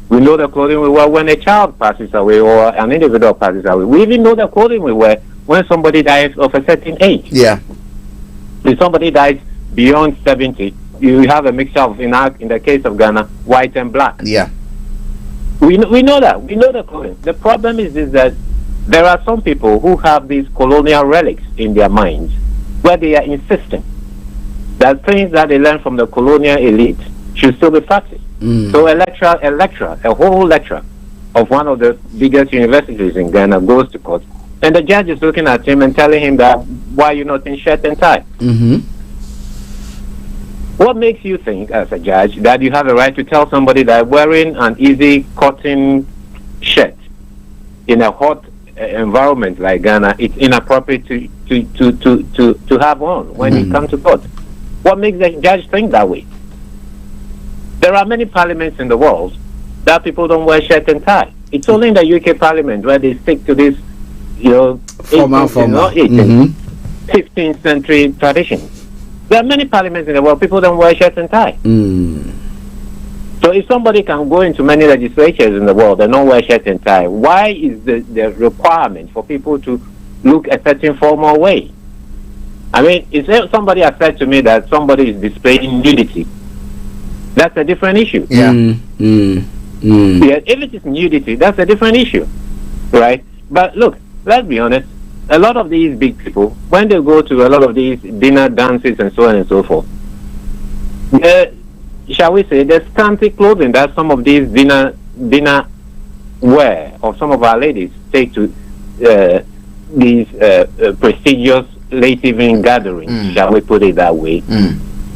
We know the clothing we wear when a child passes away or an individual passes away. We even know the clothing we wear when somebody dies of a certain age. Yeah. If somebody dies beyond 70, you have a mixture of, in the case of Ghana, white and black. Yeah. We know that. We know the clothing. The problem is that there are some people who have these colonial relics in their minds where they are insisting that things that they learn from the colonial elite should still be practiced. So a whole lecturer of one of the biggest universities in Ghana goes to court, and the judge is looking at him and telling him that, why are you not in shirt and tie? What makes you think, as a judge, that you have a right to tell somebody that wearing an easy cotton shirt in a hot environment like Ghana, it's inappropriate to have on when you come to court? What makes the judge think that way? There are many parliaments in the world that people don't wear shirt and tie. It's only in the UK Parliament where they stick to this, you know, 15th century tradition. There are many parliaments in the world, people don't wear shirts and tie. So if somebody can go into many legislatures in the world and not wear shirt and tie, why is the requirement for people to look a certain formal way? I mean, if somebody has said to me that somebody is displaying nudity, that's a different issue. Yeah. Yeah, if it is nudity, that's a different issue, right? But look, let's be honest, a lot of these big people, when they go to a lot of these dinner dances and so on and so forth, shall we say, the scanty clothing that some of these dinner wear, or some of our ladies take to these prestigious late evening gatherings, shall we put it that way?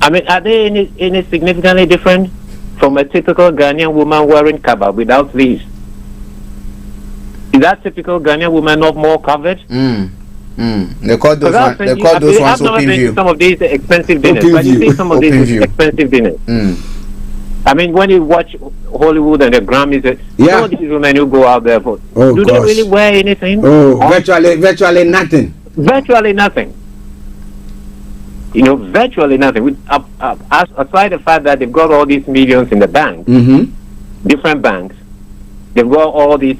I mean, are they any significantly different from a typical Ghanaian woman wearing kaba without sleeves? Is that typical Ghanaian woman not more covered? They call those ones open view. Some of these expensive dinners, but you see some of these expensive dinners. I mean, when you watch Hollywood and the Grammys, some of these women who go out there for, do they really wear anything? Virtually nothing. Virtually nothing. virtually nothing. Aside the fact that they've got all these millions in the bank, different banks, they've got all these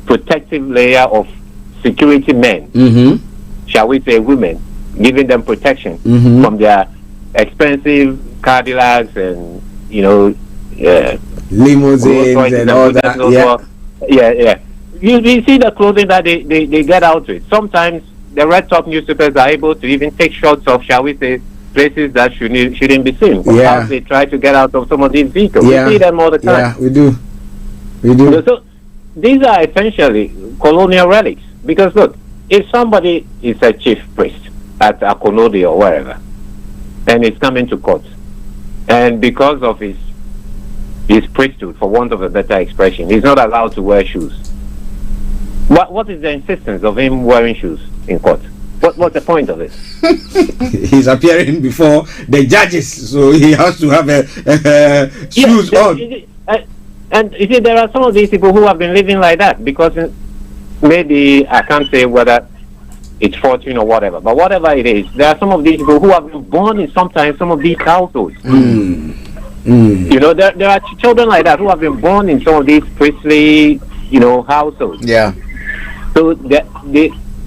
protective layer of security men, shall we say women, giving them protection from their expensive Cadillacs and limousines and all that. Yeah. You see the clothing that they get out with. Sometimes the red top newspapers are able to even take shots of, shall we say, places that shouldn't be seen. How they try to get out of some of these vehicles. We see them all the time. Yeah, we do. So these are essentially colonial relics. Because look, if somebody is a chief priest at Akonodi or wherever, and is coming to court, and because of his priesthood, for want of a better expression, he's not allowed to wear shoes. What is the insistence of him wearing shoes in court? What's the point of it? He's appearing before the judges, so he has to have shoes on. And you see, there are some of these people who have been living like that because maybe, I can't say whether it's fortune or whatever, but whatever it is, there are some of these people who have been born in sometimes some of these households. There are children like that who have been born in some of these priestly, households. Yeah. So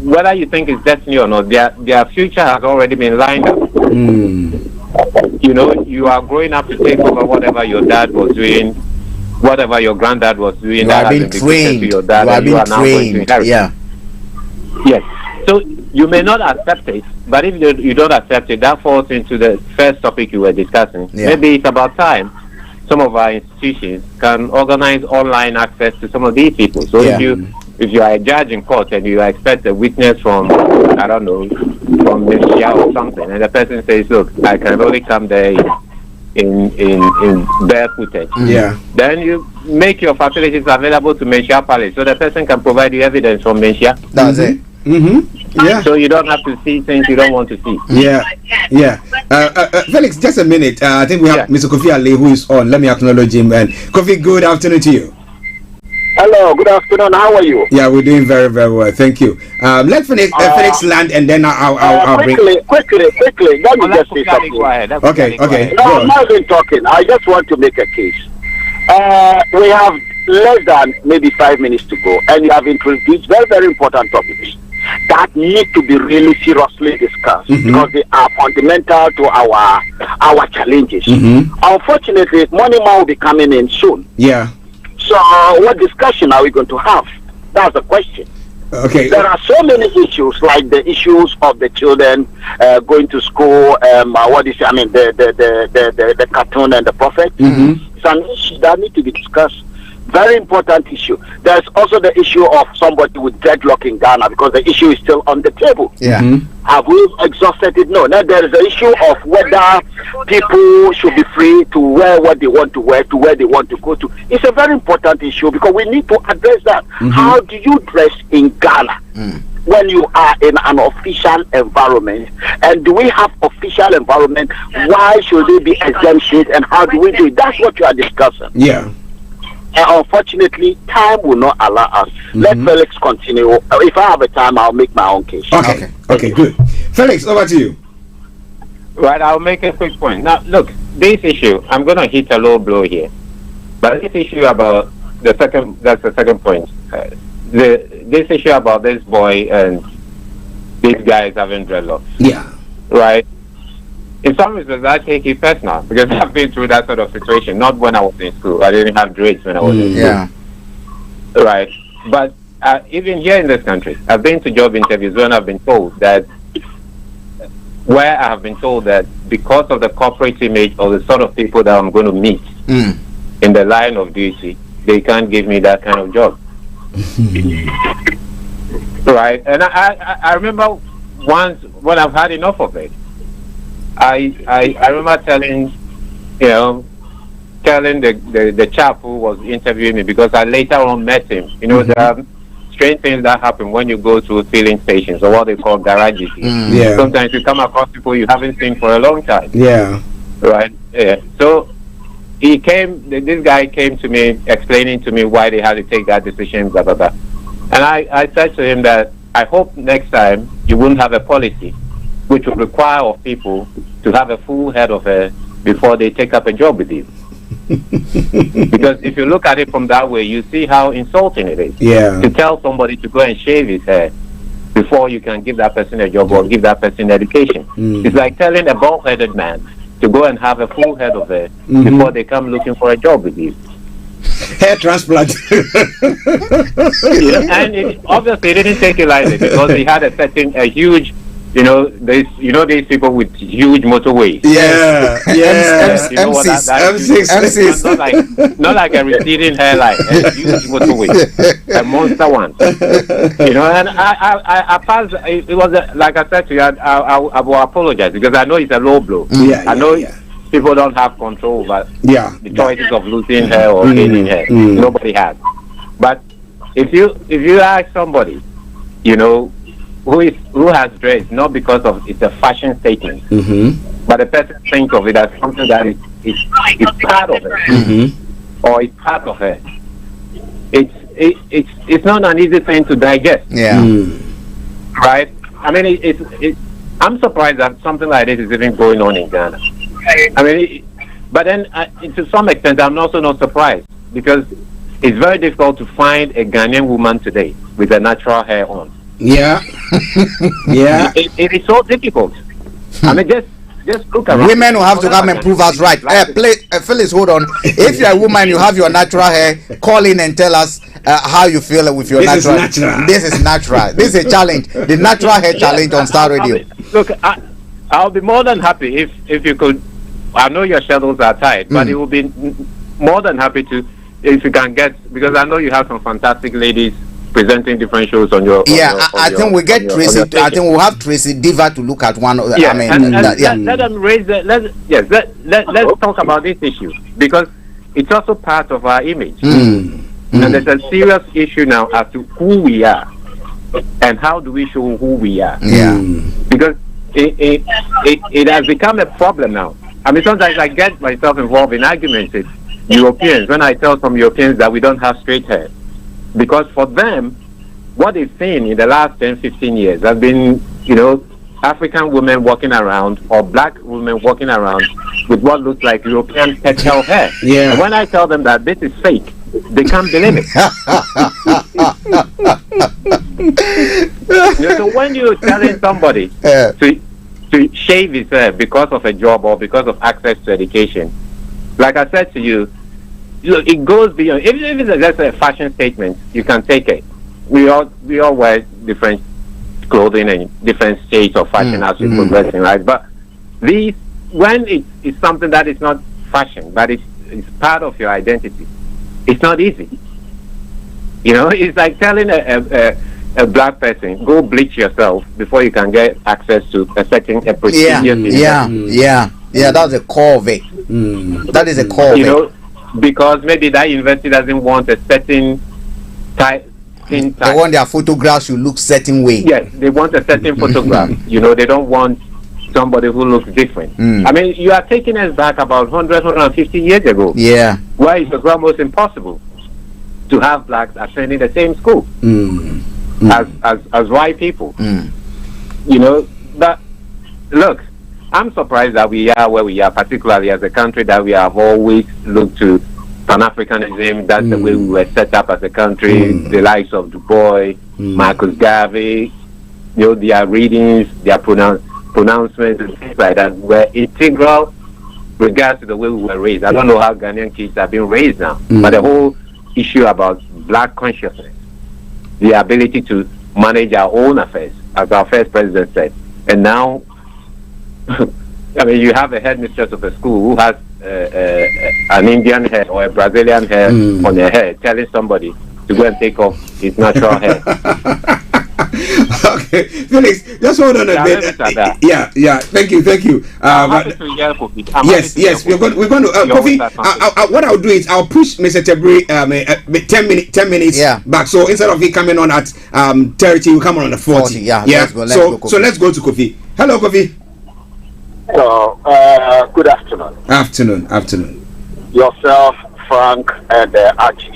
whether you think it's destiny or not, their future has already been lined up. You are growing up to take over whatever your dad was doing, whatever your granddad was doing. You are being trained. To your dad, you are being trained. Yeah. Yes. So you may not accept it, but if you don't accept it, that falls into the first topic you were discussing. Yeah. Maybe it's about time some of our institutions can organize online access to some of these people. So if you are a judge in court and you expect a witness from, I don't know, from Malaysia or something, and the person says, look, I can only come there in barefooted. Then you make your facilities available to Malaysia Palace so the person can provide you evidence from Malaysia. That's it. Yeah. So you don't have to see things you don't want to see. Yeah. Felix, just a minute. I think we have Mr. Kofi Ali who is on. Let me acknowledge him. And Kofi, good afternoon to you. Hello, good afternoon. How are you? Yeah, we're doing very, very well. Thank you. Let Felix land, and then I'll bring. Quickly. Let me just say something. Okay. No, I'm not even talking. I just want to make a case. We have less than maybe 5 minutes to go, and you have introduced very, very important topics that need to be really seriously discussed because they are fundamental to our challenges. Unfortunately, Money Man will be coming in soon. Yeah. So, what discussion are we going to have? That's the question. Okay. There are so many issues, like the issues of the children going to school. The cartoon and the prophet. It's an issue that needs to be discussed. Very important issue. There's also the issue of somebody with dreadlock in Ghana because the issue is still on the table. Yeah. Have we exhausted it? No. Now there is the issue of whether people should be free to wear what they want to wear to where they want to go to. It's a very important issue because we need to address that. How do you dress in Ghana when you are in an official environment? And do we have official environment? Why should there be exemptions and how do we do it? That's what you are discussing. Yeah. And unfortunately, time will not allow us. Let Felix continue. If I have a time, I'll make my own case. Okay, good. Felix, over to you. Right, I'll make a quick point. Now, look, this issue, I'm going to hit a low blow here. But this issue about that's the second point. This issue about this boy and these guys having dreadlocks. Yeah. Right? In some respects, I take it personal because I've been through that sort of situation. Not when I was in school. I didn't have dreads when I was in school. Yeah. Right. But even here in this country, I've been to job interviews when I've been told that, where I have been told that because of the corporate image or the sort of people that I'm going to meet in the line of duty, they can't give me that kind of job. Right. And I remember once when I've had enough of it, I remember telling the chap who was interviewing me, because I later on met him. There are strange things that happen when you go to filling stations or what they call garages. Yeah. Sometimes you come across people you haven't seen for a long time. Yeah. Right. Yeah. So this guy came to me explaining to me why they had to take that decision, blah, blah, blah. And I said to him that I hope next time you wouldn't have a policy which will require of people to have a full head of hair before they take up a job with you. Because if you look at it from that way, you see how insulting it is. Yeah. To tell somebody to go and shave his hair before you can give that person a job or give that person education. It's like telling a bald-headed man to go and have a full head of hair before they come looking for a job with you. Hair transplant. And it obviously didn't take it lightly because he had a huge, these people with huge motorways. Yeah, yeah. M6. Not like a receding hairline, a huge motorway, a monster one. And I passed. It was like I said to you. I will apologize because I know it's a low blow. I know people don't have control over the choices of losing hair or gaining hair. Nobody has. But if you ask somebody, who has dreads, not because of it's a fashion statement, but the person thinks of it as something that is part of it, or it's part of it. It's not an easy thing to digest. Right? I mean, I'm surprised that something like this is even going on in Ghana. I mean, but then to some extent, I'm also not surprised because it's very difficult to find a Ghanaian woman today with a natural hair on. Yeah. It is so difficult. I mean, just look around. Women will have to come and prove us right. Phyllis, hold on. If you're a woman, you have your natural hair, call in and tell us how you feel with your natural. This is natural. This is a challenge. The natural hair challenge on Star Radio. Look, I'll be more than happy if you could. I know your schedules are tight, but it will be more than happy to if you can get, because I know you have some fantastic ladies presenting different shows on your. I think we get Tracy. I think we'll have Tracy Diva to look at one of the. Let them raise it. Let's talk about this issue because it's also part of our image, and there's a serious issue now as to who we are and how do we show who we are. Because it has become a problem now. I mean, sometimes I get myself involved in arguments with Europeans when I tell some Europeans that we don't have straight hair. Because for them, what they've seen in the last 10, 15 years has been, African women walking around or black women walking around with what looks like European petal hair. And when I tell them that this is fake, they can't believe it. So when you're telling somebody to shave his hair because of a job or because of access to education, like I said to you, look, it goes beyond. If it's just a fashion statement, you can take it. We all wear different clothing and different stages of fashion as we're progressing, right? But when it's something that is not fashion, but it's part of your identity, it's not easy. It's like telling a black person, go bleach yourself before you can get access to a procedure. That's the core of it. That is the core of it. Because maybe that university doesn't want a certain type. They want their photographs to look certain way. Yes, they want a certain photograph. They don't want somebody who looks different. I mean, you are taking us back about 150 years ago. Where it was almost impossible to have blacks attending the same school as white people. But look, I'm surprised that we are where we are, particularly as a country that we have always looked to Pan-Africanism. That's the way we were set up as a country. The likes of Du Bois, Marcus Garvey, their readings, their pronouncements and things like that were integral regards to the way we were raised. I don't know how Ghanaian kids have been raised now, but the whole issue about black consciousness, the ability to manage our own affairs, as our first president said. And now, I mean, you have a headmistress of a school who has an Indian hair or a Brazilian hair on her head, telling somebody to go and take off his natural hair. Okay, Felix, just hold on a bit. Yeah. Thank you. Yes. We're going to Kofi. What I'll do is I'll push Mr. Tabiri 10 minutes back. So instead of he coming on at 30, we come on the 40. Let's go, so let's go to Kofi. Hello, Kofi. Hello. Good afternoon. Afternoon. Yourself, Frank, and Archie.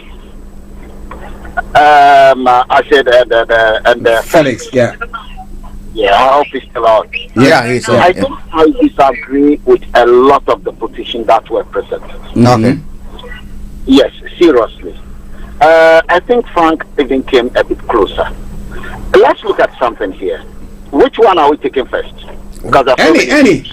I said and Felix, Yeah, I hope he's still out. Yeah, he's out. I think I disagree with a lot of the positions that were presented. Okay. Yes, seriously. I think Frank even came a bit closer. Let's look at something here. Which one are we taking first? Because Any.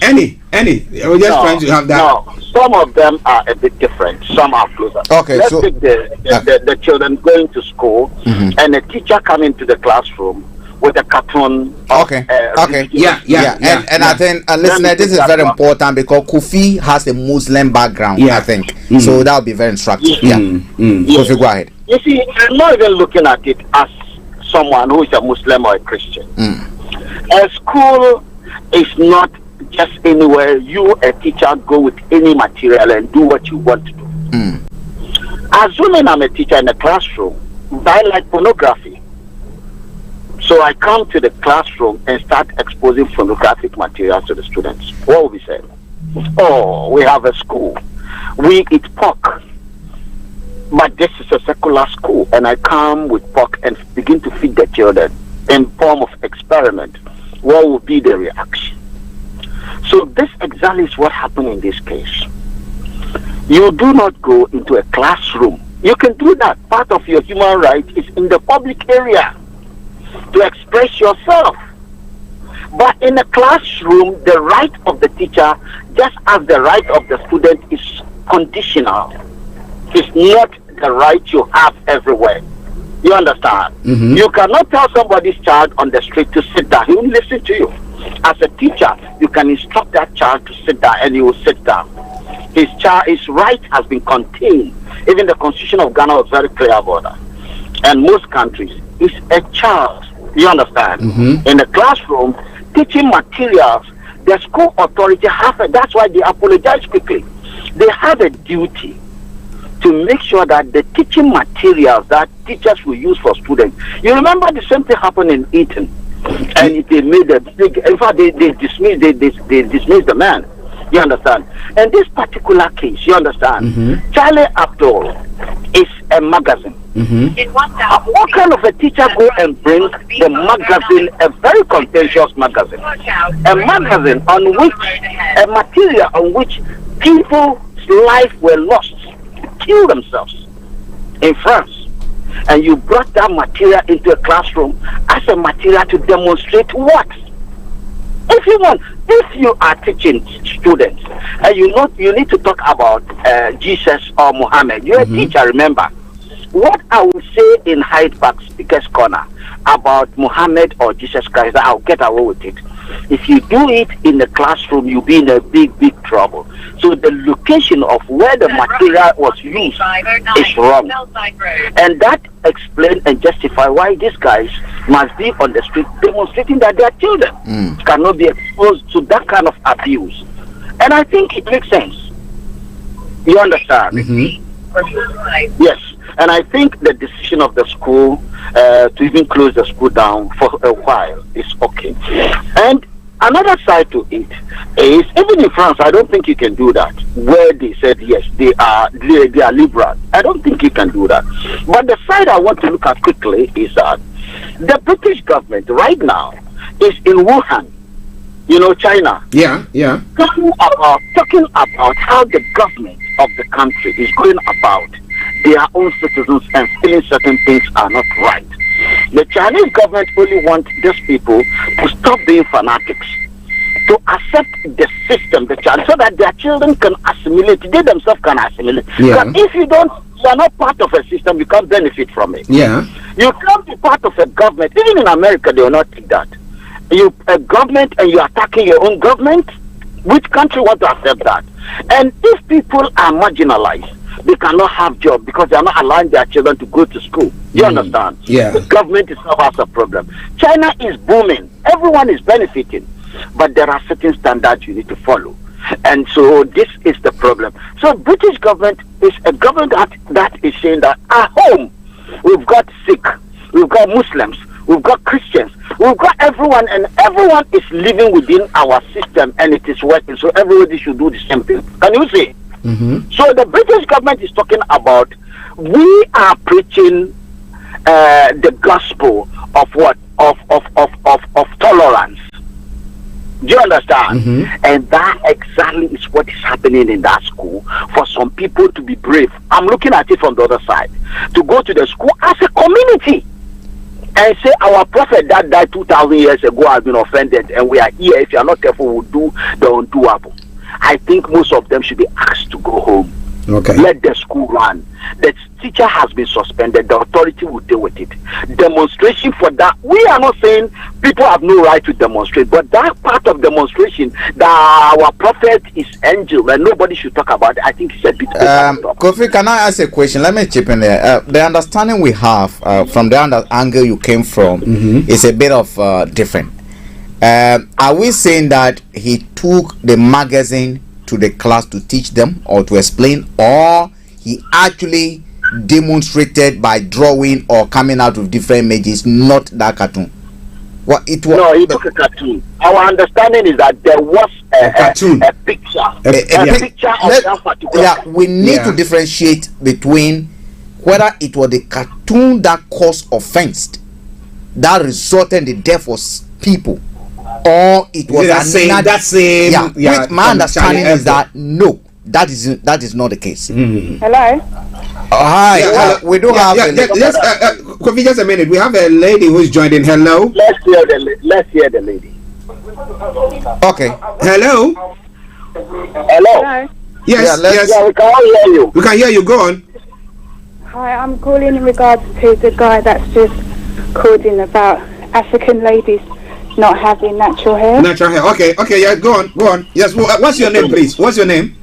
We're just trying to have that. No, some of them are a bit different. Some are closer. Okay, let's so take the children going to school and a teacher coming to the classroom with a cartoon. Okay. And I think, listener, this is very important because Kofi has a Muslim background. I think so. That would be very instructive. Kofi, go ahead. You see, I'm not even looking at it as someone who is a Muslim or a Christian. A school is not just anywhere you, a teacher, go with any material and do what you want to do. Assuming I'm a teacher in a classroom, I like pornography. So I come to the classroom and start exposing pornographic material to the students. What will be said? Oh, we have a school. We eat pork. But this is a secular school, and I come with pork and begin to feed the children in form of experiment. What will be the reaction? So this exactly is what happened in this case. You do not go into a classroom. You can do that. Part of your human right is in the public area to express yourself. But in a classroom, the right of the teacher, just as the right of the student, is conditional. It's not the right you have everywhere. You understand? You cannot tell somebody's child on the street to sit down. He will listen to you. As a teacher, you can instruct that child to sit down and he will sit down. His right has been contained. Even the Constitution of Ghana was very clear about that. And most countries, it's a child. You understand? In the classroom, teaching materials, the school authority that's why they apologize quickly. They have a duty to make sure that the teaching materials that teachers will use for students. You remember the same thing happened in Eton, and they made a big. In fact, they dismissed the man. You understand? And this particular case, you understand? Charlie Abdul is a magazine. What kind of a teacher go and bring the magazine, a very contentious magazine, a magazine on which a material on which people's lives were lost, kill themselves in France, and you brought that material into a classroom as a material to demonstrate what? If you are teaching students and you need to talk about Jesus or Muhammad, you're a teacher, remember. What I will say in Hyde Park Speaker's Corner about Muhammad or Jesus Christ, I'll get away with it. If you do it in the classroom, you'll be in a big trouble. So the location of where the material was used is wrong. And that explains and justifies why these guys must be on the street demonstrating that their children cannot be exposed to that kind of abuse. And I think it makes sense. You understand? Yes. And I think the decision of the school to even close the school down for a while is okay. And another side to it is, even in France, I don't think you can do that. Where they said, yes, they are liberal. I don't think you can do that. But the side I want to look at quickly is that the British government right now is in Wuhan, China. Talking about how the government of the country is going about their own citizens and feeling certain things are not right. The Chinese government only wants these people to stop being fanatics, to accept the system, so that their children can assimilate, they themselves can assimilate. Because if you are not part of a system, you can't benefit from it. You can't be part of a government. Even in America, they will not take that. You a government and you are attacking your own government, which country want to accept that? And if people are marginalized, they cannot have jobs because they are not allowing their children to go to school. You understand? The government itself has a problem. China is booming. Everyone is benefiting. But there are certain standards you need to follow. And so this is the problem. So British government is a government that is saying that at home, we've got Sikh, we've got Muslims, we've got Christians, we've got everyone, and everyone is living within our system and it is working. So everybody should do the same thing. Can you see? So the British government is talking about, we are preaching the gospel of what? Of tolerance. understand? Mm-hmm. And that exactly is what is happening in that school. For some people to be brave, I'm looking at it from the other side, to go to the school as a community and say our prophet that died 2,000 years ago has been offended, and we are here. If you are not careful, we'll do the undoable. I think most of them should be asked to go home. Okay. Let the school run. The teacher has been suspended. The authority will deal with it. Demonstration for that. We are not saying people have no right to demonstrate, but that part of demonstration that our prophet is angel and nobody should talk about it, I think it's a bit. Kofi, can I ask a question? Let me chip in there. The understanding we have from the angle you came from is a bit of different. Are we saying that he took the magazine to the class to teach them or to explain, or he actually demonstrated by drawing or coming out with different images, not that cartoon? What it was? No, he took a cartoon. Our understanding is that there was a cartoon, a picture, a picture of that particular. Yeah, we need to differentiate between whether it was the cartoon that caused offense, that resulted in the death of people, or it was that same. Which my understanding is that no, that is not the case. Hello. Hi. Hello. We do have. Kofi, just a minute. We have a lady who's joined in. Hello. Let's hear the lady. Okay. Hello. Hello. Yes. Yes. Yeah, we can all hear you. We can hear you. Go on. Hi, I'm calling in regards to the guy that's just called in about African ladies not having natural hair. Natural hair. Okay. Yeah. Go on. Yes. What's your name, please? What's your name?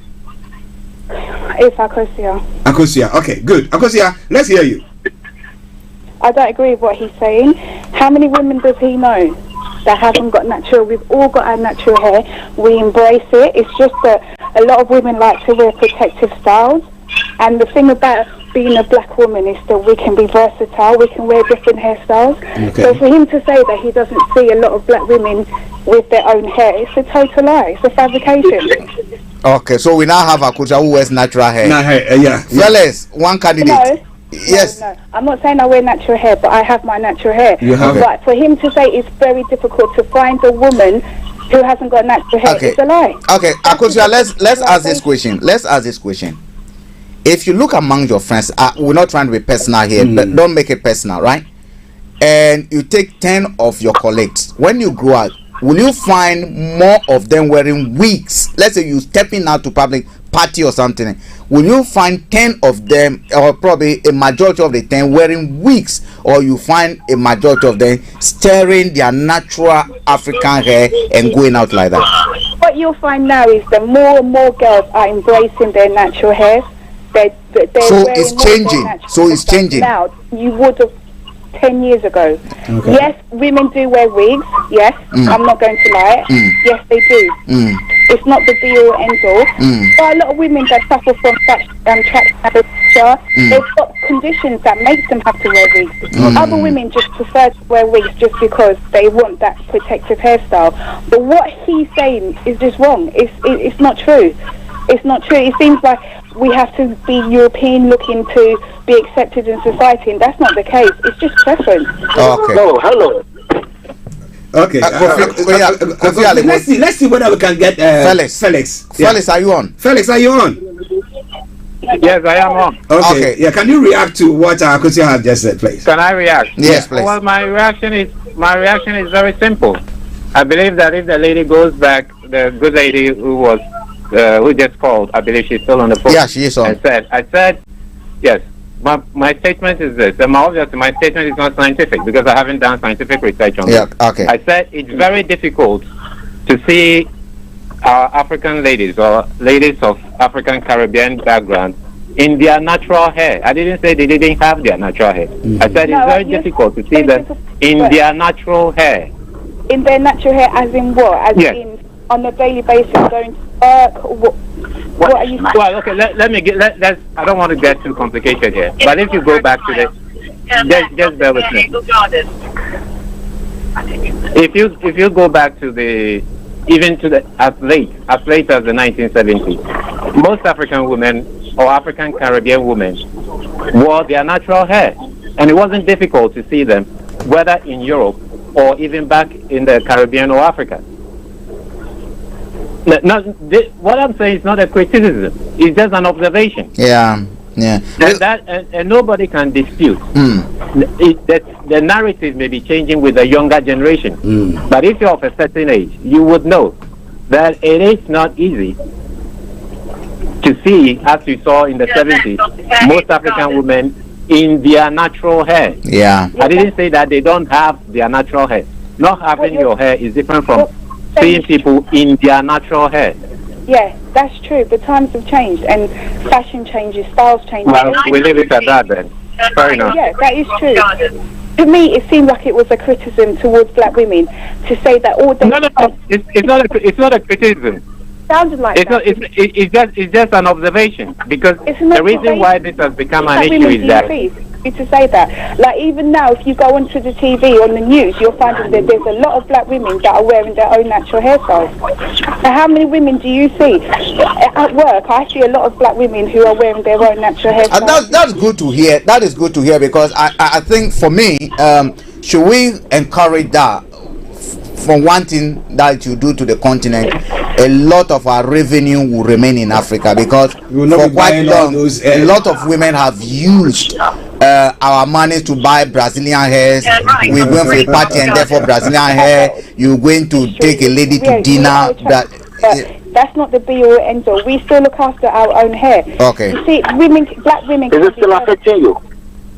It's Akosia. Akosia. Okay. Good. Akosia, let's hear you. I don't agree with what he's saying. How many women does he know that haven't got natural? We've all got our natural hair. We embrace it. It's just that a lot of women like to wear protective styles. And the thing about being a black woman is that we can be versatile. We can wear different hairstyles. Okay. So for him to say that he doesn't see a lot of black women with their own hair, it's a total lie. It's a fabrication. Okay, so we now have Akuja who wears natural hair. Yeah. Fellas, one candidate. No. Yes. No. I'm not saying I wear natural hair, but I have my natural hair. You have but for him to say it's very difficult to find a woman who hasn't got natural hair, it's a lie. Okay, Akuja, let's ask this question. Let's ask this question. If you look among your friends, we're not trying to be personal here, but don't make it personal, right? And you take 10 of your colleagues. When you grow up, will you find more of them wearing wigs? Let's say you're stepping out to public party or something. Will you find 10 of them, or probably a majority of the 10 wearing wigs, or you find a majority of them staring their natural African hair and going out like that? What you'll find now is that more and more girls are embracing their natural hair. They're so it's changing. So it's changing. Now, you would have 10 years ago. Okay. Yes, women do wear wigs. Yes, I'm not going to lie. Yes, they do. It's not the be all end all. But a lot of women that suffer from such they've got conditions that make them have to wear wigs. Other women just prefer to wear wigs just because they want that protective hairstyle. But what he's saying is just wrong. It's not true. It's not true. It seems like we have to be European looking to be accepted in society, and that's not the case. It's just preference. Okay. No, hello. Okay. Let's see whether we can get Felix. Yeah. Felix, are you on? Felix, are you on? Yes, I am on. Okay. Yeah. Can you react to what Akosia has just said, please? Can I react? Yes, please. Well, my reaction is very simple. I believe that if the lady goes back, the good lady who just called, I believe she's still on the phone. Yeah, she is on. I said, yes. My statement is this. Obviously, my statement is not scientific because I haven't done scientific research on this. Okay. I said it's very difficult to see African ladies or ladies of African Caribbean background in their natural hair. I didn't say they didn't have their natural hair. I said it's very difficult to see them in their natural hair. In their natural hair, as in what? As in on a daily basis, going to work. What are you? Well, okay. Let's. I don't want to get too complicated here. But if you go back to the, just bear with me. If you go back to even to the as late as the 1970s, most African women or African Caribbean women wore their natural hair, and it wasn't difficult to see them, whether in Europe or even back in the Caribbean or Africa. What I'm saying is not a criticism. It's just an observation. Yeah. And nobody can dispute. The narrative may be changing with the younger generation. But if you're of a certain age, you would know that it is not easy to see, as we saw in the 70s, most African women in their natural hair. Yeah. I didn't say that they don't have their natural hair. Not having your hair is different from seeing people in their natural hair. Yeah, that's true. The times have changed and fashion changes, styles change. Well, we leave it at that then. Fair enough. Yeah, that is true. To me, it seemed like it was a criticism towards black women to say that all they... No. It's not a criticism. Sounded like it's just an observation, because the reason why this has become an issue is that... To say that, like even now, if you go onto the TV on the news, you'll find that there's a lot of black women that are wearing their own natural hairstyles. Now, how many women do you see at work? I see a lot of black women who are wearing their own natural hairstyles. That's good to hear. That is good to hear, because I think for me, should we encourage that? From one thing that you do to the continent, a lot of our revenue will remain in Africa, because for quite long, a lot of women have used our money to buy Brazilian hairs. We're going for a party and therefore Brazilian hair. You're going to take a lady to dinner. That's not the be all end all. We still look after our own hair. Okay. You see, black women. Is it still affecting you?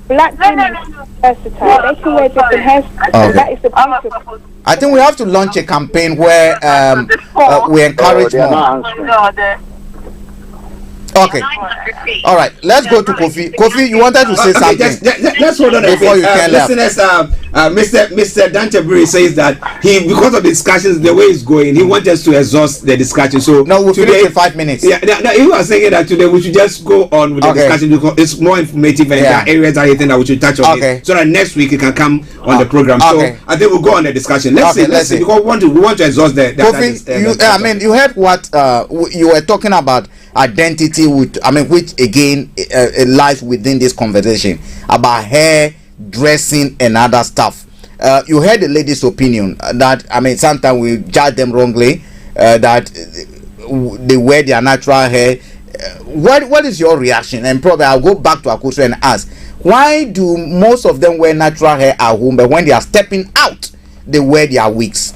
Black women are versatile. They can wear different hairstyles. Okay. That is the beautiful. I think we have to launch a campaign where we encourage more. Okay. All right. Let's go to Kofi. Kofi, you wanted to say something. Just hold on a before bit. You can Listeners, Mr. Tabiri says that because of the discussions, the way it's going, he wants us to exhaust the discussion. So no, we'll finish in 5 minutes. Yeah, he was saying that today we should just go on with the discussion, because it's more informative and there are areas that he think that we should touch on. So that next week he can come on the program. So I think we'll go on the discussion. Let's see, because we want to exhaust the Kofi, you heard what you were talking about. Identity, which again lies within this conversation about hair, dressing, and other stuff. You heard the lady's opinion that sometimes we judge them wrongly, that they wear their natural hair. What is your reaction? And probably I'll go back to Akoso and ask, why do most of them wear natural hair at home, but when they are stepping out, they wear their wigs?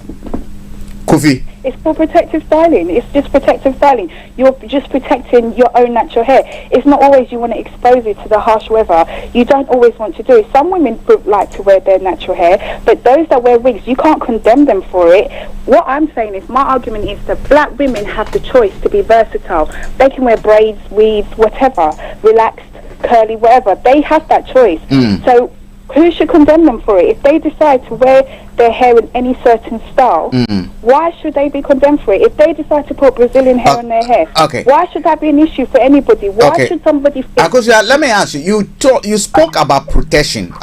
Kofi. It's for protective styling. It's just protective styling. You're just protecting your own natural hair. It's not always you want to expose it to the harsh weather. You don't always want to do it. Some women like to wear their natural hair, but those that wear wigs, you can't condemn them for it. What I'm saying is, my argument is that black women have the choice to be versatile. They can wear braids, weaves, whatever, relaxed, curly, whatever. They have that choice. So who should condemn them for it? If they decide to wear their hair in any certain style, why should they be condemned for it? If they decide to put Brazilian hair on their hair, why should that be an issue for anybody? Why should somebody because let me ask you, you spoke about protection.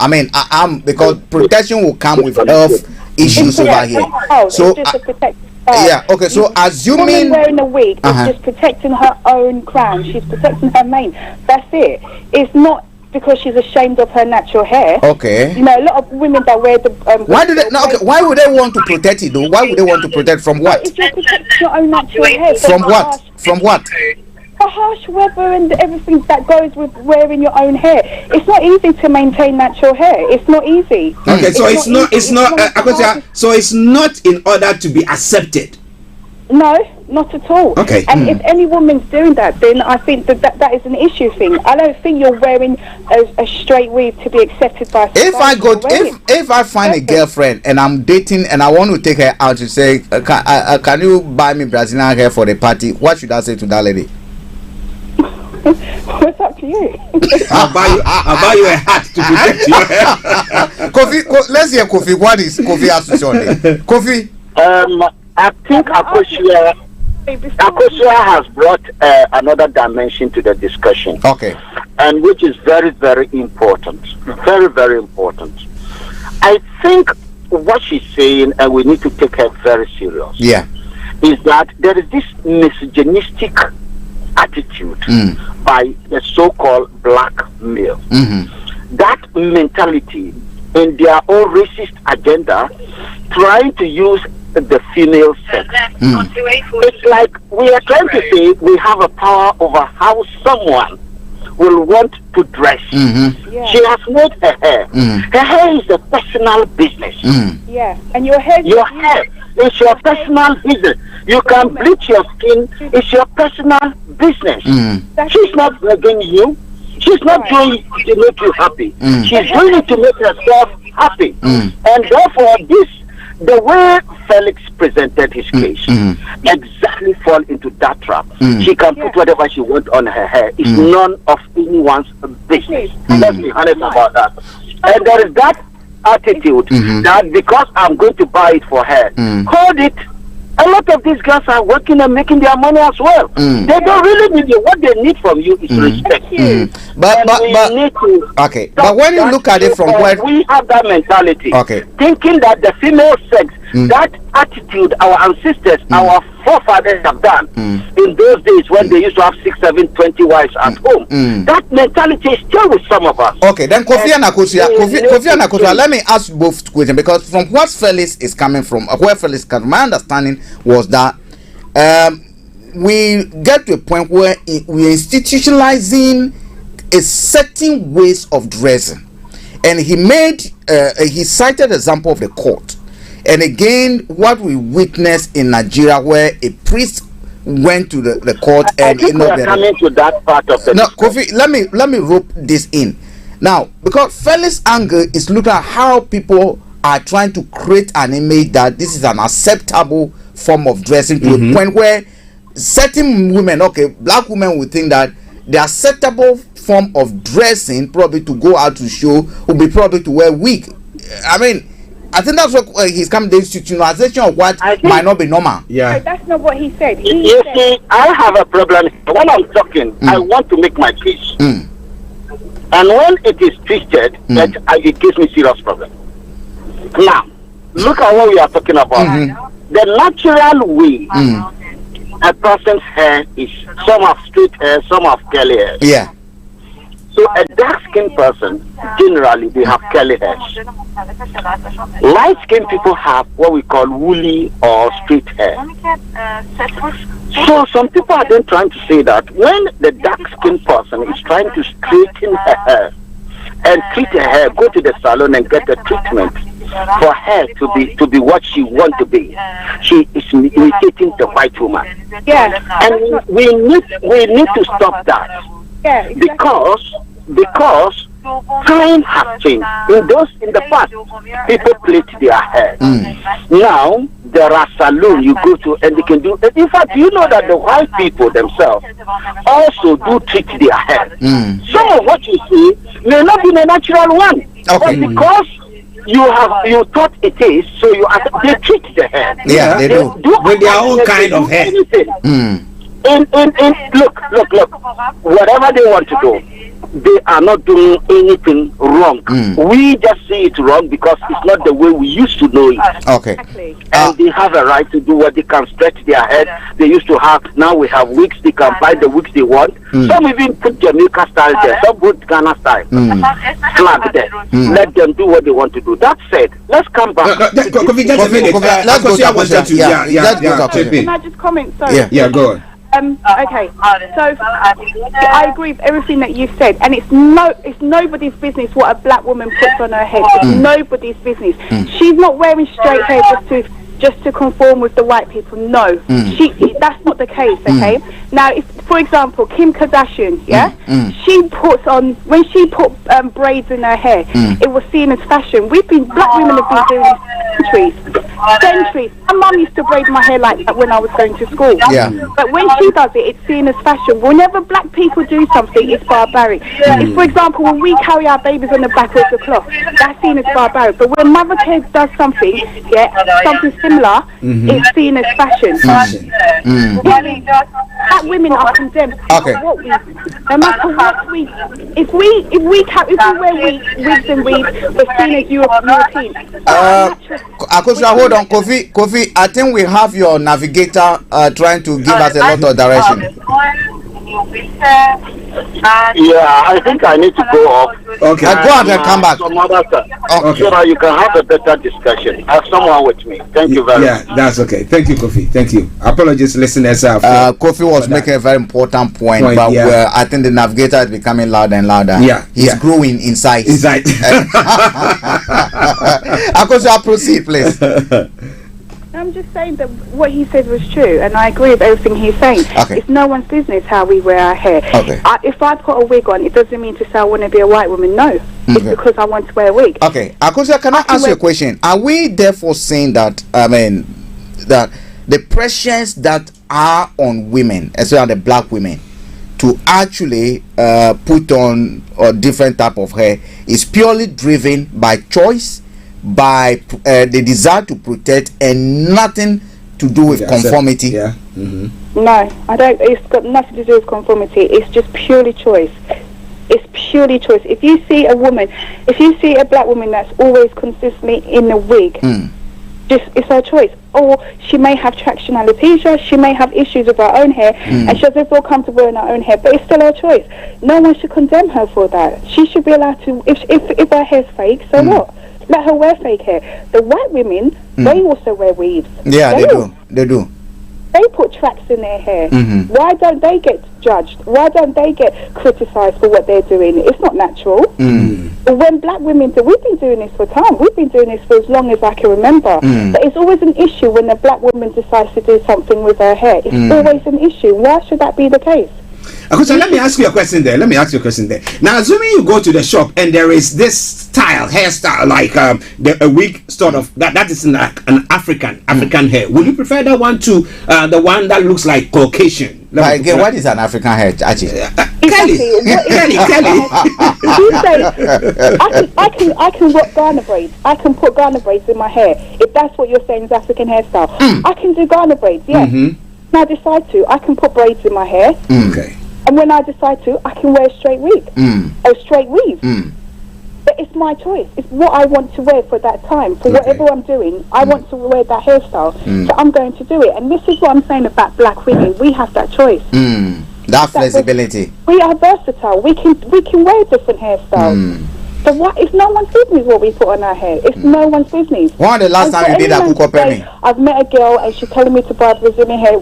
Because protection will come with health issues over here. So so assuming woman wearing a wig is just protecting her own crown, she's protecting her mane. That's it. It's not because she's ashamed of her natural hair. Okay. You know, a lot of women that wear the why do they why would they want to protect it though? Why would they want to protect from what? If you protect your own natural hair from what? From what? The harsh weather and everything that goes with wearing your own hair. It's not easy to maintain natural hair. It's not easy. Okay, so it's not so it's not in order to be accepted. No, not at all. Okay. And if any woman's doing that, then I think that is an issue thing. I don't think you're wearing a straight weave to be accepted by society. If I find a girlfriend and I'm dating and I want to take her out to say, can you buy me Brazilian hair for the party? What should I say to that lady? What's up to you? I'll buy you a hat to protect your hair. Kofi, let's hear Kofi. What is Kofi has to say on it? Kofi. I think Akosia has brought another dimension to the discussion. Okay. And which is very, very important. Very, very important. I think what she's saying, and we need to take her very serious, is that there is this misogynistic attitude by the so-called black male. That mentality in their own racist agenda, trying to use the female sex. It's like we are trying to say we have a power over how someone will want to dress. She has made her hair. Her hair is a personal business. Yeah, and your hair is your personal business. You can bleach your skin. It's your personal business. She's not begging you. She's not doing it to make you happy. She's doing it to make herself happy. And therefore, the way Felix presented his case exactly fall into that trap. She can put whatever she wants on her hair. It's none of anyone's business. Let's be honest about that. And there is that attitude that because I'm going to buy it for her, hold it. A lot of these girls are working and making their money as well. They don't really need you. What they need from you is respect. But when you look at it from where we have that mentality, thinking that the female sex, that attitude our ancestors, our forefathers have done in those days when they used to have 6, 7, 20 wives at home. That mentality is still with some of us. Okay, then Kofi and Akosia, let me ask both questions, because from what Felix is coming from, where Felix comes from, my understanding was that we get to a point where we're institutionalizing a certain ways of dressing, and he cited example of the court. And again, what we witnessed in Nigeria, where a priest went to the court and coming to that part of the Kofi, let me rope this in now, because Felix anger is looking at how people are trying to create an image that this is an acceptable form of dressing to a point where certain women, black women, would think that the acceptable form of dressing, probably to go out to show, would be probably to wear wig. I think that's what he's coming, the institutionalization of what might not be normal. No, that's not what he said. You see, I have a problem. When I'm talking, I want to make my case. And when it is twisted, it gives me serious problem. Now, look at what we are talking about. The natural way a person's hair is, some have straight hair, some have curly hair. Yeah. So a dark-skinned person, generally, they have curly hairs. Light-skinned people have what we call woolly or straight hair. So some people are then trying to say that when the dark-skinned person is trying to straighten her hair and treat her hair, go to the salon and get a treatment for her to be what she wants to be, she is imitating the white woman. Yeah. And we need to stop that. Yeah, exactly. Because time has changed. In the past, people plait their hair. Now there are salons you go to and they can do. In fact, you know that the white people themselves also do treat their hair. Some of what you see may not be the natural one, but because you thought it is, so they treat the hair. Yeah, they do with their own kind of hair. Look, whatever they want to do, they are not doing anything wrong. We just see it wrong because it's not the way we used to know it. Okay. And they have a right to do what they can, stretch their head. They used to have, now we have wigs, they can buy the wigs they want. Some even put Jamaica style there, some put Ghana style. Flag there. Let them do what they want to do. That said, let's come back. Let's go to Can I just comment? Sorry. Yeah, go on. Okay, so I agree with everything that you said, and it's nobody's business what a black woman puts on her head. It's nobody's business. She's not wearing straight hair just to conform with the white people. No, that's not the case. Okay, now if, for example, Kim Kardashian, she puts on, when she put braids in her hair, it was seen as fashion. Black women have been doing this centuries. My mum used to braid my hair like that when I was going to school. But when she does it, it's seen as fashion. Whenever black people do something, it's barbaric. If, for example, when we carry our babies on the back of the cloth, that's seen as barbaric. But when Mother Care does something, something similar, it's seen as fashion. Black women are condemned. No matter what we, if we wear wigs and we're seen as European. Akosua, hold on, Kofi. I think we have your navigator trying to give us a lot of direction. Yeah, I think I need to go off. Okay. Go ahead and come back. Some other stuff. Okay. So that you can have a better discussion. Have someone with me. Thank you very much. Yeah, that's okay. Thank you, Kofi. Thank you. Apologies, listeners. Kofi was making a very important point, but yeah. I think the navigator is becoming louder and louder. Yeah, he's growing in size. Akosia, proceed, please. I'm just saying that what he said was true, and I agree with everything he's saying. Okay. It's no one's business how we wear our hair. Okay. If I put a wig on, it doesn't mean to say I want to be a white woman. No, it's because I want to wear a wig. Okay, Akosia, can I ask you a question? Are we therefore saying that, that the pressures that are on women, especially the black women, to actually put on a different type of hair is purely driven by choice, by the desire to protect, and nothing to do with conformity? Yeah. No, I don't. It's got nothing to do with conformity. It's just purely choice. It's purely choice. If you see a black woman that's always consistently in a wig, it's her choice. Or she may have traction alopecia, she may have issues with her own hair, and she doesn't feel comfortable in her own hair, but it's still her choice. No one should condemn her for that. She should be allowed to, if her hair's fake, so what? Let her wear fake hair. The white women, they also wear weaves. Yeah, they do. They put tracks in their hair. Why don't they get judged? Why don't they get criticised for what they're doing? It's not natural. But when black women do, we've been doing this for time. We've been doing this for as long as I can remember. But it's always an issue when a black woman decides to do something with her hair. It's always an issue. Why should that be the case? So let me ask you a question there. Now, assuming you go to the shop and there is this hairstyle, like a wig sort of that is an African hair. Would you prefer that one to the one that looks like Caucasian? Again, what is an African hair, Archie? Kelly. You say I can rock Ghana braids. I can put Ghana braids in my hair. If that's what you're saying is African hairstyle, I can do Ghana braids. Yes. When I decide to, I can put braids in my hair. Okay. And when I decide to, I can wear a straight wig or straight weave. But it's my choice. It's what I want to wear for that time. For whatever I'm doing, I want to wear that hairstyle. So I'm going to do it. And this is what I'm saying about black women. We have that choice. That flexibility. We are versatile. We can wear different hairstyles. So what? It's no one's business what we put on our hair. It's no one's business. When the last time you did that, I've met a girl and she's telling me to buy Brazilian hair.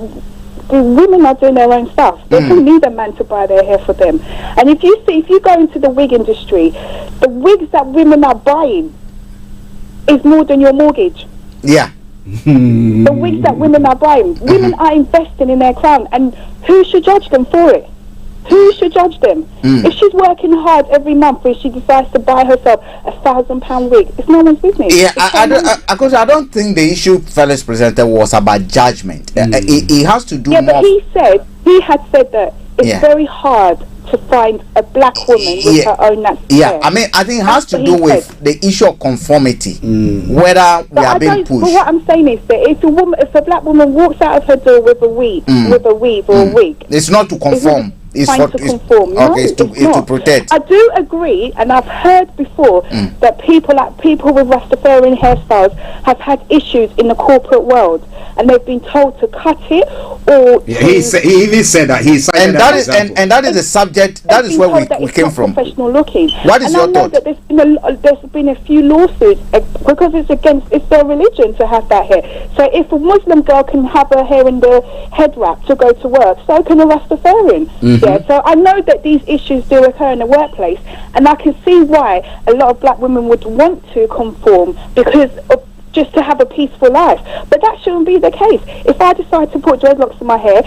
The women are doing their own stuff. They don't need a man to buy their hair for them. And if you go into the wig industry, the wigs that women are buying is more than your mortgage. Yeah. The wigs that women are buying, women are investing in their crown, and who should judge them for it? Who should judge them? If she's working hard every month and she decides to buy herself £1,000 wig, it's no one's business. Yeah, I don't think the issue Felix presented was about judgment. It has to do more. But he had said that it's very hard to find a black woman with her own natural hair. I mean, I think it has to do with the issue of conformity, whether we are being pushed. But what I'm saying is that if a black woman walks out of her door with a weave, or a wig, it's not to conform. It's to conform. No, it's to protect. I do agree, and I've heard before that people with Rastafarian hairstyles have had issues in the corporate world, and they've been told to cut it or. Yeah, he even said that. And that is the subject. That is where we came from. Professional looking. What is your thought? That there's been a few lawsuits because it's their religion to have that hair. So if a Muslim girl can have her hair in the head wrap to go to work, so can a Rastafarian. Yeah, so I know that these issues do occur in the workplace, and I can see why a lot of black women would want to conform because of just to have a peaceful life. But that shouldn't be the case. If I decide to put dreadlocks in my hair,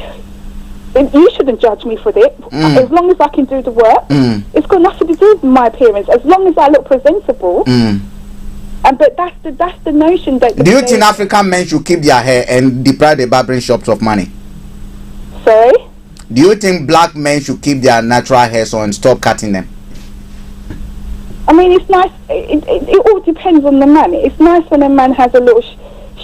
you shouldn't judge me for it. As long as I can do the work, it's got nothing to do with my appearance. As long as I look presentable. But that's the notion that. Do you think African men should keep their hair and deprive the barbering shops of money? Sorry? Do you think black men should keep their natural hair so and stop cutting them? I mean, it's nice. It all depends on the man. It's nice when a man has a little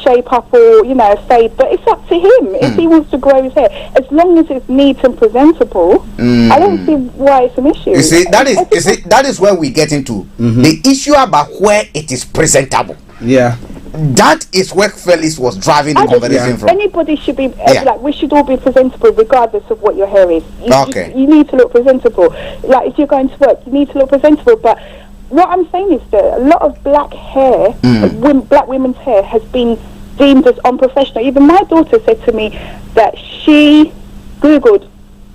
shape up or fade, but it's up to him if he wants to grow his hair. As long as it's neat and presentable, I don't see why it's an issue. You see, that is where we get into the issue about where it is presentable. Yeah. That is where Felix was driving the conversation from. Anybody should be like, we should all be presentable regardless of what your hair is. You need to look presentable. Like, if you're going to work, you need to look presentable. But what I'm saying is that a lot of black hair, black women's hair, has been deemed as unprofessional. Even my daughter said to me that she Googled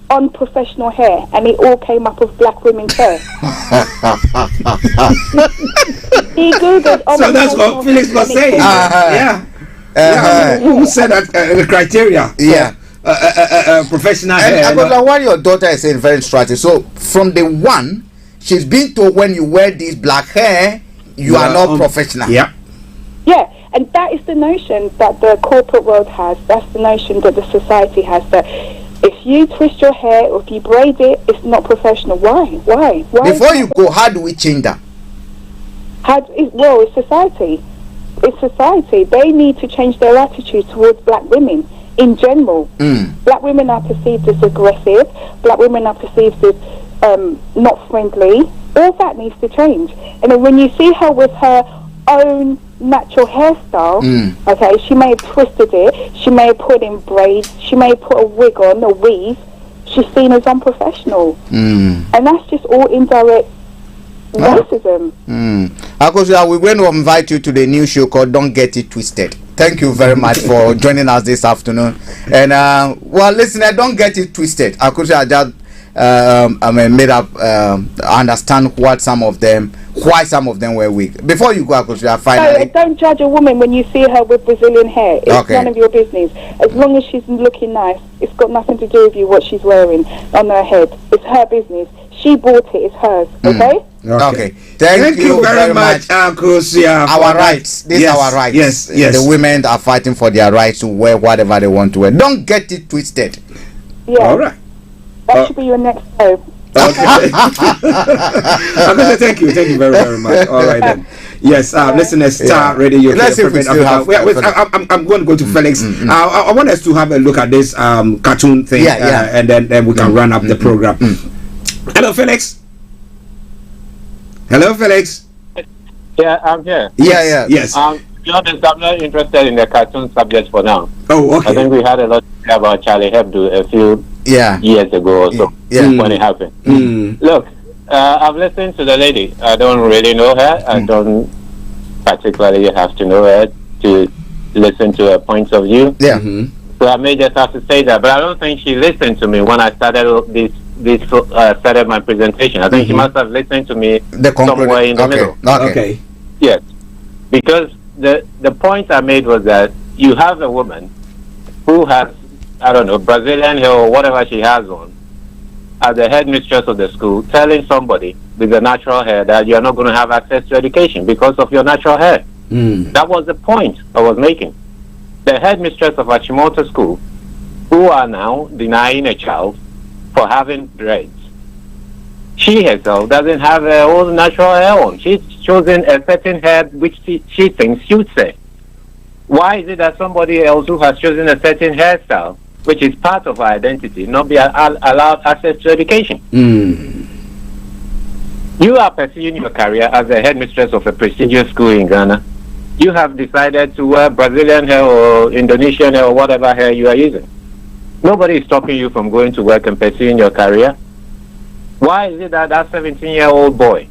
unprofessional hair and it all came up with black women's hair. He Googled so that's what Felix was saying. Who said that the criteria? Professional hair. And what your daughter is saying very instructive. So from the one, she's been told when you wear this black hair, you are not professional. Yeah, and that is the notion that the corporate world has. That's the notion that the society has, that if you twist your hair or if you braid it, it's not professional. Why? Before you go, how do we change that? Well, it's society. They need to change their attitude towards black women in general. Black women are perceived as aggressive. Black women are perceived as not friendly. All that needs to change. And then when you see her with her own natural hairstyle, okay, she may have twisted it, she may have put in braids, she may have put a wig on, a weave, she's seen as unprofessional. And that's just all indirect racism. Akosia, we're going to invite you to the new show called Don't Get It Twisted. Thank you very much for joining us this afternoon. And well, listener, don't get it twisted. Akosia just made up understand why some of them were weak. Before you go, Akosia, finally, don't judge a woman when you see her with Brazilian hair. It's none of your business. As long as she's looking nice, it's got nothing to do with you what she's wearing on her head. It's her business. She bought it. It's hers. Okay. Thank you very much, Akosia. Our rights. These are our rights. Yes. The women are fighting for their rights to wear whatever they want to wear. Don't get it twisted. Yeah. All right. That should be your next show. Okay. Thank you very, very much. All right then. Yes, listeners, Starr Radio. Let's see if we still have. I'm going to go to Felix. I want us to have a look at this cartoon thing, and then we can run up the program. Hello, Felix. Yeah, I'm here. Yes. To be honest, I'm not interested in the cartoon subject for now. Oh, okay. I think we had a lot to say about Charlie Hebdo a few years ago or so when it happened. Look, I've listened to the lady. I don't really know her. I don't particularly have to know her to listen to her points of view. So I may just have to say that, but I don't think she listened to me when I started started my presentation. I think she must have listened to me somewhere in the middle. Okay. Yes, because the point I made was that you have a woman who has, I don't know, Brazilian hair or whatever she has on, as the headmistress of the school, telling somebody with the natural hair that you're not going to have access to education because of your natural hair. That was the point I was making. The headmistress of Achimota School, who are now denying a child for having dreads. She herself doesn't have her own natural hair on. She's chosen a certain hair which she thinks suits her. Why is it that somebody else who has chosen a certain hairstyle, which is part of her identity, not be allowed access to education? You are pursuing your career as a headmistress of a prestigious school in Ghana. You have decided to wear Brazilian hair or Indonesian hair or whatever hair you are using. Nobody is stopping you from going to work and pursuing your career. Why is it that 17-year-old boy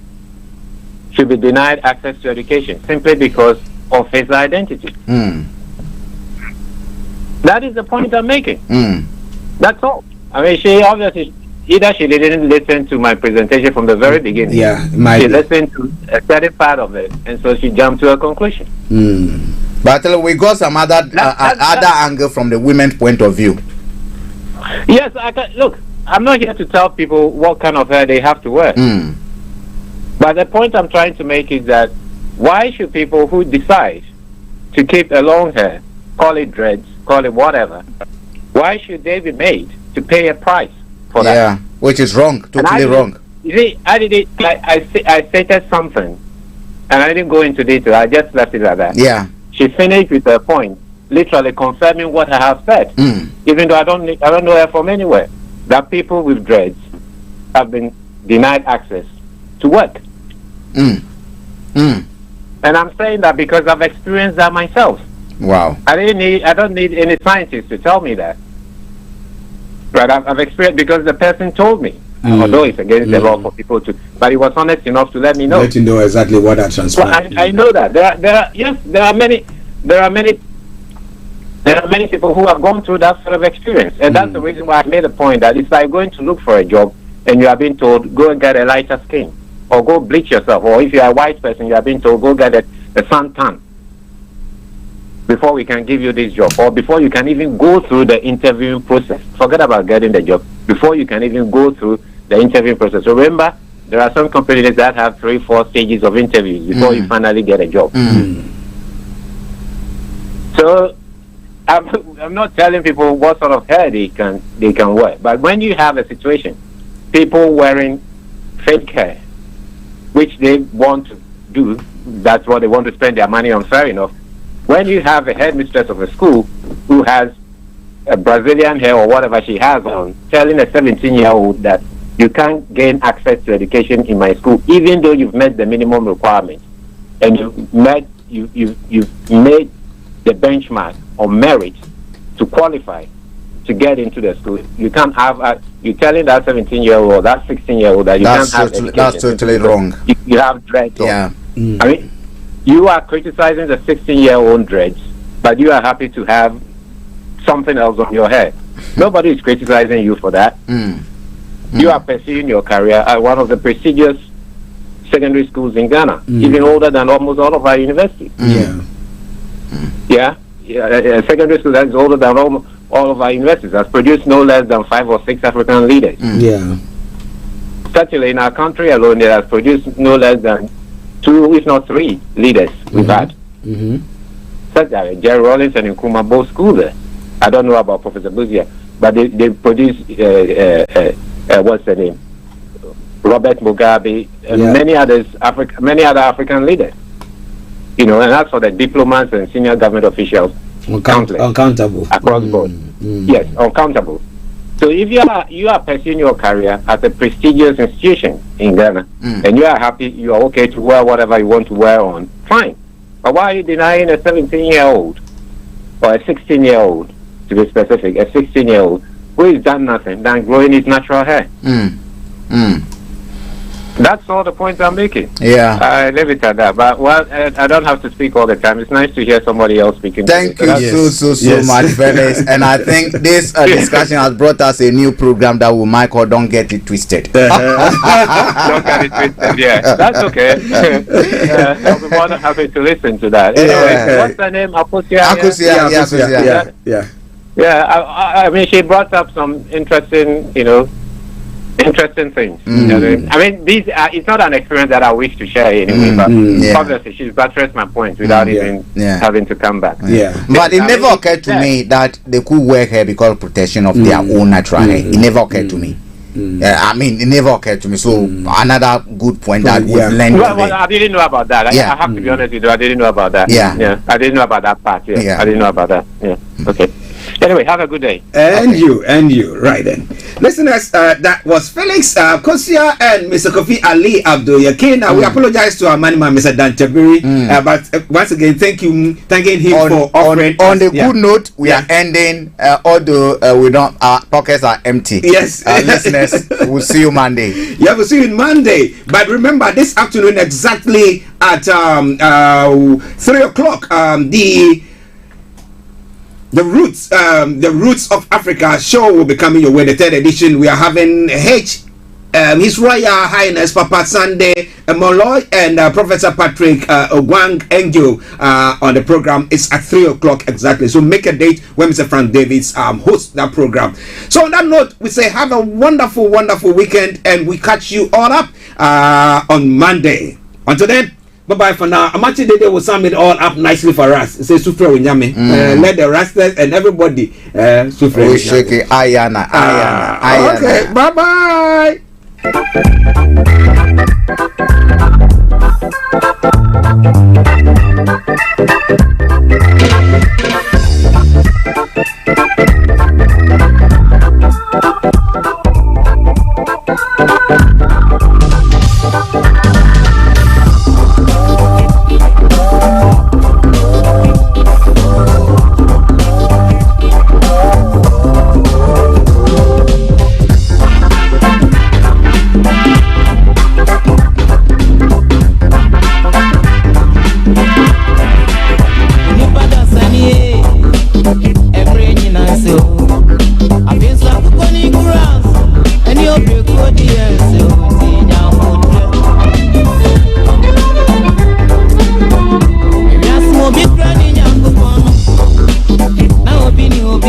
should be denied access to education simply because of his identity? That is the point I'm making. That's all. I mean, she obviously, either she didn't listen to my presentation from the very beginning. She listened to a certain part of it, and so she jumped to a conclusion. But we got some other angle from the women's point of view. Yes, look, I'm not here to tell people what kind of hair they have to wear. But the point I'm trying to make is that why should people who decide to keep a long hair, call it dreads, call it whatever, why should they be made to pay a price for that? Yeah, which is wrong, totally wrong. You see, I stated something, and I didn't go into detail. I just left it like that. Yeah. She finished with her point, literally confirming what I have said, even though I don't know her from anywhere, that people with dreads have been denied access to work. And I'm saying that because I've experienced that myself. Wow. I don't need any scientist to tell me that. But I've experienced because the person told me. Although it's against the law for people to, but he was honest enough to let me know. Let you know exactly what that transpired. Well, I know that there are many people who have gone through that sort of experience, and that's the reason why I made a point that it's like going to look for a job and you are being told go and get a lighter skin, or go bleach yourself, or if you are a white person you are being told go get a suntan before we can give you this job, or before you can even go through the interviewing process. Forget about getting the job. Before you can even go through the interviewing process. So remember, there are some companies that have 3-4 stages of interviews before you finally get a job. So I'm not telling people what sort of hair they can wear, but when you have a situation, people wearing fake hair, which they want to do, that's what they want to spend their money on, fair enough. When you have a headmistress of a school who has a Brazilian hair or whatever she has on, telling a 17-year-old that you can't gain access to education in my school, even though you've met the minimum requirements, and you've made the benchmark or merit to qualify to get into the school. You can't have you're telling that 17-year-old or that 16-year-old that you can't have education. That's totally wrong. You have dreads. Yeah. I mean, you are criticizing the 16-year-old dreads, but you are happy to have something else on your head. Nobody is criticizing you for that. You are pursuing your career at one of the prestigious secondary schools in Ghana, even older than almost all of our universities. A secondary school that is older than all of our universities has produced no less than 5 or 6 African leaders. Certainly in our country alone, it has produced no less than 2, if not 3 leaders we've had. Such as Jerry Rawlings and Nkrumah, both schools there. I don't know about Professor Buzia, but they produced what's the name? Robert Mugabe and many other African leaders. You know, and that's for the diplomats and senior government officials. Uncountable across board. Yes, uncountable. So if you are pursuing your career at a prestigious institution in Ghana, and you are happy, you are okay to wear whatever you want to wear on, fine. But why are you denying a 17-year-old or a 16-year-old, to be specific, a 16-year-old who has done nothing than growing his natural hair? That's all the points I'm making. I leave it at that. But I don't have to speak all the time. It's nice to hear somebody else speaking. Thank you so much, Felix. And I think this discussion has brought us a new program that will Michael Don't Get It Twisted. Don't get it twisted. Yeah, that's okay. I'll be more than happy to listen to that. Anyway, what's her name? Akusia. Yeah. I mean, she brought up some interesting things. I mean, it's not an experience that I wish to share anyway, but obviously she's buttressed my point without even having to come back. But it never occurred to me that they could wear hair because of protection of their own natural hair. It never occurred to me. I mean, it never occurred to me. So another good point that we've learned. Well, I didn't know about that. I have to be honest with you. I didn't know about that. I didn't know about that part. I didn't know about that. Okay. Anyway, have a good day. And you. Right then. Listeners, that was Felix Kosia and Mr. Kofi Ali Abdul Yakin. We apologize to our man, Mr. Dan Tabiri. But once again, thanking him for offering. On the good note, we are ending, although our pockets are empty. Yes. Listeners, we'll see you Monday. Yeah, we'll see you Monday. But remember, this afternoon, exactly at 3 o'clock, the Roots of Africa show will be coming your way. The 3rd edition. We are having His Royal Highness Papa Sunday Moloy and Professor Patrick Ogwang Engyo on the program. It's at 3 o'clock exactly. So make a date when Mr. Frank Davids hosts that program. So on that note, we say have a wonderful weekend, and we catch you all up on Monday. Until then, bye-bye for now. Amachi Dede will sum it all up nicely for us. Say Sufre Unyame. Let the rastas and everybody Sufre Unyame. Ayana. Okay, bye-bye.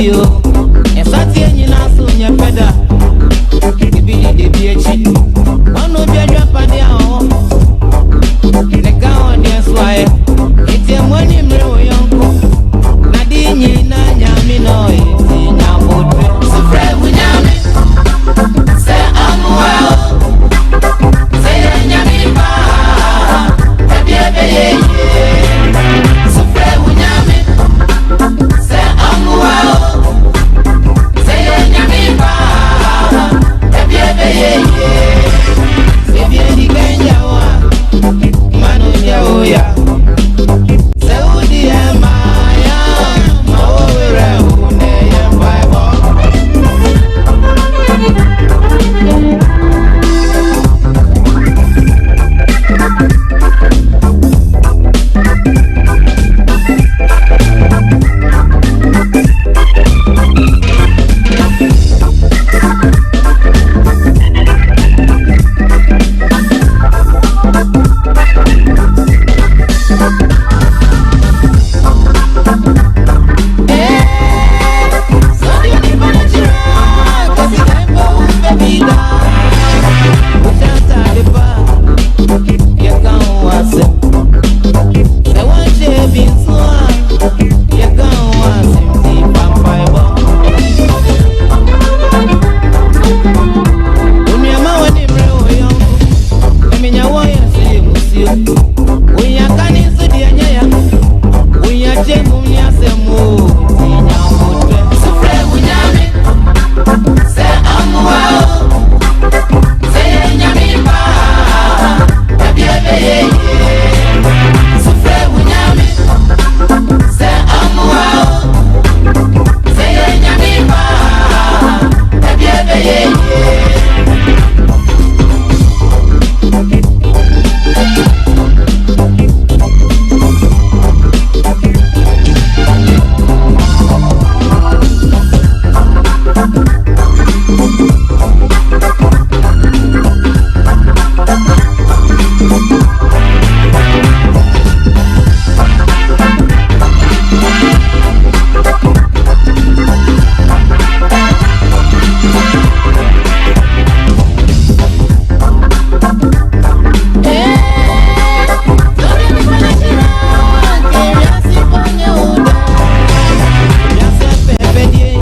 you. If that's any naso, your feather, give me the BH.